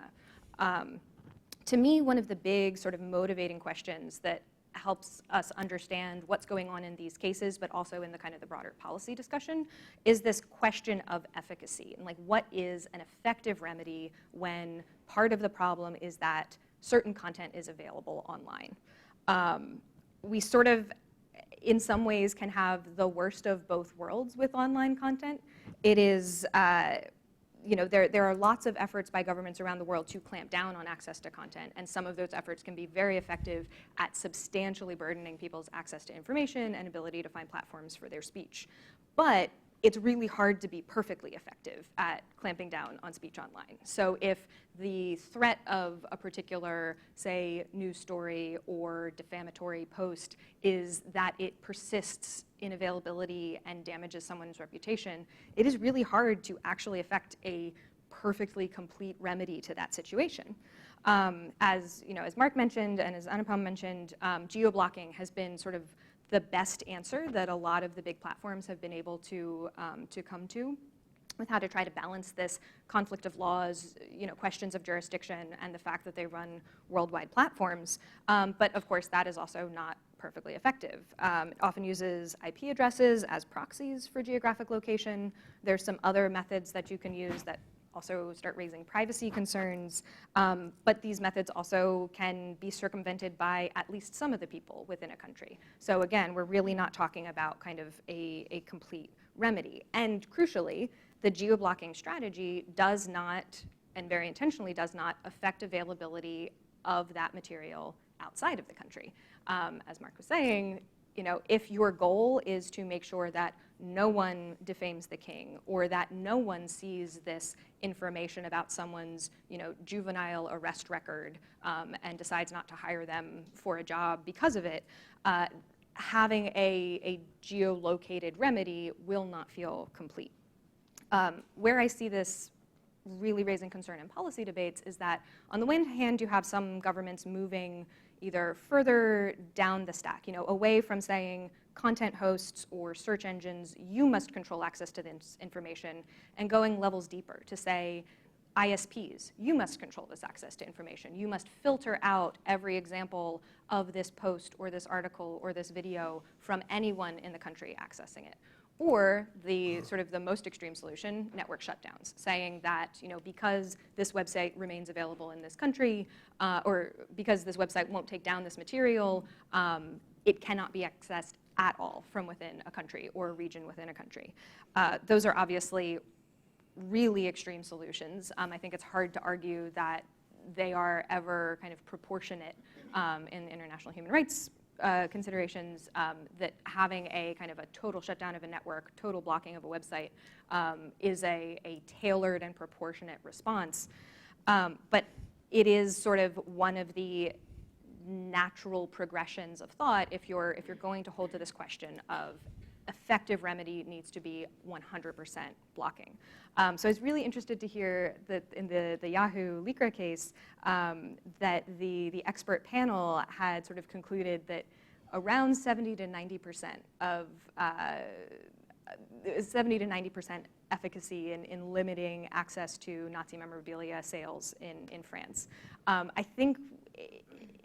To me, one of the big sort of motivating questions that helps us understand what's going on in these cases, but also in the kind of the broader policy discussion, is this question of efficacy. And like, what is an effective remedy when part of the problem is that certain content is available online? We sort of, in some ways, can have the worst of both worlds with online content. It is, you know, there are lots of efforts by governments around the world to clamp down on access to content, and some of those efforts can be very effective at substantially burdening people's access to information and ability to find platforms for their speech. But it's really hard to be perfectly effective at clamping down on speech online. So if the threat of a particular, say, news story or defamatory post is that it persists in availability and damages someone's reputation, it is really hard to actually effect a perfectly complete remedy to that situation. As you know, as Mark mentioned and as Anupam mentioned, geo-blocking has been sort of the best answer that a lot of the big platforms have been able to come to, with how to try to balance this conflict of laws, you know, questions of jurisdiction, and the fact that they run worldwide platforms. But of course, that is also not perfectly effective. It often uses IP addresses as proxies for geographic location. There's some other methods that you can use that also start raising privacy concerns, but these methods also can be circumvented by at least some of the people within a country. So again, we're really not talking about kind of a complete remedy. And crucially, the geo-blocking strategy does not, and very intentionally does not, affect availability of that material outside of the country. As Mark was saying, you know, if your goal is to make sure that no one defames the king, or that no one sees this information about someone's, you know, juvenile arrest record and decides not to hire them for a job because of it, having a geolocated remedy will not feel complete. Where I see this really raising concern in policy debates is that, on the one hand, you have some governments moving either further down the stack, you know, away from saying content hosts or search engines, you must control access to this information, and going levels deeper to say, ISPs, you must control this access to information. You must filter out every example of this post or this article or this video from anyone in the country accessing it. Or the sort of the most extreme solution, network shutdowns, saying that, you know, because this website remains available in this country, or because this website won't take down this material, it cannot be accessed at all from within a country or a region within a country. Those are obviously really extreme solutions. I think it's hard to argue that they are ever kind of proportionate in international human rights considerations, that having a kind of a total shutdown of a network, total blocking of a website is a tailored and proportionate response. But it is sort of one of the natural progressions of thought if you're going to hold to this question of effective remedy needs to be 100% blocking. So I was really interested to hear that in the Yahoo Lycra case, that the expert panel had sort of concluded that around 70 to 90% of 70 to 90% efficacy in limiting access to Nazi memorabilia sales in France. I think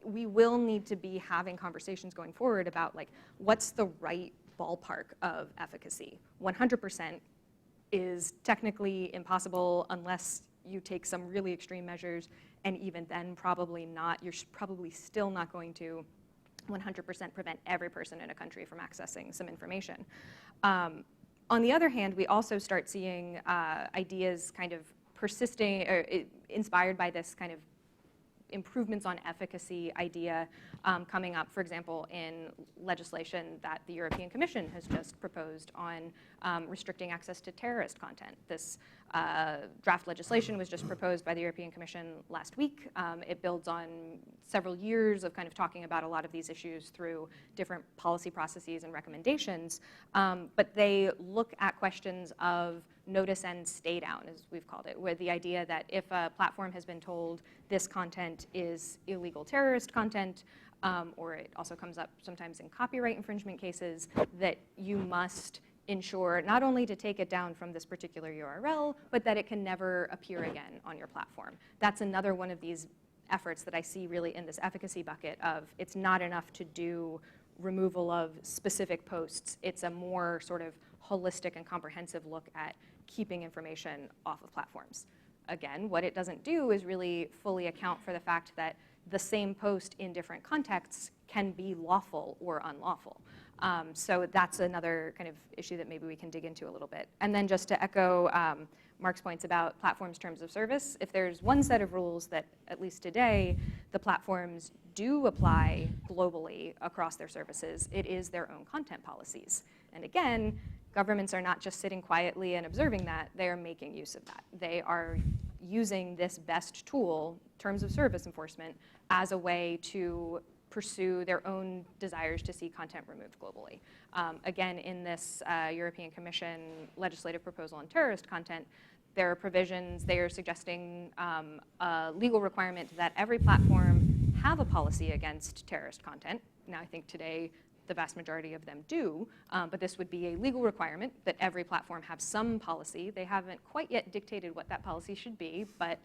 we will need to be having conversations going forward about, like, what's the right ballpark of efficacy. 100% is technically impossible unless you take some really extreme measures, and even then probably not. You're probably still not going to 100% prevent every person in a country from accessing some information. On the other hand, we also start seeing ideas kind of persisting, or inspired by this kind of improvements on efficacy idea coming up, for example, in legislation that the European Commission has just proposed on restricting access to terrorist content. This draft legislation was just proposed by the European Commission last week. It builds on several years of kind of talking about a lot of these issues through different policy processes and recommendations, but they look at questions of notice and stay down, as we've called it, where the idea that if a platform has been told this content is illegal terrorist content, or it also comes up sometimes in copyright infringement cases, that you must ensure not only to take it down from this particular URL, but that it can never appear again on your platform. That's another one of these efforts that I see really in this efficacy bucket of it's not enough to do removal of specific posts. It's a more sort of holistic and comprehensive look at keeping information off of platforms. Again, what it doesn't do is really fully account for the fact that the same post in different contexts can be lawful or unlawful. So that's another kind of issue that maybe we can dig into a little bit. And then just to echo Mark's points about platforms' terms of service, if there's one set of rules that, at least today, the platforms do apply globally across their services, it is their own content policies. And again, governments are not just sitting quietly and observing that, they are making use of that. They are using this best tool, terms of service enforcement, as a way to pursue their own desires to see content removed globally. Again, in this European Commission legislative proposal on terrorist content, there are provisions, they are suggesting a legal requirement that every platform have a policy against terrorist content. Now, I think today the vast majority of them do, but this would be a legal requirement that every platform have some policy. They haven't quite yet dictated what that policy should be, but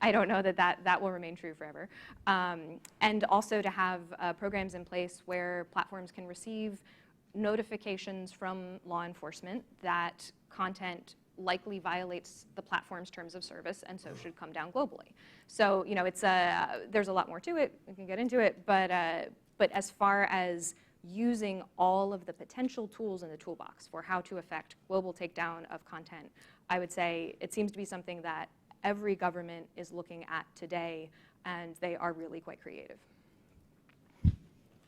I don't know that will remain true forever. And also to have programs in place where platforms can receive notifications from law enforcement that content likely violates the platform's terms of service and so should come down globally. So, you know, it's there's a lot more to it. We can get into it, but as far as using all of the potential tools in the toolbox for how to affect global takedown of content, I would say it seems to be something that every government is looking at today, and they are really quite creative.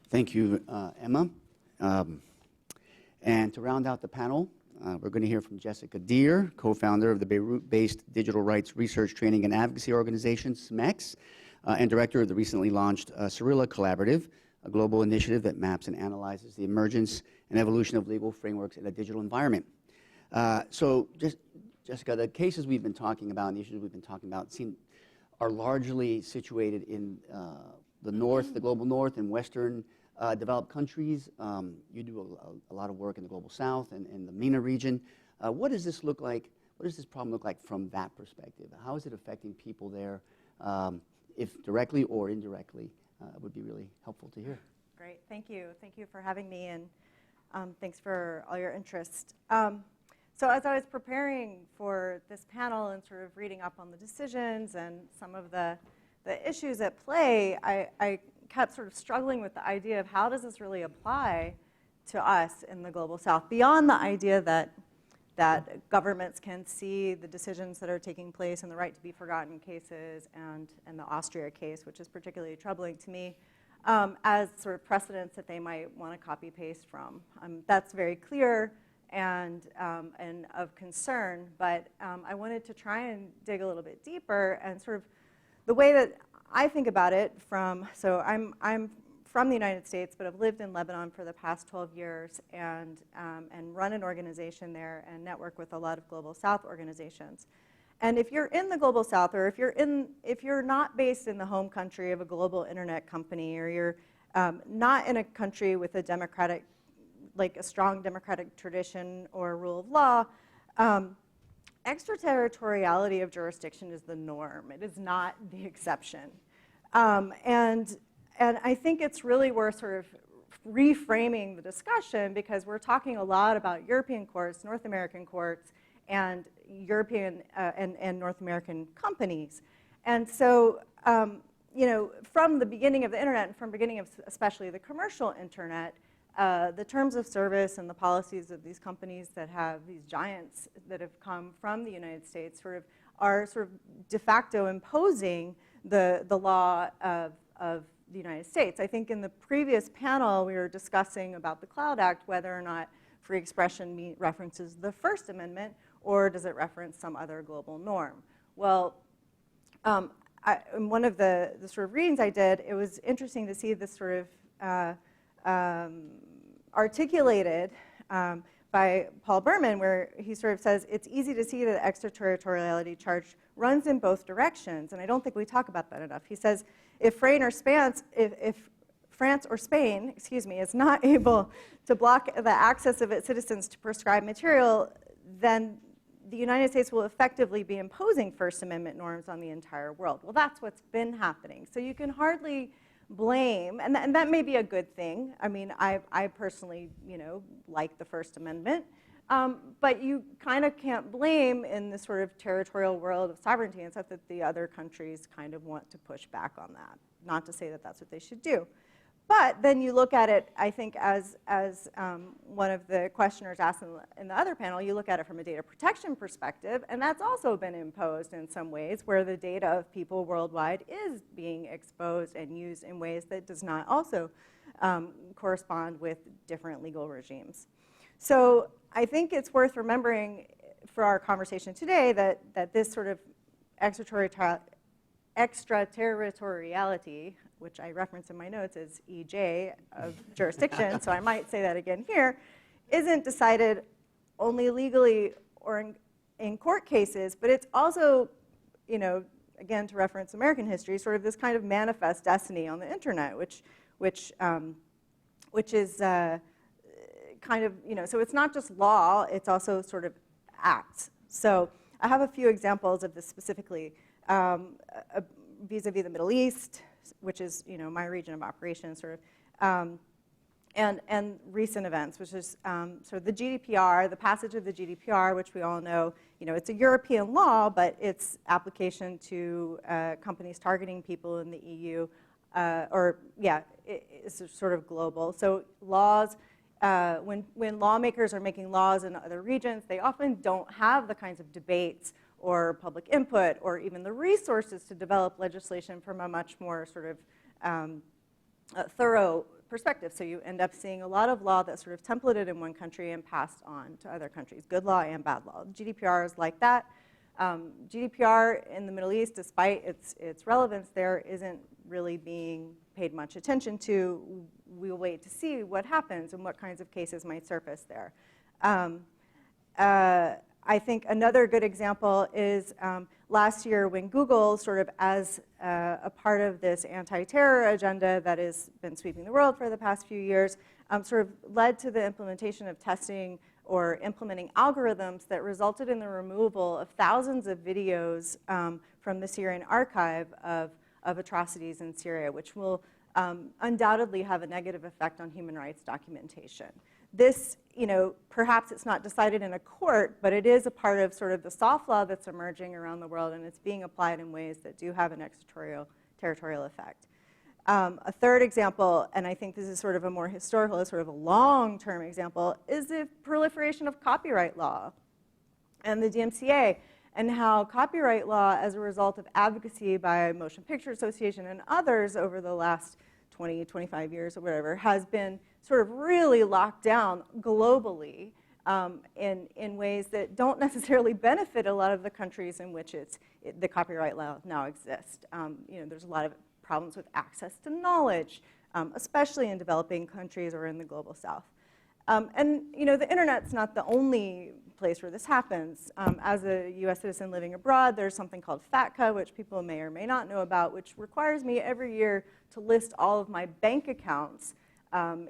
Thank you, Emma. And to round out the panel, we're going to hear from Jessica Deer, co-founder of the Beirut-based digital rights research, training, and advocacy organization, SMEX, and director of the recently launched Cirilla Collaborative, a global initiative that maps and analyzes the emergence and evolution of legal frameworks in a digital environment. So, Jessica, the cases we've been talking about and the issues we've been talking about are largely situated in the north, the global north, and western developed countries. You do a lot of work in the global south and in the MENA region. What does this look like? What does this problem look like from that perspective? How is it affecting people there, if directly or indirectly? It would be really helpful to hear.
Great, thank you. Thank you for having me, and thanks for all your interest. So as I was preparing for this panel and sort of reading up on the decisions and some of the issues at play, I kept sort of struggling with the idea of how does this really apply to us in the global south, beyond the idea that governments can see the decisions that are taking place in the right to be forgotten cases and the Austria case, which is particularly troubling to me, as sort of precedents that they might want to copy-paste from. That's very clear and of concern, but I wanted to try and dig a little bit deeper, and sort of the way that I think about it so I'm from the United States, but I've lived in Lebanon for the past 12 years and run an organization there and network with a lot of Global South organizations. And if you're in the Global South, or if you're not based in the home country of a global internet company, or you're not in a country with a democratic, like a strong democratic tradition or rule of law, extraterritoriality of jurisdiction is the norm. It is not the exception. And I think it's really worth sort of reframing the discussion, because we're talking a lot about European courts, North American courts, and European and North American companies. And so, you know, from the beginning of the internet, and from the beginning of especially the commercial internet, the terms of service and the policies of these companies that have these giants that have come from the United States are sort of de facto imposing the law of the United States. I think in the previous panel we were discussing about the Cloud Act, whether or not free expression references the First Amendment, or does it reference some other global norm? Well, in one of the sort of readings I did, it was interesting to see this sort of articulated by Paul Berman, where he sort of says, it's easy to see that extraterritoriality charge runs in both directions, and I don't think we talk about that enough. He says, if France or Spain, excuse me, is not able to block the access of its citizens to prescribed material, then the United States will effectively be imposing First Amendment norms on the entire world. Well, that's what's been happening. So you can hardly blame, and that may be a good thing. I mean, I personally, like the First Amendment. But you kind of can't blame in this sort of territorial world of sovereignty, except that the other countries kind of want to push back on that. Not to say that that's what they should do. But then you look at it, I think, as one of the questioners asked in the other panel, you look at it from a data protection perspective, and that's also been imposed in some ways, where the data of people worldwide is being exposed and used in ways that does not also correspond with different legal regimes. So I think it's worth remembering for our conversation today that this sort of extraterritoriality, which I reference in my notes as EJ of jurisdiction, so I might say that again here, isn't decided only legally or in court cases, but it's also, again, to reference American history, sort of this kind of manifest destiny on the internet, which is kind of, so it's not just law, it's also sort of acts. So I have a few examples of this specifically vis-a-vis the Middle East, which is, my region of operation, sort of, and recent events, which is sort of the GDPR, the passage of the GDPR, which we all know, it's a European law, but its application to companies targeting people in the EU, it's sort of global. So laws, when lawmakers are making laws in other regions, they often don't have the kinds of debates or public input or even the resources to develop legislation from a much more sort of thorough perspective. So you end up seeing a lot of law that's sort of templated in one country and passed on to other countries, good law and bad law. GDPR is like that. GDPR in the Middle East, despite its relevance there, isn't really being paid much attention to. We'll wait to see what happens and what kinds of cases might surface there. I think another good example is last year when Google, sort of as a part of this anti-terror agenda that has been sweeping the world for the past few years, sort of led to the implementation of testing or implementing algorithms that resulted in the removal of thousands of videos from the Syrian archive of atrocities in Syria, which will undoubtedly have a negative effect on human rights documentation. This, perhaps it's not decided in a court, but it is a part of sort of the soft law that's emerging around the world, and it's being applied in ways that do have an extraterritorial effect. A third example, and I think this is sort of a more historical, sort of a long-term example, is the proliferation of copyright law and the DMCA, and how copyright law, as a result of advocacy by Motion Picture Association and others over the last 20, 25 years or whatever, has been sort of really locked down globally in ways that don't necessarily benefit a lot of the countries in which the copyright law now exists. There's a lot of problems with access to knowledge, especially in developing countries or in the global south. And the internet's not the only place where this happens. As a US citizen living abroad, there's something called FATCA, which people may or may not know about, which requires me every year to list all of my bank accounts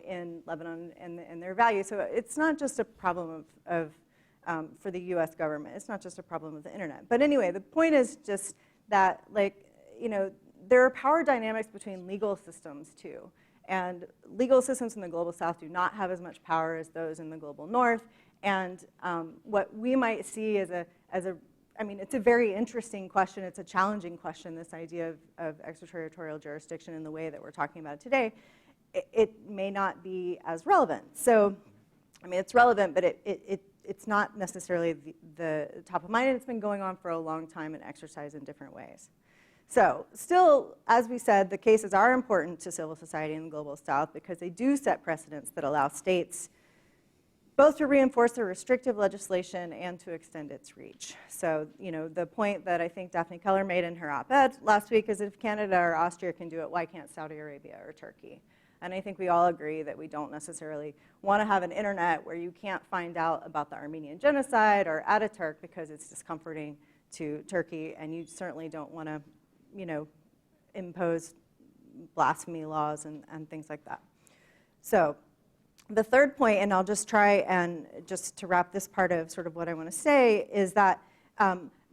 in Lebanon and their value. So it's not just a problem for the US government. It's not just a problem of the internet. But anyway, the point is just that, there are power dynamics between legal systems too. And legal systems in the global south do not have as much power as those in the global north. And what we might see it's a very interesting question. It's a challenging question, this idea of extraterritorial jurisdiction in the way that we're talking about today. It may not be as relevant. So, it's relevant, but it's not necessarily the top of mind, and it's been going on for a long time and exercised in different ways. So still, as we said, the cases are important to civil society in the global south because they do set precedents that allow states both to reinforce their restrictive legislation and to extend its reach. So, the point that I think Daphne Keller made in her op-ed last week is if Canada or Austria can do it, why can't Saudi Arabia or Turkey? And I think we all agree that we don't necessarily want to have an internet where you can't find out about the Armenian genocide or Ataturk because it's discomforting to Turkey, and you certainly don't want to impose blasphemy laws and things like that. So The third point, and I'll just try and just to wrap this part of sort of what I want to say, is that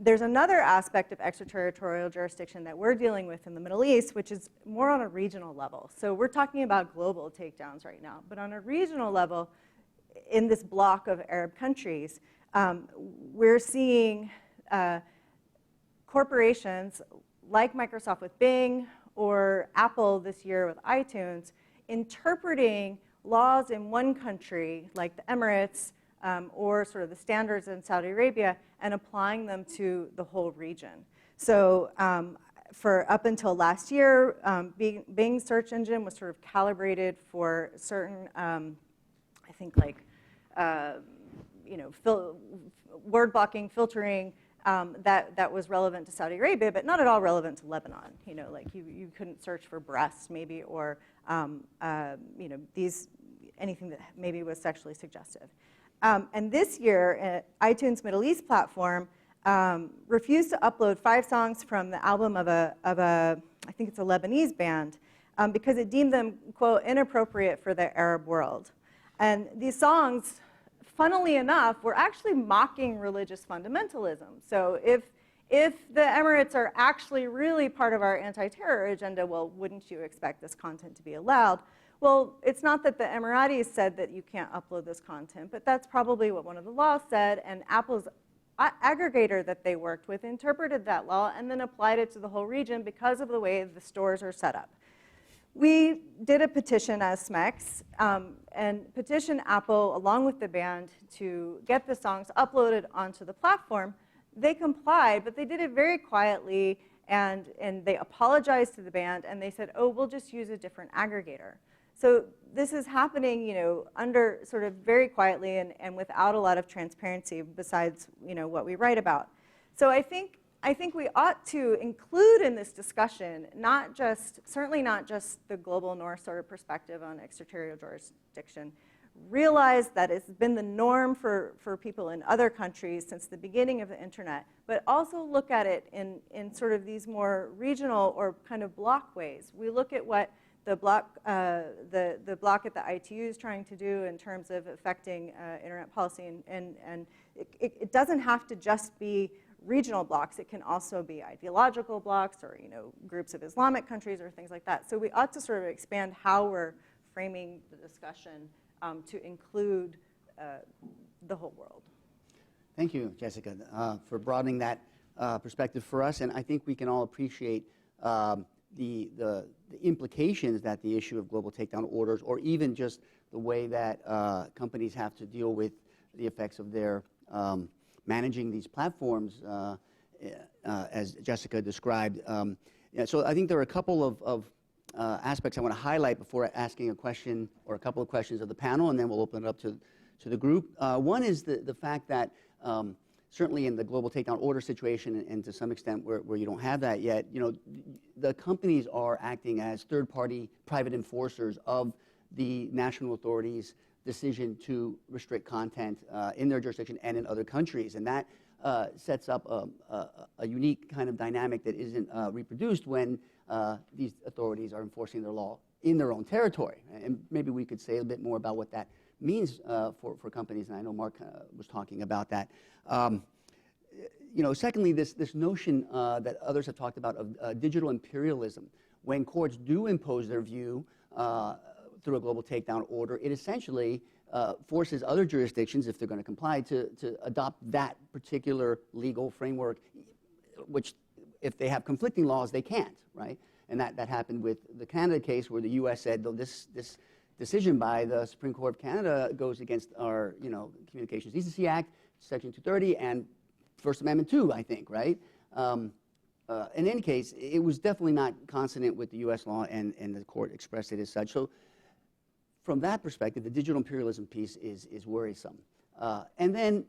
there's another aspect of extraterritorial jurisdiction that we're dealing with in the Middle East, which is more on a regional level. So we're talking about global takedowns right now, but on a regional level, in this block of Arab countries, we're seeing corporations like Microsoft with Bing or Apple this year with iTunes interpreting laws in one country, like the Emirates, or sort of the standards in Saudi Arabia, and applying them to the whole region. So for up until last year, Bing's search engine was sort of calibrated for certain, I think like, word blocking, filtering, that was relevant to Saudi Arabia, but not at all relevant to Lebanon. Like you couldn't search for breasts maybe, or anything that maybe was sexually suggestive. And this year, iTunes Middle East platform refused to upload 5 songs from the album of I think it's a Lebanese band, because it deemed them, quote, inappropriate for the Arab world. And these songs, funnily enough, were actually mocking religious fundamentalism. So if the Emirates are actually really part of our anti-terror agenda, well, wouldn't you expect this content to be allowed? Well, it's not that the Emiratis said that you can't upload this content, but that's probably what one of the laws said, and Apple's aggregator that they worked with interpreted that law and then applied it to the whole region because of the way the stores are set up. We did a petition as SMEX and petitioned Apple along with the band to get the songs uploaded onto the platform. They complied, but they did it very quietly, and they apologized to the band, and they said, oh, we'll just use a different aggregator. So this is happening, under sort of very quietly and without a lot of transparency besides, what we write about. So I think we ought to include in this discussion certainly not just the global north sort of perspective on extraterritorial jurisdiction, realize that it's been the norm for people in other countries since the beginning of the internet, but also look at it in sort of these more regional or kind of block ways. We look at what the block at the ITU is trying to do in terms of affecting internet policy, and it doesn't have to just be regional blocks. It can also be ideological blocks, or groups of Islamic countries or things like that. So we ought to sort of expand how we're framing the discussion to include the whole world.
Thank you, Jessica, for broadening that perspective for us, and I think we can all appreciate the implications that the issue of global takedown orders, or even just the way that companies have to deal with the effects of their managing these platforms, as Jessica described. So I think there are a couple of aspects I want to highlight before asking a question or a couple of questions of the panel, and then we'll open it up to the group. One is the fact that certainly in the global takedown order situation, and to some extent where you don't have that yet, the companies are acting as third-party private enforcers of the national authorities' decision to restrict content in their jurisdiction and in other countries. And that sets up a unique kind of dynamic that isn't reproduced when these authorities are enforcing their law in their own territory. And maybe we could say a bit more about what that means for companies, and I know Mark was talking about that. Secondly, this notion that others have talked about of digital imperialism. When courts do impose their view through a global takedown order, it essentially forces other jurisdictions, if they're going to comply, to adopt that particular legal framework, which if they have conflicting laws, they can't, right? And that happened with the Canada case, where the U.S. said, this decision by the Supreme Court of Canada goes against our Communications Decency Act, Section 230, and First Amendment too, I think, right? In any case, it was definitely not consonant with the U.S. law, and the court expressed it as such. So from that perspective, the digital imperialism piece is worrisome. And then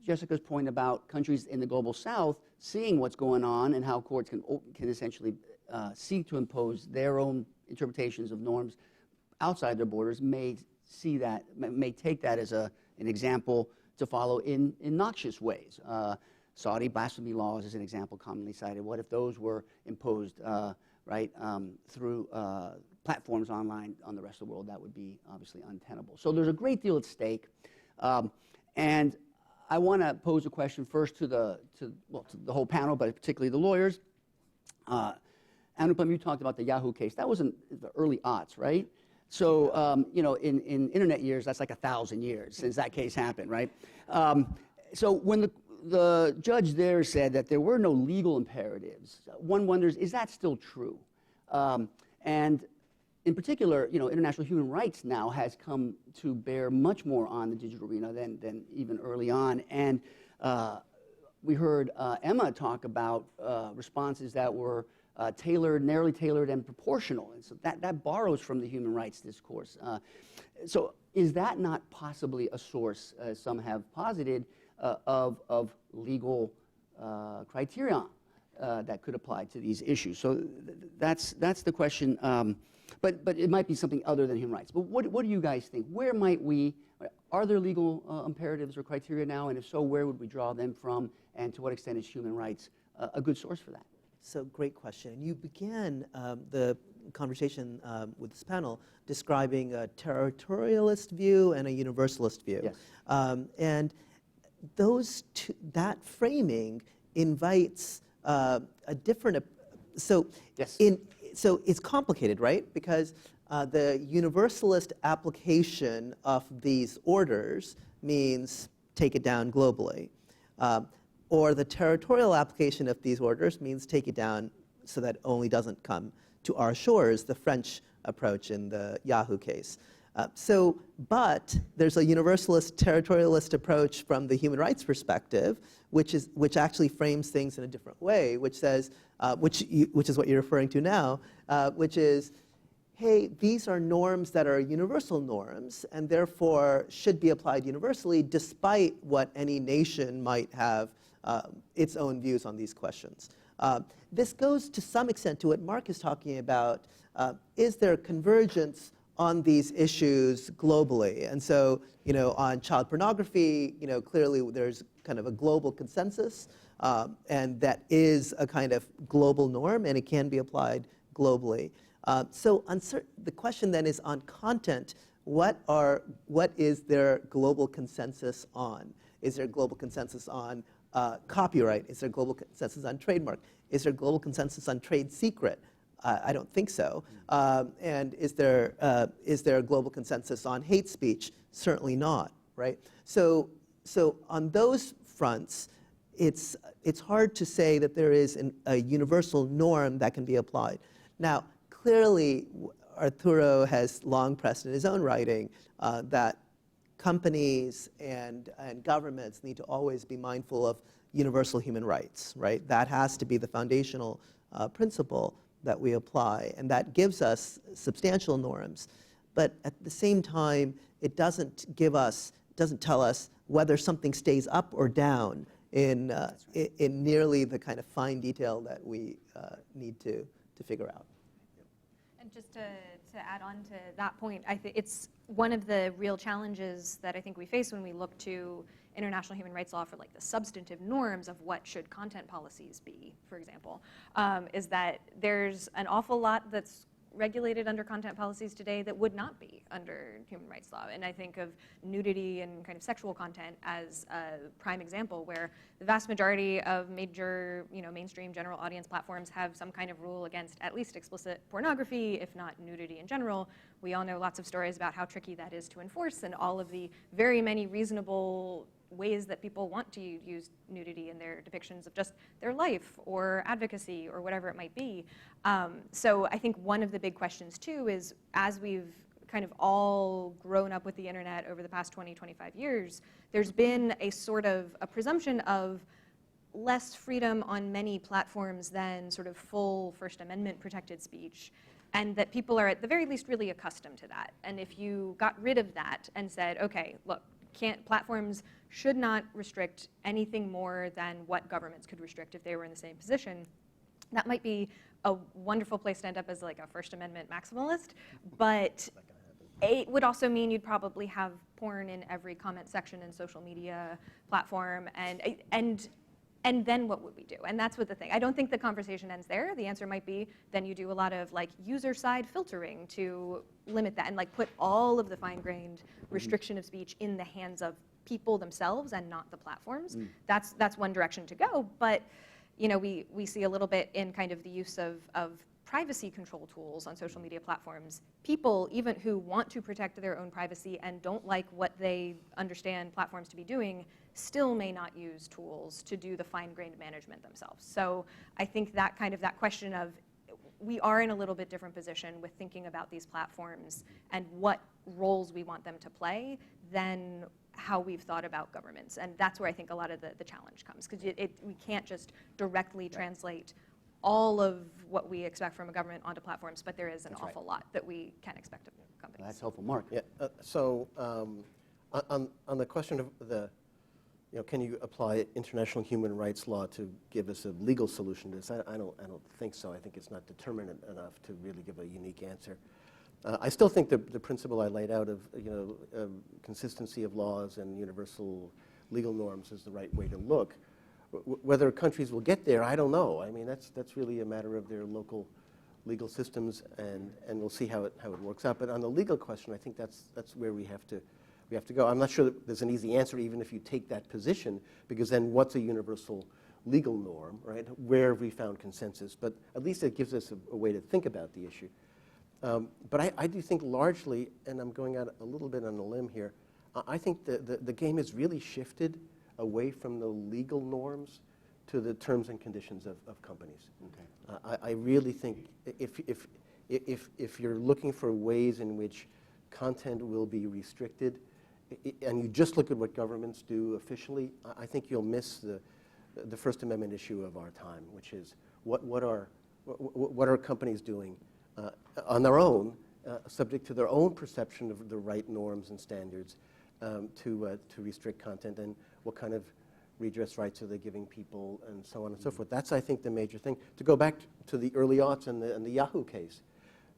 Jessica's point about countries in the global south seeing what's going on and how courts can essentially seek to impose their own interpretations of norms outside their borders may take that as an example to follow in noxious ways. Saudi blasphemy laws is an example commonly cited. What if those were imposed through platforms online on the rest of the world, that would be obviously untenable. So there's a great deal at stake. And I want to pose a question first to the whole panel, but particularly the lawyers. Anupam, you talked about the Yahoo case. That was in the early aughts, right? So, you know, in internet years, that's like 1,000 years since that case happened, right? So when the judge there said that there were no legal imperatives, one wonders, is that still true? And in particular, you know, international human rights now has come to bear much more on the digital arena than even early on. And we heard Emma talk about responses that were tailored, narrowly tailored, and proportional. And so that borrows from the human rights discourse. So is that not possibly a source, as some have posited, of legal criteria that could apply to these issues? So that's the question. But it might be something other than human rights. But what do you guys think? Where might we, are there legal imperatives or criteria now? And if so, where would we draw them from? And to what extent is human rights a good source for that?
So great question. You began the conversation with this panel describing a territorialist view and a universalist view.
Yes.
And those two, that framing invites a different, so
yes.
So it's complicated, right? Because the universalist application of these orders means take it down globally. Or the territorial application of these orders means take it down so that it only doesn't come to our shores, the French approach in the Yahoo case. But there's a universalist territorialist approach from the human rights perspective, which actually frames things in a different way, which says, which is what you're referring to now, which is, hey, these are norms that are universal norms and therefore should be applied universally despite what any nation might have its own views on these questions. This goes to some extent to what Mark is talking about. Is there convergence on these issues globally? And so, you know, on child pornography, you know, clearly there's kind of a global consensus, and that is a kind of global norm, and it can be applied globally. So the question then is on content. What is there global consensus on? Is there global consensus on copyright? Is there global consensus on trademark? Is there global consensus on trade secret? I don't think so. And is there a global consensus on hate speech? Certainly not, right? So on those fronts, it's hard to say that there is a universal norm that can be applied. Now, clearly, Arturo has long pressed in his own writing that companies and governments need to always be mindful of universal human rights, right? That has to be the foundational principle that we apply, and that gives us substantial norms. But at the same time, it doesn't tell us whether something stays up or down in nearly the kind of fine detail that we need to figure out.
And just to add on to that point, I think it's one of the real challenges that I think we face when we look to international human rights law for like the substantive norms of what should content policies be, for example, is that there's an awful lot that's regulated under content policies today that would not be under human rights law. And I think of nudity and kind of sexual content as a prime example where the vast majority of major, you know, mainstream general audience platforms have some kind of rule against at least explicit pornography, if not nudity in general. We all know lots of stories about how tricky that is to enforce and all of the very many reasonable ways that people want to use nudity in their depictions of just their life or advocacy or whatever it might be. So I think one of the big questions too is, as we've kind of all grown up with the internet over the past 20, 25 years, there's been a sort of a presumption of less freedom on many platforms than sort of full First Amendment protected speech, and that people are at the very least really accustomed to that. And if you got rid of that and said, okay, look, platforms should not restrict anything more than what governments could restrict if they were in the same position, that might be a wonderful place to end up as like a First Amendment maximalist, but it would also mean you'd probably have porn in every comment section in social media platform, and And then what would we do? And that's what the thing. I don't think the conversation ends there. The answer might be then you do a lot of like user-side filtering to limit that and like put all of the fine-grained restriction of speech in the hands of people themselves and not the platforms. That's one direction to go. But you know, we see a little bit in kind of the use of privacy control tools on social media platforms. People, even who want to protect their own privacy and don't like what they understand platforms to be doing, still may not use tools to do the fine-grained management themselves. So I think that kind of that question of, we are in a little bit different position with thinking about these platforms and what roles we want them to play than how we've thought about governments. And that's where I think a lot of the challenge comes, because we can't just directly translate all of what we expect from a government onto platforms, but there is an awful lot that we can expect of companies.
That's helpful. Mark?
Yeah, so on the question of the, can you apply international human rights law to give us a legal solution to this? I don't think so. I think it's not determinate enough to really give a unique answer. I still think the principle I laid out of consistency of laws and universal legal norms is the right way to look. Whether countries will get there, I don't know. I mean, that's really a matter of their local legal systems, and we'll see how it works out. But on the legal question, I think that's where we have to go. I'm not sure that there's an easy answer, even if you take that position, because then what's a universal legal norm, right? Where have we found consensus? But at least it gives us a way to think about the issue. But I do think largely, and I'm going out a little bit on a limb here, I think the game has really shifted away from the legal norms to the terms and conditions of companies. Okay. I really think if you're looking for ways in which content will be restricted, and you just look at what governments do officially, I think you'll miss the First Amendment issue of our time, which is what are companies doing on their own, subject to their own perception of the right norms and standards to restrict content, and what kind of redress rights are they giving people, and so on and so forth. That's, I think, the major thing. To go back to the early aughts and the Yahoo case,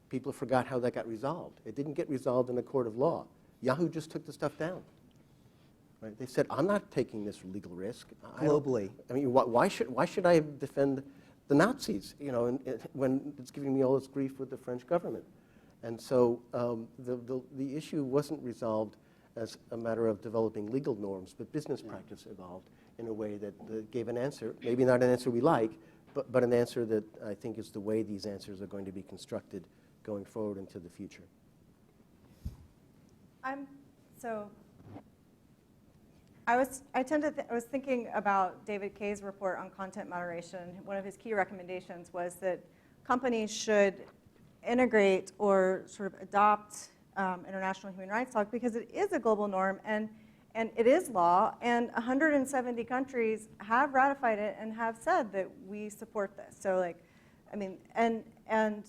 people forgot how that got resolved. It didn't get resolved in a court of law. Yahoo just took the stuff down. Right? They said, I'm not taking this legal risk.
Globally.
I mean, why should I defend the Nazis, when it's giving me all this grief with the French government? And so the issue wasn't resolved as a matter of developing legal norms, but business practice evolved in a way that gave an answer, maybe not an answer we like, but an answer that I think is the way these answers are going to be constructed going forward into the future.
I was thinking about David Kaye's report on content moderation. One of his key recommendations was that companies should integrate or sort of adopt international human rights law, because it is a global norm and it is law, and 170 countries have ratified it and have said that we support this. So and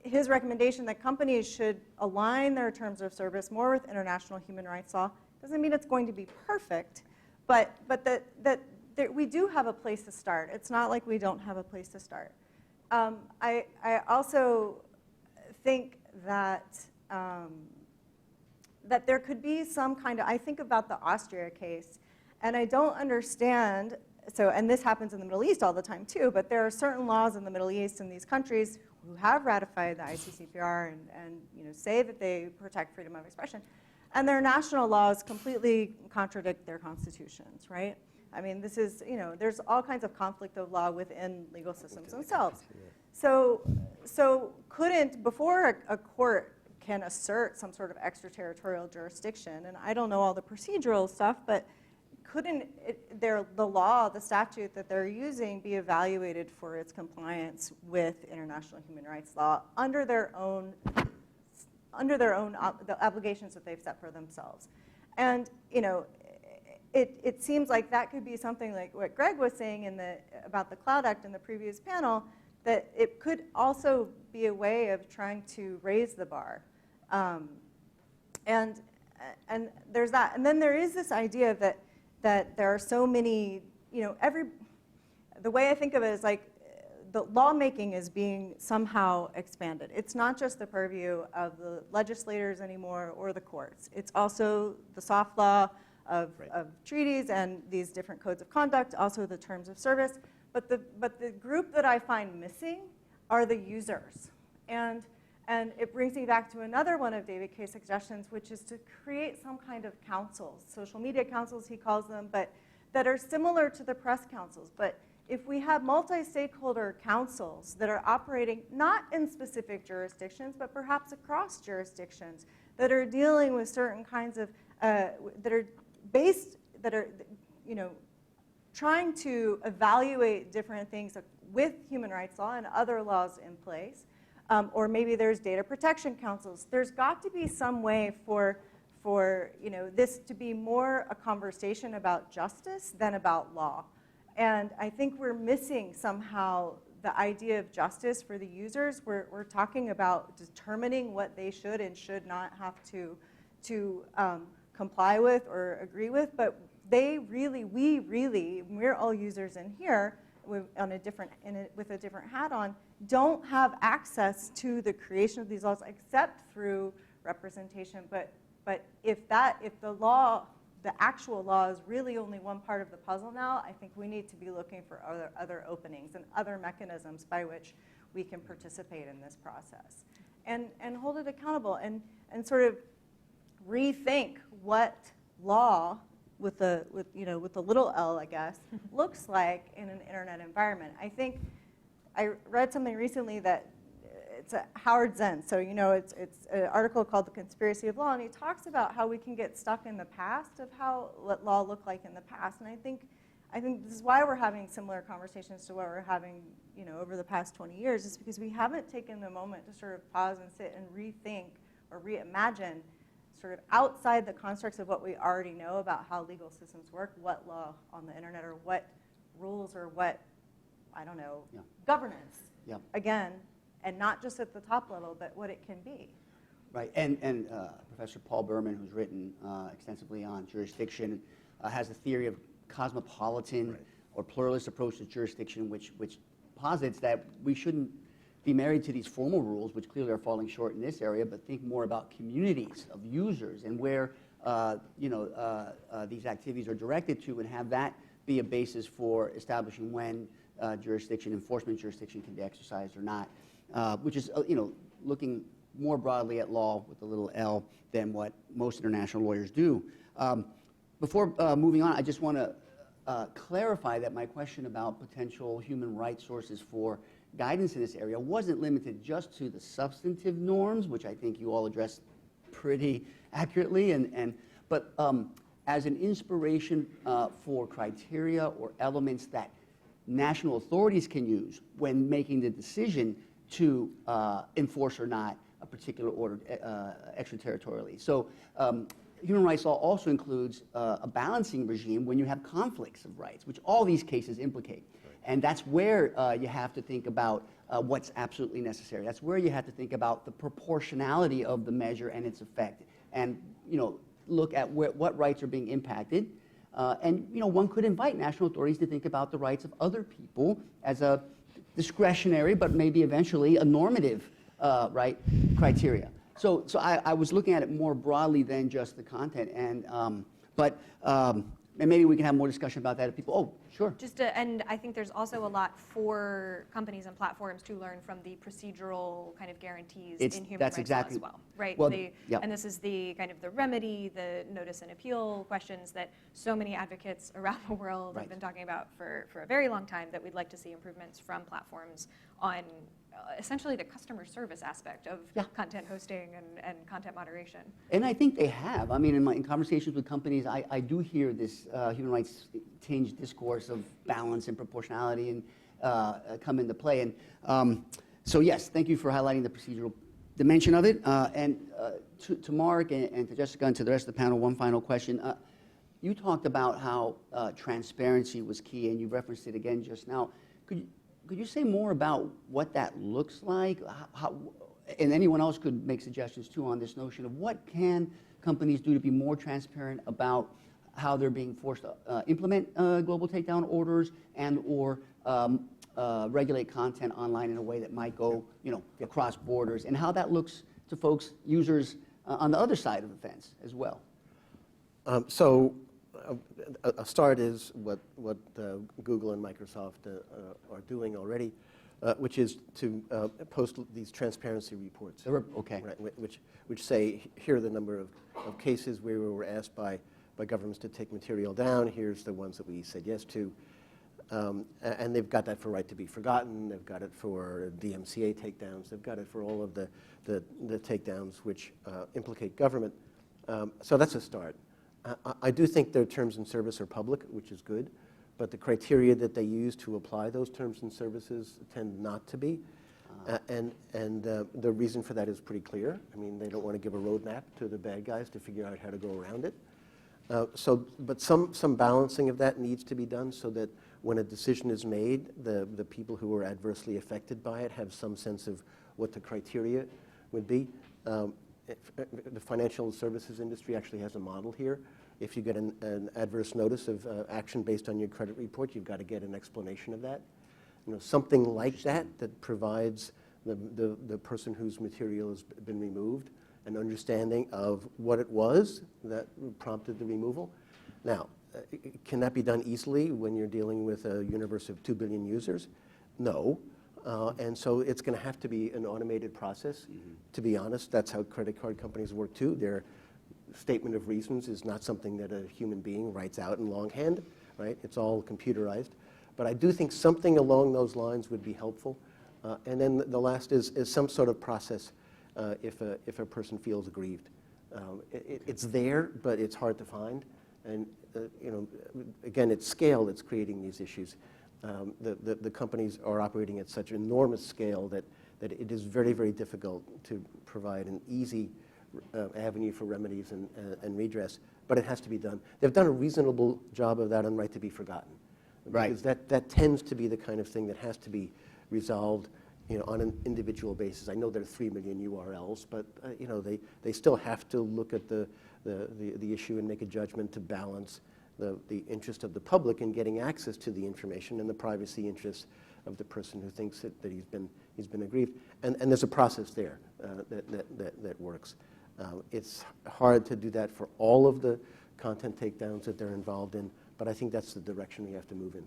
his recommendation that companies should align their terms of service more with international human rights law doesn't mean it's going to be perfect, but that we do have a place to start. It's not like we don't have a place to start. I also think that that there could be some kind of, I think about the Austria case, and I don't understand, and this happens in the Middle East all the time too, but there are certain laws in the Middle East in these countries who have ratified the ICCPR and say that they protect freedom of expression, and their national laws completely contradict their constitutions, right? I mean, this is, there's all kinds of conflict of law within legal systems themselves. So couldn't, before a court can assert some sort of extraterritorial jurisdiction, and I don't know all the procedural stuff, but couldn't the law, the statute that they're using be evaluated for its compliance with international human rights law under their own the obligations that they've set for themselves? And it seems like that could be something like what Greg was saying about the Cloud Act in the previous panel, that it could also be a way of trying to raise the bar. And there's that. And then there is this idea that there are so many, the way I think of it is like the lawmaking is being somehow expanded. It's not just the purview of the legislators anymore or the courts. It's also the soft law of treaties and these different codes of conduct, also the terms of service. But the group that I find missing are the users. And it brings me back to another one of David Kaye's suggestions, which is to create some kind of councils, social media councils he calls them, but that are similar to the press councils. But if we have multi-stakeholder councils that are operating not in specific jurisdictions, but perhaps across jurisdictions, that are dealing with certain kinds of, that are trying to evaluate different things with human rights law and other laws in place, or maybe there's data protection councils. There's got to be some way for this to be more a conversation about justice than about law. And I think we're missing somehow the idea of justice for the users. We're talking about determining what they should and should not have to comply with or agree with, but we're all users in here with a different hat on, don't have access to the creation of these laws except through representation. But if the actual law is really only one part of the puzzle now, I think we need to be looking for other openings and other mechanisms by which we can participate in this process and hold it accountable and sort of rethink what law with the little l, I guess, looks like in an internet environment. I think I read something recently that it's Howard Zinn, so it's an article called The Conspiracy of Law, and he talks about how we can get stuck in the past of what law looked like in the past. And I think this is why we're having similar conversations to what we're having over the past 20 years, is because we haven't taken the moment to sort of pause and sit and rethink or reimagine sort of outside the constructs of what we already know about how legal systems work, what law on the internet, or what rules, or what, I don't know, governance, again, and not just at the top level, but what it can be.
Right, and Professor Paul Berman, who's written extensively on jurisdiction, has a theory of cosmopolitan or pluralist approach to jurisdiction, which posits that we shouldn't be married to these formal rules, which clearly are falling short in this area, but think more about communities of users and where these activities are directed to, and have that be a basis for establishing when enforcement jurisdiction can be exercised or not, which is looking more broadly at law with a little l than what most international lawyers do. Before moving on, I just want to clarify that my question about potential human rights sources for guidance in this area wasn't limited just to the substantive norms, which I think you all addressed pretty accurately, but as an inspiration for criteria or elements that national authorities can use when making the decision to enforce or not a particular order extraterritorially. So human rights law also includes a balancing regime when you have conflicts of rights, which all these cases implicate. And that's where you have to think about what's absolutely necessary. That's where you have to think about the proportionality of the measure and its effect, and look at what rights are being impacted. And one could invite national authorities to think about the rights of other people as a discretionary, but maybe eventually a normative right criteria. So I was looking at it more broadly than just the content, and and maybe we can have more discussion about that if people. Oh, sure.
And I think there's also a lot for companies and platforms to learn from the procedural kind of guarantees in human rights law as well, right?
Well,
and this is the kind of the remedy, the notice and appeal questions that so many advocates around the world have been talking about for a very long time, that we'd like to see improvements from platforms on essentially the customer service aspect of content hosting and content moderation.
And I think they have. I mean, in conversations with companies, I do hear this human rights tinged discourse of balance and proportionality and come into play. And so yes, thank you for highlighting the procedural dimension of it. And to Mark and to Jessica and to the rest of the panel, one final question. You talked about how transparency was key, and you referenced it again just now. Could you say more about what that looks like? And anyone else could make suggestions too on this notion of what can companies do to be more transparent about how they're being forced to implement global takedown orders and or regulate content online in a way that might go across borders, and how that looks to folks, users on the other side of the fence as well.
So a start is what Google and Microsoft are doing already, which is to post these transparency reports.
Okay.
Right, which say, here are the number of cases where we were asked by governments to take material down. Here's the ones that we said yes to. And they've got that for right to be forgotten. They've got it for DMCA takedowns. They've got it for all of the takedowns which implicate government. So that's a start. I do think their terms and service are public, which is good, but the criteria that they use to apply those terms and services tend not to be. And the reason for that is pretty clear. I mean, they don't want to give a roadmap to the bad guys to figure out how to go around it. But some balancing of that needs to be done so that when a decision is made, the people who are adversely affected by it have some sense of what the criteria would be. The financial services industry actually has a model here. If you get an adverse notice of action based on your credit report, you've got to get an explanation of that. Something like that provides the person whose material has been removed an understanding of what it was that prompted the removal. Now, can that be done easily when you're dealing with a universe of 2 billion users? No. And so it's going to have to be an automated process. To be honest, that's how credit card companies work too. Their statement of reasons is not something that a human being writes out in longhand, right? It's all computerized. But I do think something along those lines would be helpful. And then the last is some sort of process if a person feels aggrieved. It's there, but it's hard to find. And again, it's scale that's creating these issues. The companies are operating at such enormous scale that it is very, very difficult to provide an easy avenue for remedies and redress. But it has to be done. They've done a reasonable job of that on right to be forgotten.
Right.
Because that tends to be the kind of thing that has to be resolved on an individual basis. I know there are 3 million URLs, but they still have to look at the issue and make a judgment to balance the interest of the public in getting access to the information and the privacy interests of the person who thinks that he's been aggrieved. And there's a process there that works. It's hard to do that for all of the content takedowns that they're involved in, but I think that's the direction we have to move in.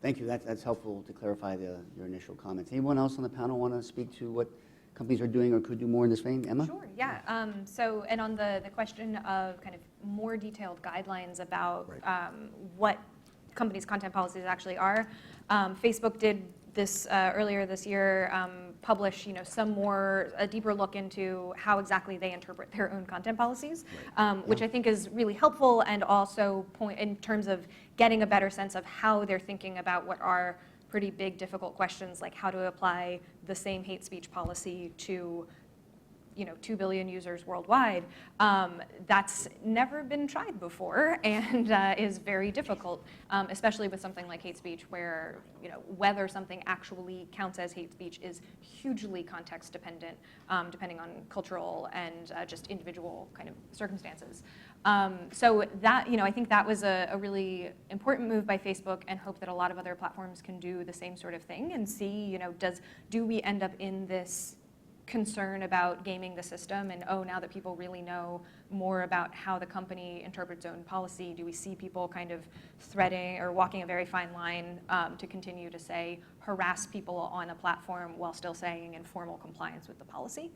Thank you. That's helpful to clarify your initial comments. Anyone else on the panel want to speak to what companies are doing or could do more in this vein? Emma?
Sure, yeah. And on the question of kind of more detailed guidelines about what companies' content policies actually are, Facebook did this earlier this year, publish a deeper look into how exactly they interpret their own content policies, which I think is really helpful, and also in terms of getting a better sense of how they're thinking about what are pretty big, difficult questions, like how to apply the same hate speech policy to 2 billion users worldwide. That's never been tried before and is very difficult, especially with something like hate speech where whether something actually counts as hate speech is hugely context dependent, depending on cultural and just individual kind of circumstances. So that, I think that was a really important move by Facebook, and hope that a lot of other platforms can do the same sort of thing and see, do we end up in this concern about gaming the system, and now that people really know more about how the company interprets its own policy, do we see people kind of threading or walking a very fine line to continue to say harass people on a platform while still saying in formal compliance with the policy?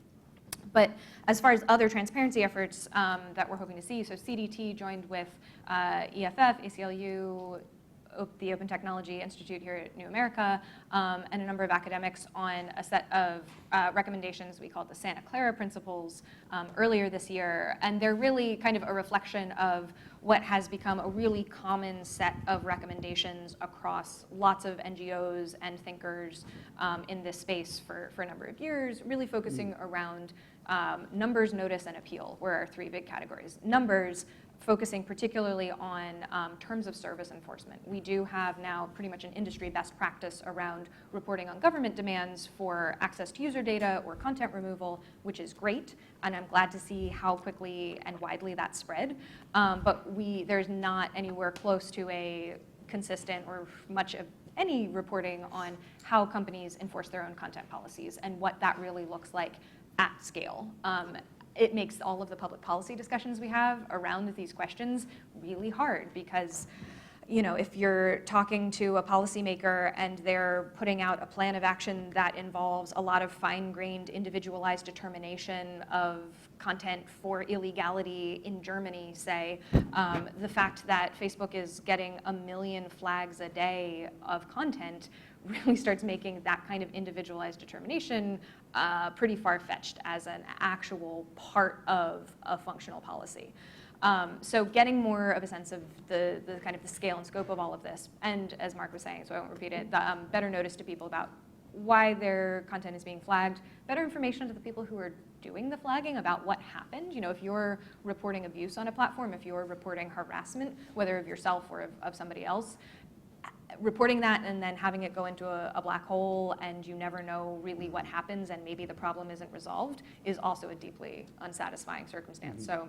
But as far as other transparency efforts that we're hoping to see, so CDT joined with EFF, ACLU, the Open Technology Institute here at New America, and a number of academics on a set of recommendations we called the Santa Clara Principles earlier this year. And they're really kind of a reflection of what has become a really common set of recommendations across lots of NGOs and thinkers in this space for a number of years, really focusing around numbers, notice, and appeal were our 3 big categories. Numbers, focusing particularly on terms of service enforcement. We do have now pretty much an industry best practice around reporting on government demands for access to user data or content removal, which is great, and I'm glad to see how quickly and widely that spread. But there's not anywhere close to a consistent or much of any reporting on how companies enforce their own content policies and what that really looks like at scale. it makes all of the public policy discussions we have around these questions really hard, because if you're talking to a policymaker and they're putting out a plan of action that involves a lot of fine-grained, individualized determination of content for illegality in Germany, say, the fact that Facebook is getting 1 million flags a day of content really starts making that kind of individualized determination pretty far-fetched as an actual part of a functional policy. So getting more of a sense of the kind of the scale and scope of all of this, and as Mark was saying, so I won't repeat it, better notice to people about why their content is being flagged, better information to the people who are doing the flagging about what happened. If you're reporting abuse on a platform, if you're reporting harassment, whether of yourself or of somebody else, reporting that and then having it go into a black hole and you never know really what happens and maybe the problem isn't resolved is also a deeply unsatisfying circumstance. So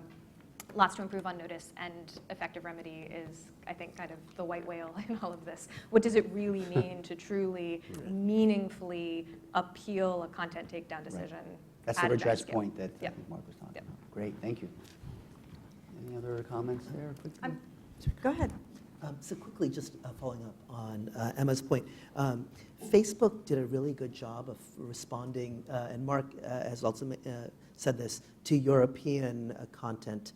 lots to improve on notice, and effective remedy is, I think, kind of the white whale in all of this. What does it really mean to truly, meaningfully appeal a content takedown decision?
That's the redress point that I think Mark was talking about. Great, thank you. Any other comments there quickly?
Go ahead.
So quickly, just following up on Emma's point, Facebook did a really good job of responding, and Mark has also said this, to European content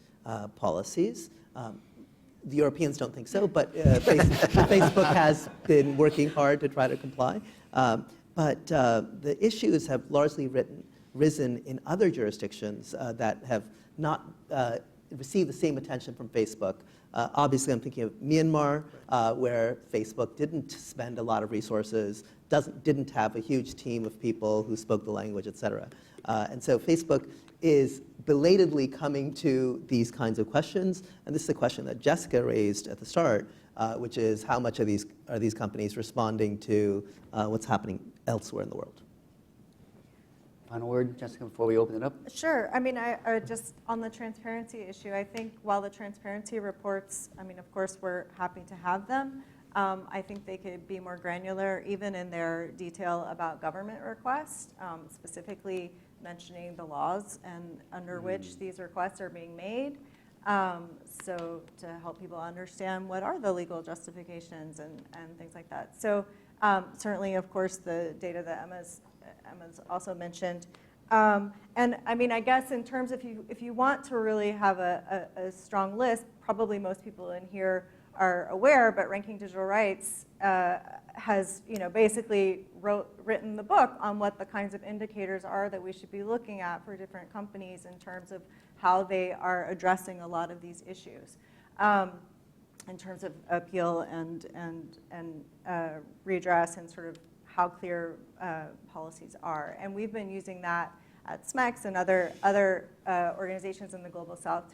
policies. The Europeans don't think so, but Facebook has been working hard to try to comply. But the issues have largely risen in other jurisdictions that have not received the same attention from Facebook. Obviously, I'm thinking of Myanmar, where Facebook didn't spend a lot of resources, didn't have a huge team of people who spoke the language, et cetera. And so Facebook is belatedly coming to these kinds of questions. And this is a question that Jessica raised at the start, which is how much are these companies responding to what's happening elsewhere in the world?
Final word, Jessica, before we open it up?
Sure. I mean, I just on the transparency issue, I think while the transparency reports, I mean, of course, we're happy to have them. I think they could be more granular, even in their detail about government requests, specifically mentioning the laws and under which these requests are being made. So to help people understand what are the legal justifications and things like that. So certainly, of course, the data that Emma's also mentioned. And I mean, I guess in terms of if you want to really have a strong list, probably most people in here are aware, but Ranking Digital Rights has basically written the book on what the kinds of indicators are that we should be looking at for different companies in terms of how they are addressing a lot of these issues. In terms of appeal and redress and sort of how clear policies are. And we've been using that at SMEX and other organizations in the Global South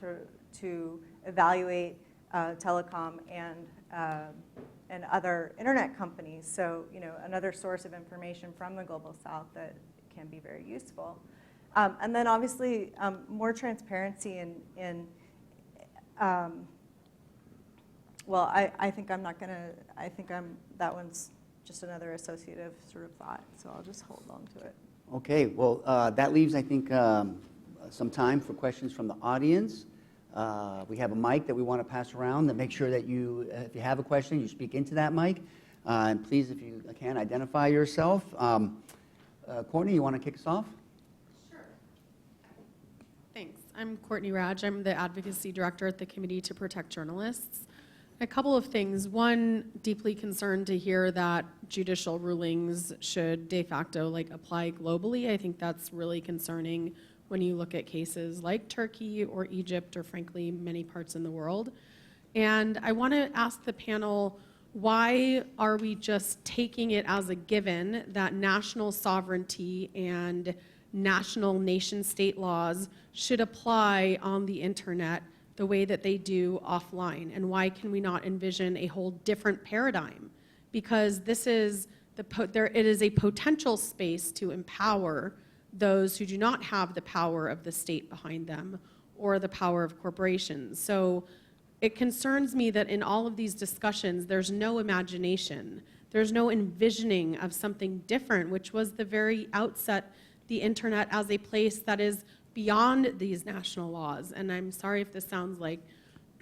to evaluate telecom and other internet companies. So, another source of information from the Global South that can be very useful. And then obviously more transparency in well, I think I'm not gonna, that one's just another associative sort of thought, so I'll just hold on to it.
Okay, well, that leaves, I think, some time for questions from the audience. We have a mic that we want to pass around, that make sure that you, if you have a question, you speak into that mic. And please, if you can, identify yourself. Courtney, you want to kick us off?
Sure. Thanks. I'm Courtney Raj. I'm the Advocacy Director at the Committee to Protect Journalists. A couple of things. One, deeply concerned to hear that judicial rulings should de facto apply globally. I think that's really concerning when you look at cases like Turkey or Egypt or frankly many parts in the world. And I want to ask the panel, why are we just taking it as a given that national sovereignty and national nation-state laws should apply on the internet the way that they do offline? And why can we not envision a whole different paradigm? Because this is it is a potential space to empower those who do not have the power of the state behind them or the power of corporations. So it concerns me that in all of these discussions, there's no imagination. There's no envisioning of something different, which was the very outset, the internet as a place that is beyond these national laws. And I'm sorry if this sounds like,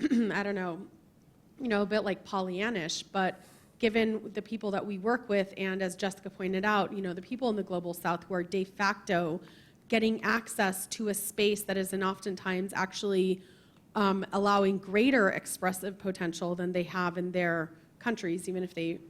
I don't know, a bit like Pollyannish, but given the people that we work with, and as Jessica pointed out, the people in the global south who are de facto getting access to a space that is oftentimes actually allowing greater expressive potential than they have in their countries, even if they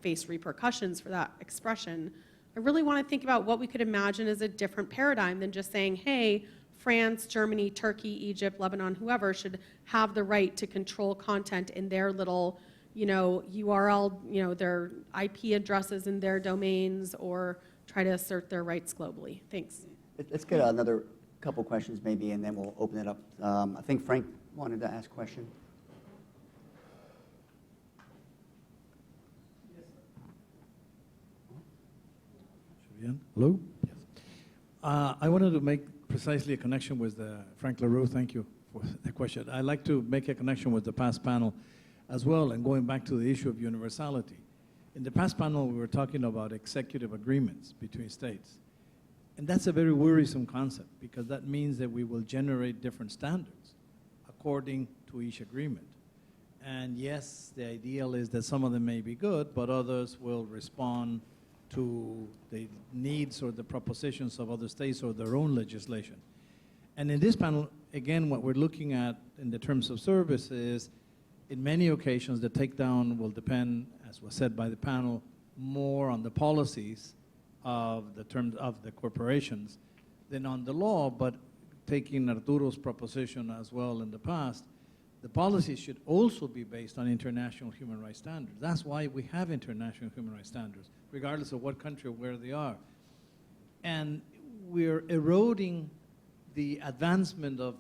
face repercussions for that expression. I really want to think about what we could imagine as a different paradigm than just saying, hey, France, Germany, Turkey, Egypt, Lebanon, whoever should have the right to control content in their little URL, their IP addresses in their domains, or try to assert their rights globally. Thanks.
Let's get another couple questions maybe, and then we'll open it up. I think Frank wanted to ask a question.
Hello? Yes. I wanted to make precisely a connection with Frank LaRue. Thank you for the question. I'd like to make a connection with the past panel as well, and going back to the issue of universality. In the past panel, we were talking about executive agreements between states. And that's a very worrisome concept, because that means that we will generate different standards according to each agreement. And yes, the ideal is that some of them may be good, but others will respond to the needs or the propositions of other states or their own legislation. And in this panel, again, what we're looking at in the terms of service is, in many occasions, the takedown will depend, as was said by the panel, more on the policies of the terms of the corporations than on the law. But taking Arturo's proposition as well in the past, the policies should also be based on international human rights standards. That's why we have international human rights standards, regardless of what country or where they are. And we're eroding the advancement of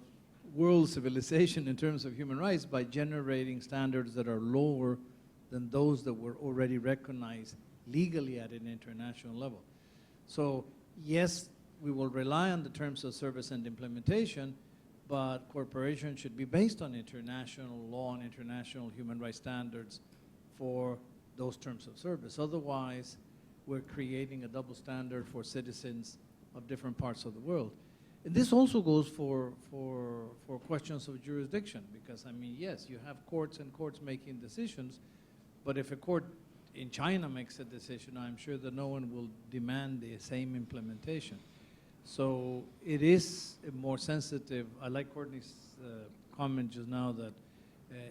world civilization in terms of human rights by generating standards that are lower than those that were already recognized legally at an international level. So yes, we will rely on the terms of service and implementation, but corporations should be based on international law and international human rights standards for those terms of service. Otherwise, we're creating a double standard for citizens of different parts of the world. And this also goes for questions of jurisdiction, because, I mean, yes, you have courts and courts making decisions, but if a court in China makes a decision, I'm sure that no one will demand the same implementation. So it is more sensitive. I like Courtney's comment just now that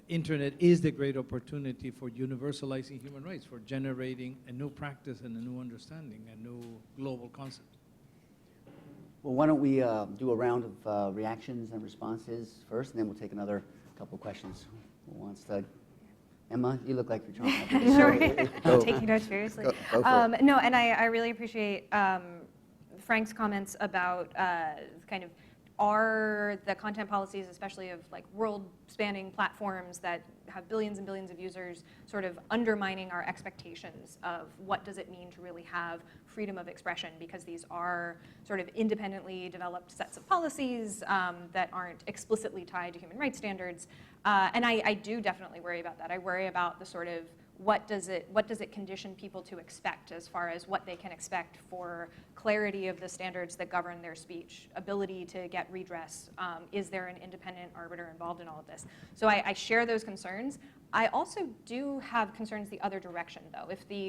internet is the great opportunity for universalizing human rights, for generating a new practice and a new understanding, a new global concept.
Well, why don't we do a round of reactions and responses first, and then we'll take another couple questions. Who wants to? Emma, you look like you're trying to.
Sure. I'm taking notes seriously.
Go for it.
No, and I really appreciate Frank's comments about kind of are the content policies, especially of like world-spanning platforms that have billions and billions of users, sort of undermining our expectations of what does it mean to really have freedom of expression, because these are sort of independently developed sets of policies that aren't explicitly tied to human rights standards. And I do definitely worry about that. I worry about the sort of what does it condition people to expect as far as what they can expect for clarity of the standards that govern their speech, ability to get redress, is there an independent arbiter involved in all of this? So I share those concerns. I also do have concerns the other direction, though.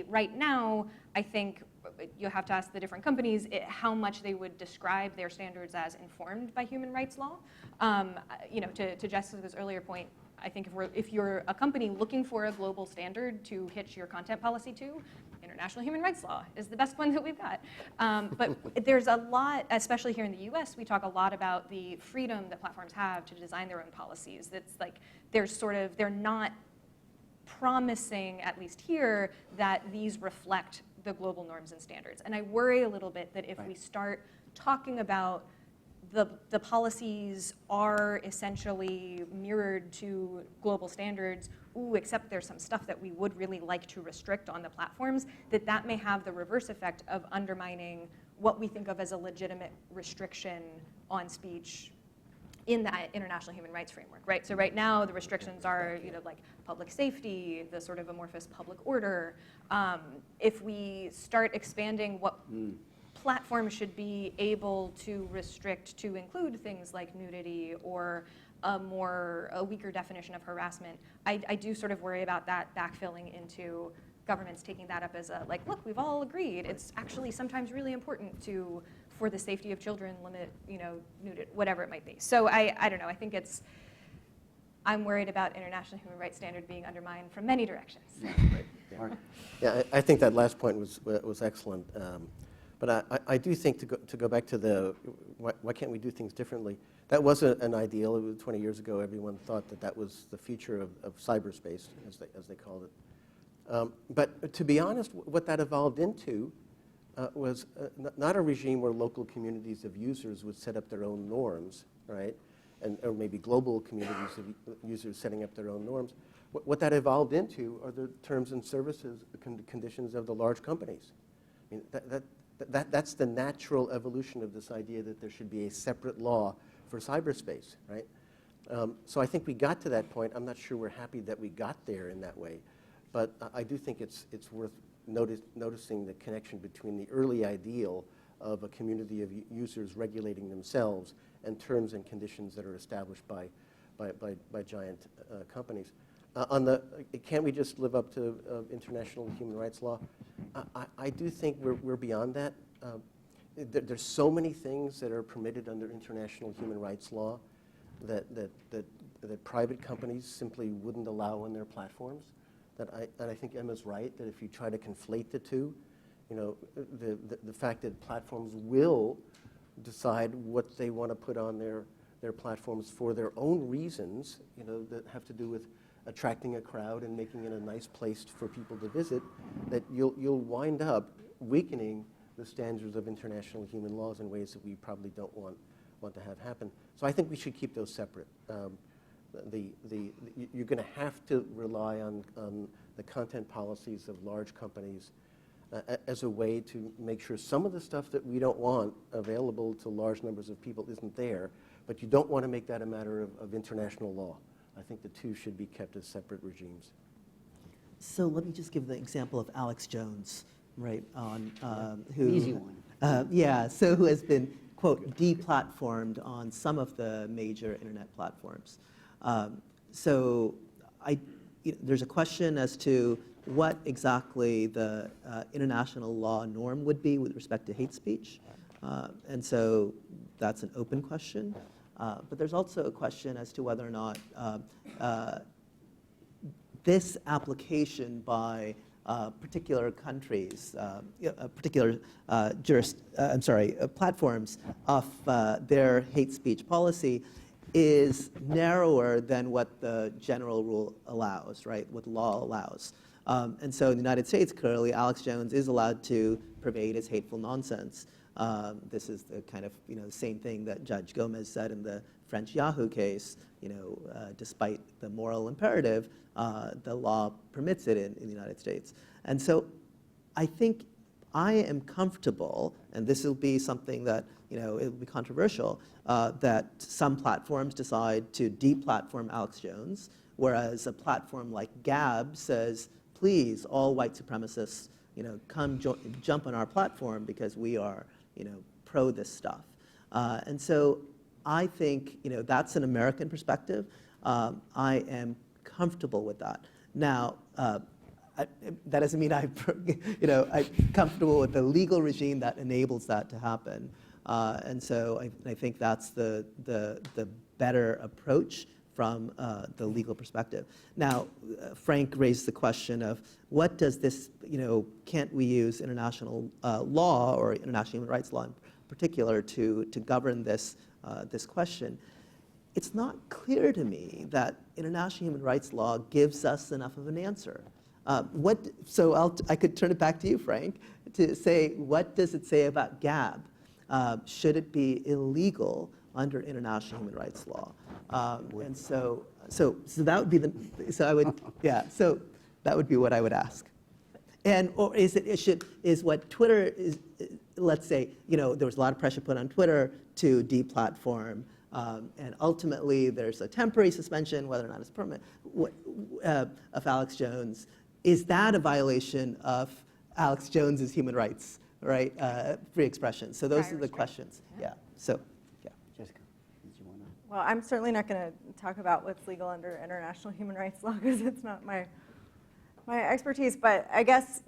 Right now, I think you'll have to ask the different companies how much they would describe their standards as informed by human rights law. To Jessica's earlier point, I think if you're a company looking for a global standard to hitch your content policy to, international human rights law is the best one that we've got. But there's a lot, especially here in the US, we talk a lot about the freedom that platforms have to design their own policies. That's like, they're not promising, at least here, that these reflect the global norms and standards. And I worry a little bit that if we start talking about the policies are essentially mirrored to global standards, except there's some stuff that we would really like to restrict on the platforms, that may have the reverse effect of undermining what we think of as a legitimate restriction on speech in that international human rights framework, right? So right now, the restrictions are, like public safety, the sort of amorphous public order. If we start expanding what platforms should be able to restrict to include things like nudity or a weaker definition of harassment. I do sort of worry about that backfilling into governments taking that up as a, like, look, we've all agreed. It's actually sometimes really important to, for the safety of children, limit, nudity, whatever it might be. So I don't know, I think I'm worried about international human rights standard being undermined from many directions.
Right. Yeah, I think that last point was excellent. But I do think to go back to the why can't we do things differently? That was an ideal. It was 20 years ago. Everyone thought that was the future of cyberspace, as they called it. But to be honest, what that evolved into was not a regime where local communities of users would set up their own norms, right? Or maybe global communities of users setting up their own norms. What that evolved into are the terms and services conditions of the large companies. I mean, that's the natural evolution of this idea that there should be a separate law for cyberspace, right? So I think we got to that point. I'm not sure we're happy that we got there in that way, but I do think it's worth noticing the connection between the early ideal of a community of users regulating themselves and terms and conditions that are established by giant companies. Can't we just live up to international human rights law? I do think we're beyond that. There's so many things that are permitted under international human rights law that private companies simply wouldn't allow on their platforms. And I think Emma's right, that if you try to conflate the two, the fact that platforms will decide what they want to put on their platforms for their own reasons, that have to do with attracting a crowd and making it a nice place for people to visit, that you'll wind up weakening the standards of international human laws in ways that we probably don't want to have happen. So I think we should keep those separate. You're going to have to rely on the content policies of large companies as a way to make sure some of the stuff that we don't want available to large numbers of people isn't there, but you don't want to make that a matter of international law. I think the two should be kept as separate regimes.
So let me just give the example of Alex Jones, right, who,
easy one.
Who has been, quote, deplatformed on some of the major internet platforms. There's a question as to what exactly the international law norm would be with respect to hate speech. And so that's an open question. But there's also a question as to whether or not this application by particular countries, platforms of their hate speech policy is narrower than what the general rule allows, right? What the law allows. And so in the United States, clearly, Alex Jones is allowed to pervade his hateful nonsense. This is the kind of same thing that Judge Gomez said in the French Yahoo case. Despite the moral imperative, the law permits it in the United States. And so I think I am comfortable, and this will be something that it will be controversial, that some platforms decide to deplatform Alex Jones, whereas a platform like Gab says, please, all white supremacists, come jump on our platform because we are, pro this stuff. And so I think, that's an American perspective. I am comfortable with that. Now, that doesn't mean I'm comfortable with the legal regime that enables that to happen. And so I think that's the better approach from the legal perspective. Now, Frank raised the question of what does this, can't we use international law or international human rights law in particular to govern this question? It's not clear to me that international human rights law gives us enough of an answer. I could turn it back to you, Frank, to say, what does it say about Gab? Should it be illegal under international human rights law? And so that would be so that would be what I would ask. And or is what Twitter is? Let's say there was a lot of pressure put on Twitter to deplatform, and ultimately there's a temporary suspension, whether or not it's permanent, of Alex Jones. Is that a violation of Alex Jones's human rights right? Free expression. So those are the questions. Yeah. So, yeah.
Jessica, did you want to?
Well, I'm certainly not going to talk about what's legal under international human rights law because it's not my expertise. But I guess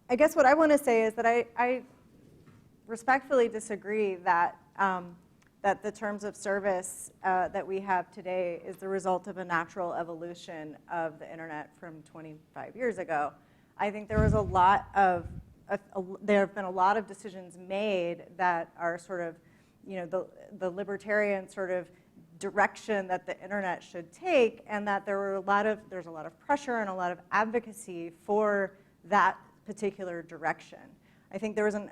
what I want to say is that I respectfully disagree that that the terms of service that we have today is the result of a natural evolution of the internet from 25 years ago. I think there was there have been a lot of decisions made that are sort of, the libertarian sort of direction that the internet should take, and that there's a lot of pressure and a lot of advocacy for that particular direction. I think there was an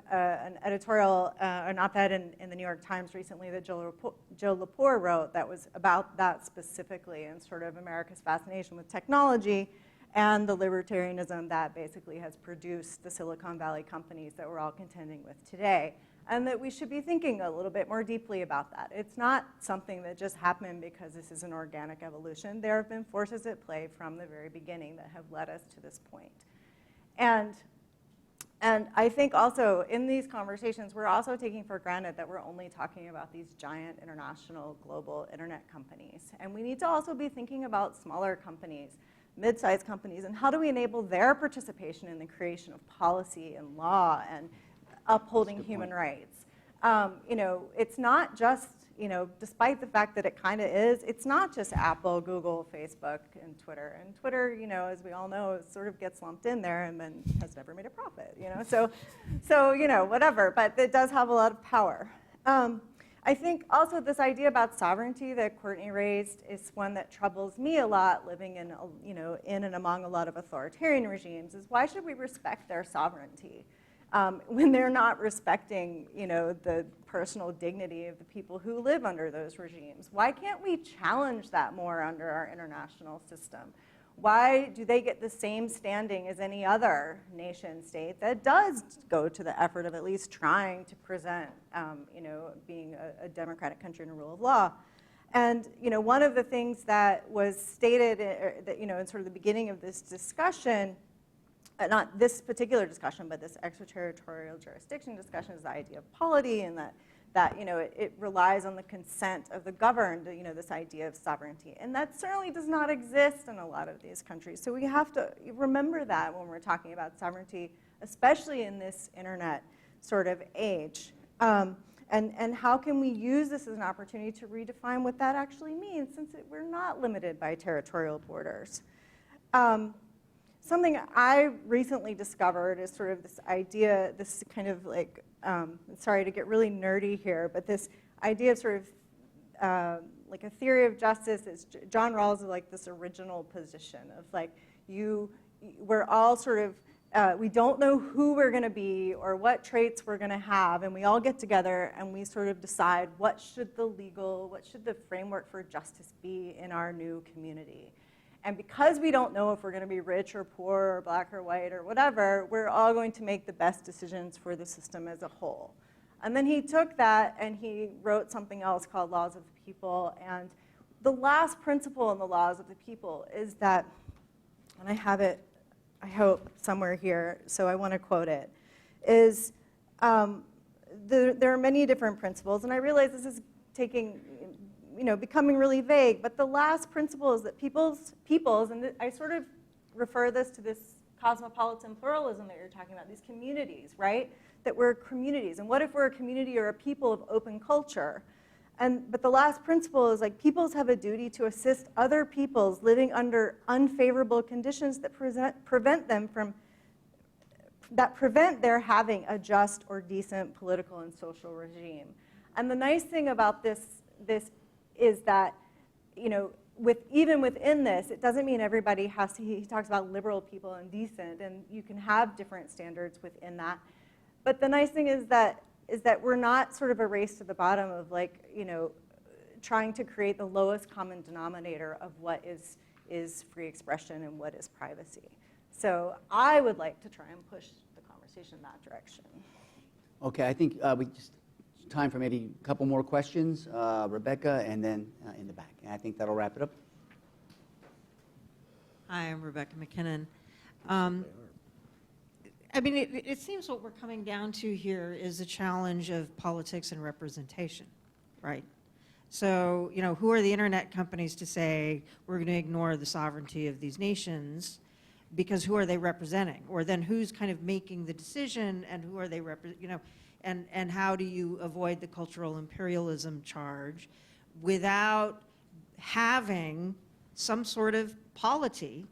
editorial, an op-ed in the New York Times recently that Joe Lepore wrote that was about that specifically, and sort of America's fascination with technology and the libertarianism that basically has produced the Silicon Valley companies that we're all contending with today. And that we should be thinking a little bit more deeply about that. It's not something that just happened because this is an organic evolution. There have been forces at play from the very beginning that have led us to this point. And I think also in these conversations, we're also taking for granted that we're only talking about these giant international global internet companies. And we need to also be thinking about smaller companies, mid-sized companies, and how do we enable their participation in the creation of policy and law and upholding human rights. It's not just, despite the fact that it kind of is, it's not just Apple, Google, Facebook, and Twitter. And Twitter, as we all know, sort of gets lumped in there and then has never made a profit, So, whatever, but it does have a lot of power. I think also this idea about sovereignty that Courtney raised is one that troubles me a lot, living in and among a lot of authoritarian regimes, is why should we respect their sovereignty? When they're not respecting, the personal dignity of the people who live under those regimes. Why can't we challenge that more under our international system? Why do they get the same standing as any other nation state that does go to the effort of at least trying to present, being a democratic country and a rule of law? And one of the things that was stated, in sort of the beginning of this discussion, not this particular discussion, but this extraterritorial jurisdiction discussion, is the idea of polity, and that it relies on the consent of the governed, this idea of sovereignty. And that certainly does not exist in a lot of these countries. So we have to remember that when we're talking about sovereignty, especially in this internet sort of age. And how can we use this as an opportunity to redefine what that actually means, since we're not limited by territorial borders. Something I recently discovered is sort of this idea, this kind of like, sorry to get really nerdy here, but this idea of sort of like a theory of justice is John Rawls is like this original position of like, we're all sort of, we don't know who we're going to be or what traits we're going to have, and we all get together and we sort of decide what should the framework for justice be in our new community. And because we don't know if we're going to be rich or poor or black or white or whatever, we're all going to make the best decisions for the system as a whole. And then he took that and he wrote something else called Laws of the People. And the last principle in the Laws of the People is that, and I have it, I hope, somewhere here, so I want to quote it, is there are many different principles, and I realize this is becoming really vague, but the last principle is that peoples, and I sort of refer this to this cosmopolitan pluralism that you're talking about, these communities, right? That we're communities, and what if we're a community or a people of open culture? But the last principle is like peoples have a duty to assist other peoples living under unfavorable conditions that prevent their having a just or decent political and social regime. And the nice thing about this is that, even within this, it doesn't mean everybody has to, he talks about liberal people and decent, and you can have different standards within that. But the nice thing is that we're not sort of a race to the bottom of like, trying to create the lowest common denominator of what is free expression and what is privacy. So I would like to try and push the conversation in that direction.
Okay, I think we just time for maybe a couple more questions. Rebecca, and then in the back. And I think that'll wrap it up.
Hi, I'm Rebecca McKinnon. I mean, it seems what we're coming down to here is a challenge of politics and representation, right? So, you know, who are the internet companies to say we're going to ignore the sovereignty of these nations, because who are they representing? Or then who's kind of making the decision, and who are they and how do you avoid the cultural imperialism charge without having some sort of polity,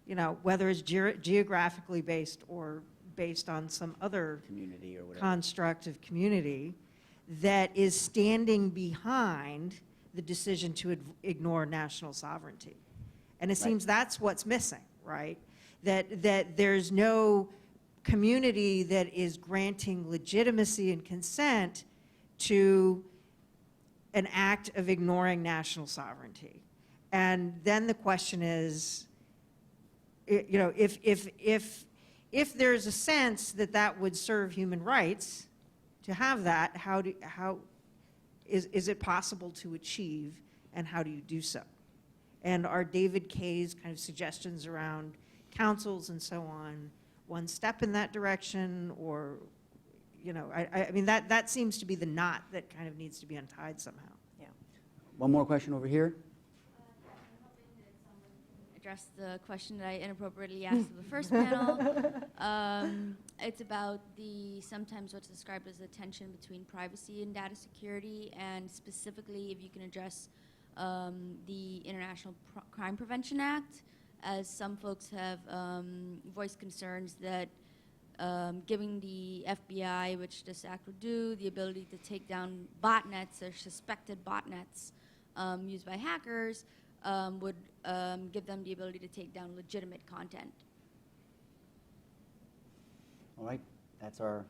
you know, whether it's geographically based or based on some other
community or whatever
construct of community that is standing behind the decision to ignore national sovereignty. And it seems that's what's missing, right? That there's no community that is granting legitimacy and consent to an act of ignoring national sovereignty. And then the question is, you know, if there's a sense that that would serve human rights, to have that, how is it possible to achieve, and how do you do so? And are David Kaye's kind of suggestions around councils and so on one step in that direction, or, you know, I mean, that seems to be the knot that kind of needs to be untied somehow.
Yeah. One more question over here.
Address the question that I inappropriately asked in the first panel. It's about sometimes what's described as the tension between privacy and data security, and specifically if you can address the International Crime Prevention Act, as some folks have voiced concerns that giving the FBI, which this act would do, the ability to take down botnets or suspected botnets used by hackers, would give them the ability to take down legitimate content.
All right, that's our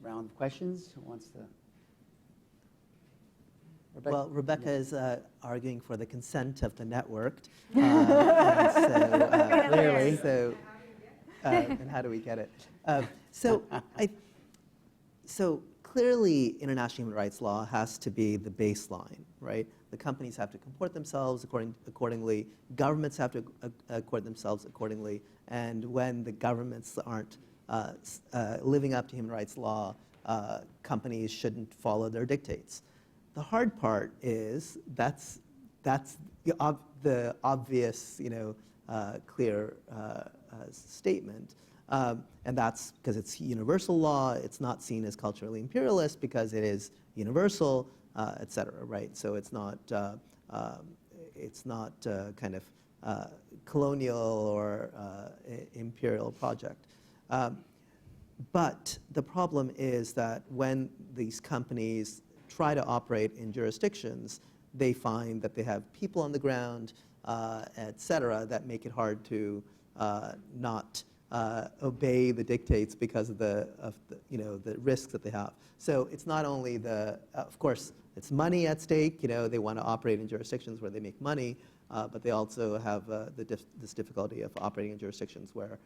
round of questions. Who wants to? Rebecca?
Well, Rebecca is arguing for the consent of the network.
Clearly.
And how do we get it? So clearly, international human rights law has to be the baseline, right? The companies have to comport themselves accordingly. Governments have to comport themselves accordingly. And when the governments aren't living up to human rights law, companies shouldn't follow their dictates. The hard part is that's the obvious, clear statement. And that's because it's universal law. It's not seen as culturally imperialist because it is universal, et cetera, right? So it's not kind of colonial or imperial project. But the problem is that when these companies try to operate in jurisdictions, they find that they have people on the ground, et cetera, that make it hard to not obey the dictates because of the risks that they have. So it's not only of course, it's money at stake. They want to operate in jurisdictions where they make money, but they also have this difficulty of operating in jurisdictions where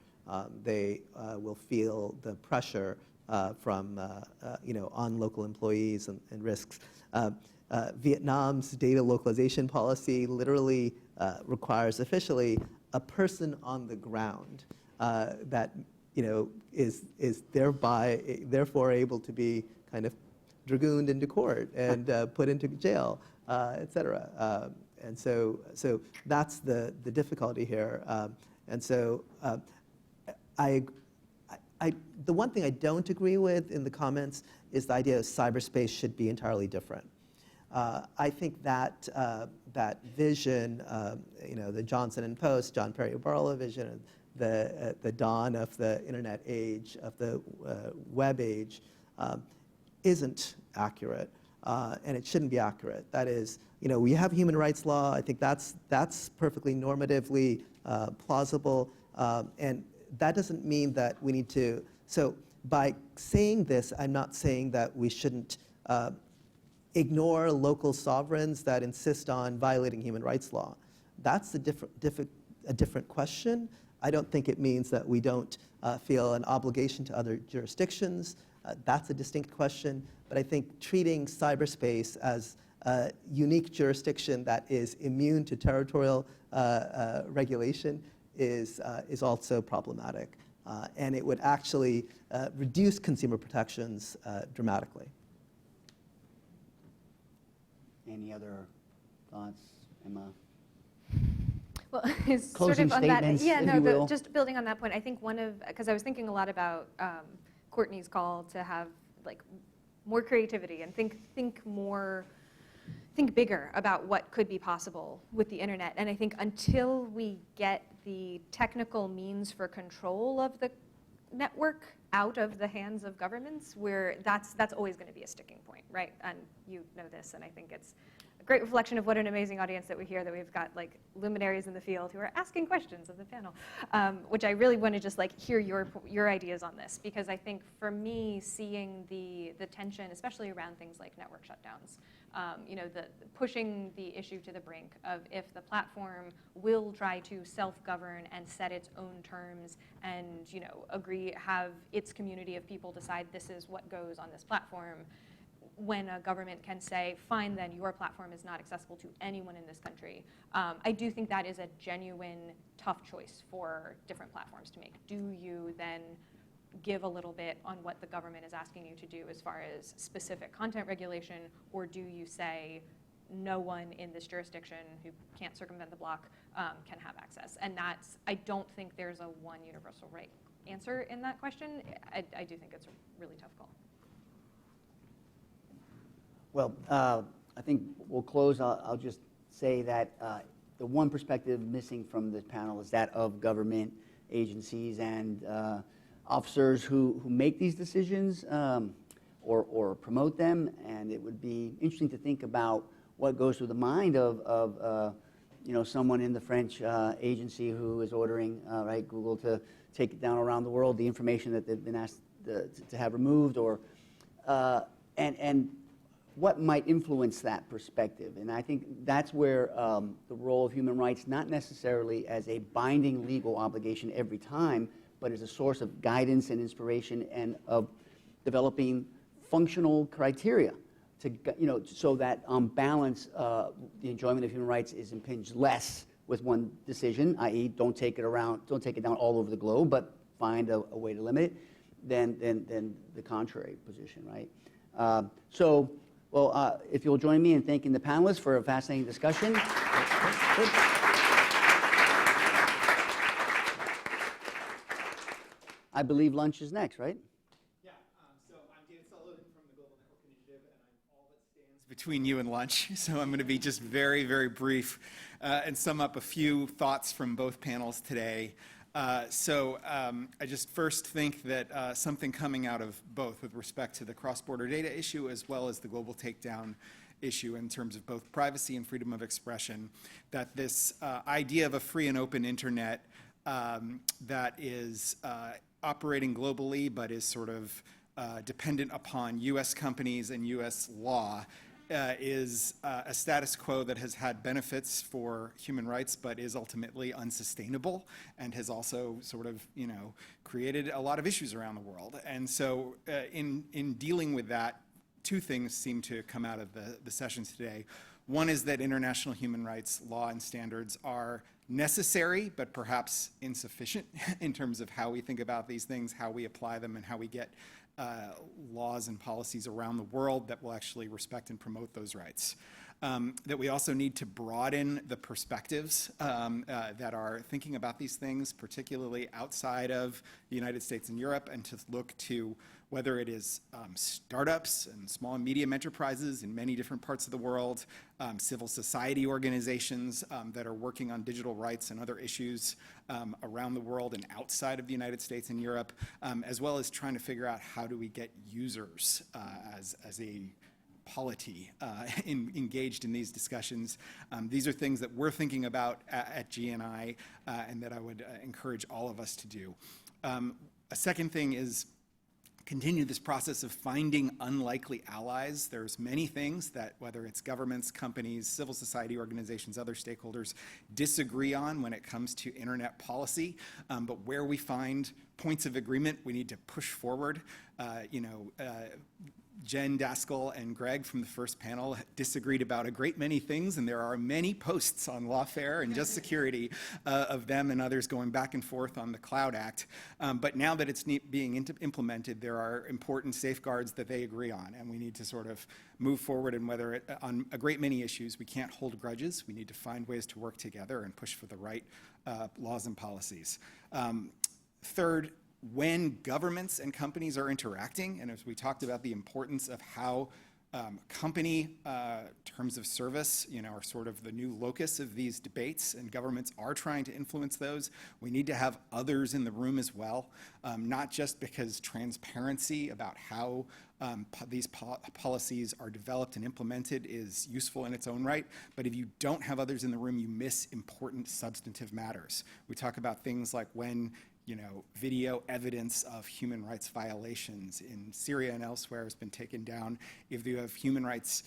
they will feel the pressure from on local employees and risks. Vietnam's data localization policy literally requires officially a person on the ground that is therefore able to be kind of dragooned into court and put into jail, et cetera. And so that's the difficulty here. And so the one thing I don't agree with in the comments is the idea that cyberspace should be entirely different. I think that that vision, the Johnson and Post, John Perry Barlow vision, the dawn of the internet age, of the web age, isn't accurate, and it shouldn't be accurate. That is, we have human rights law. I think that's perfectly normatively plausible, and that doesn't mean that we need to. So by saying this, I'm not saying that we shouldn't ignore local sovereigns that insist on violating human rights law. That's a different question. I don't think it means that we don't feel an obligation to other jurisdictions. That's a distinct question. But I think treating cyberspace as a unique jurisdiction that is immune to territorial regulation is also problematic. and it would actually reduce consumer protections dramatically.
Any other thoughts, Emma?
Well, it's
Closing
sort of on that.
statements,
Yeah,
if
no.
you will.
Just building on that point, I think because I was thinking a lot about Courtney's call to have like more creativity and think bigger about what could be possible with the internet. And I think until we get the technical means for control of the network out of the hands of governments, that's always going to be a sticking point, right? And you know this, and I think it's a great reflection of what an amazing audience that we hear, that we've got like luminaries in the field who are asking questions of the panel, which I really want to just like hear your ideas on this, because I think for me, seeing the tension, especially around things like network shutdowns, the pushing the issue to the brink of if the platform will try to self-govern and set its own terms and have its community of people decide this is what goes on this platform, when a government can say, fine, then your platform is not accessible to anyone in this country. I do think that is a genuine tough choice for different platforms to make. Do you then give a little bit on what the government is asking you to do as far as specific content regulation, or do you say no one in this jurisdiction who can't circumvent the block can have access? And I don't think there's a one universal right answer in that question. I do think it's a really tough call.
Well, I think we'll close. I'll just say that the one perspective missing from this panel is that of government agencies and officers who make these decisions or promote them. And it would be interesting to think about what goes through the mind of someone in the French agency who is ordering Google to take it down around the world, the information that they've been asked to have removed, or and what might influence that perspective. And I think that's where the role of human rights, not necessarily as a binding legal obligation every time, but as a source of guidance and inspiration and of developing functional criteria to, so that on balance, the enjoyment of human rights is impinged less with one decision, i.e. don't take it down all over the globe, but find a way to limit it, than the contrary position, right? Well, if you'll join me in thanking the panelists for a fascinating discussion. I believe lunch is next, right?
Yeah, so I'm David Sullivan from the Global Network Initiative, and I'm all that stands between you and lunch. So I'm going to be just very, very brief and sum up a few thoughts from both panels today. I just first think that something coming out of both with respect to the cross-border data issue as well as the global takedown issue in terms of both privacy and freedom of expression, that this idea of a free and open internet that is operating globally but is sort of dependent upon U.S. companies and U.S. law is a status quo that has had benefits for human rights but is ultimately unsustainable and has also sort of, created a lot of issues around the world. And so in dealing with that, two things seem to come out of the sessions today. One is that international human rights law and standards are necessary, but perhaps insufficient in terms of how we think about these things, how we apply them, and how we get laws and policies around the world that will actually respect and promote those rights. That we also need to broaden the perspectives that are thinking about these things, particularly outside of the United States and Europe, and to look to whether it is startups and small and medium enterprises in many different parts of the world, civil society organizations that are working on digital rights and other issues around the world and outside of the United States and Europe, as well as trying to figure out how do we get users as a polity engaged in these discussions. These are things that we're thinking about at GNI and that I would encourage all of us to do. A second thing is continue this process of finding unlikely allies. There's many things that whether it's governments, companies, civil society organizations, other stakeholders disagree on when it comes to internet policy, but where we find points of agreement, we need to push forward. Jen, Daskell, and Greg from the first panel disagreed about a great many things, and there are many posts on Lawfare and Just Security of them and others going back and forth on the Cloud Act. But now that it's being implemented, there are important safeguards that they agree on, and we need to sort of move forward. And whether on a great many issues, we can't hold grudges. We need to find ways to work together and push for the right laws and policies. Third, when governments and companies are interacting, and as we talked about the importance of how company terms of service, are sort of the new locus of these debates, and governments are trying to influence those, we need to have others in the room as well, not just because transparency about how these policies are developed and implemented is useful in its own right, but if you don't have others in the room, you miss important substantive matters. We talk about things like when video evidence of human rights violations in Syria and elsewhere has been taken down. If you have human rights,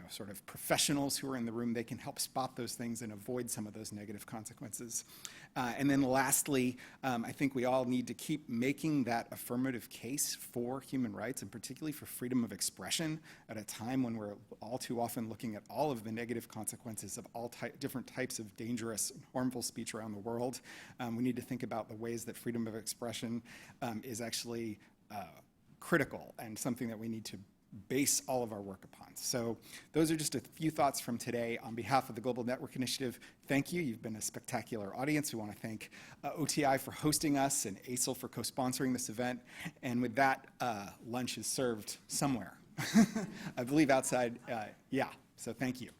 sort of professionals who are in the room, they can help spot those things and avoid some of those negative consequences. And then lastly, I think we all need to keep making that affirmative case for human rights, and particularly for freedom of expression, at a time when we're all too often looking at all of the negative consequences of all different types of dangerous and harmful speech around the world. We need to think about the ways that freedom of expression is actually critical and something that we need to base all of our work upon. So those are just a few thoughts from today. On behalf of the Global Network Initiative, thank you. You've been a spectacular audience. We want to thank OTI for hosting us and ASIL for co-sponsoring this event. And with that, lunch is served somewhere. I believe outside, yeah. So thank you.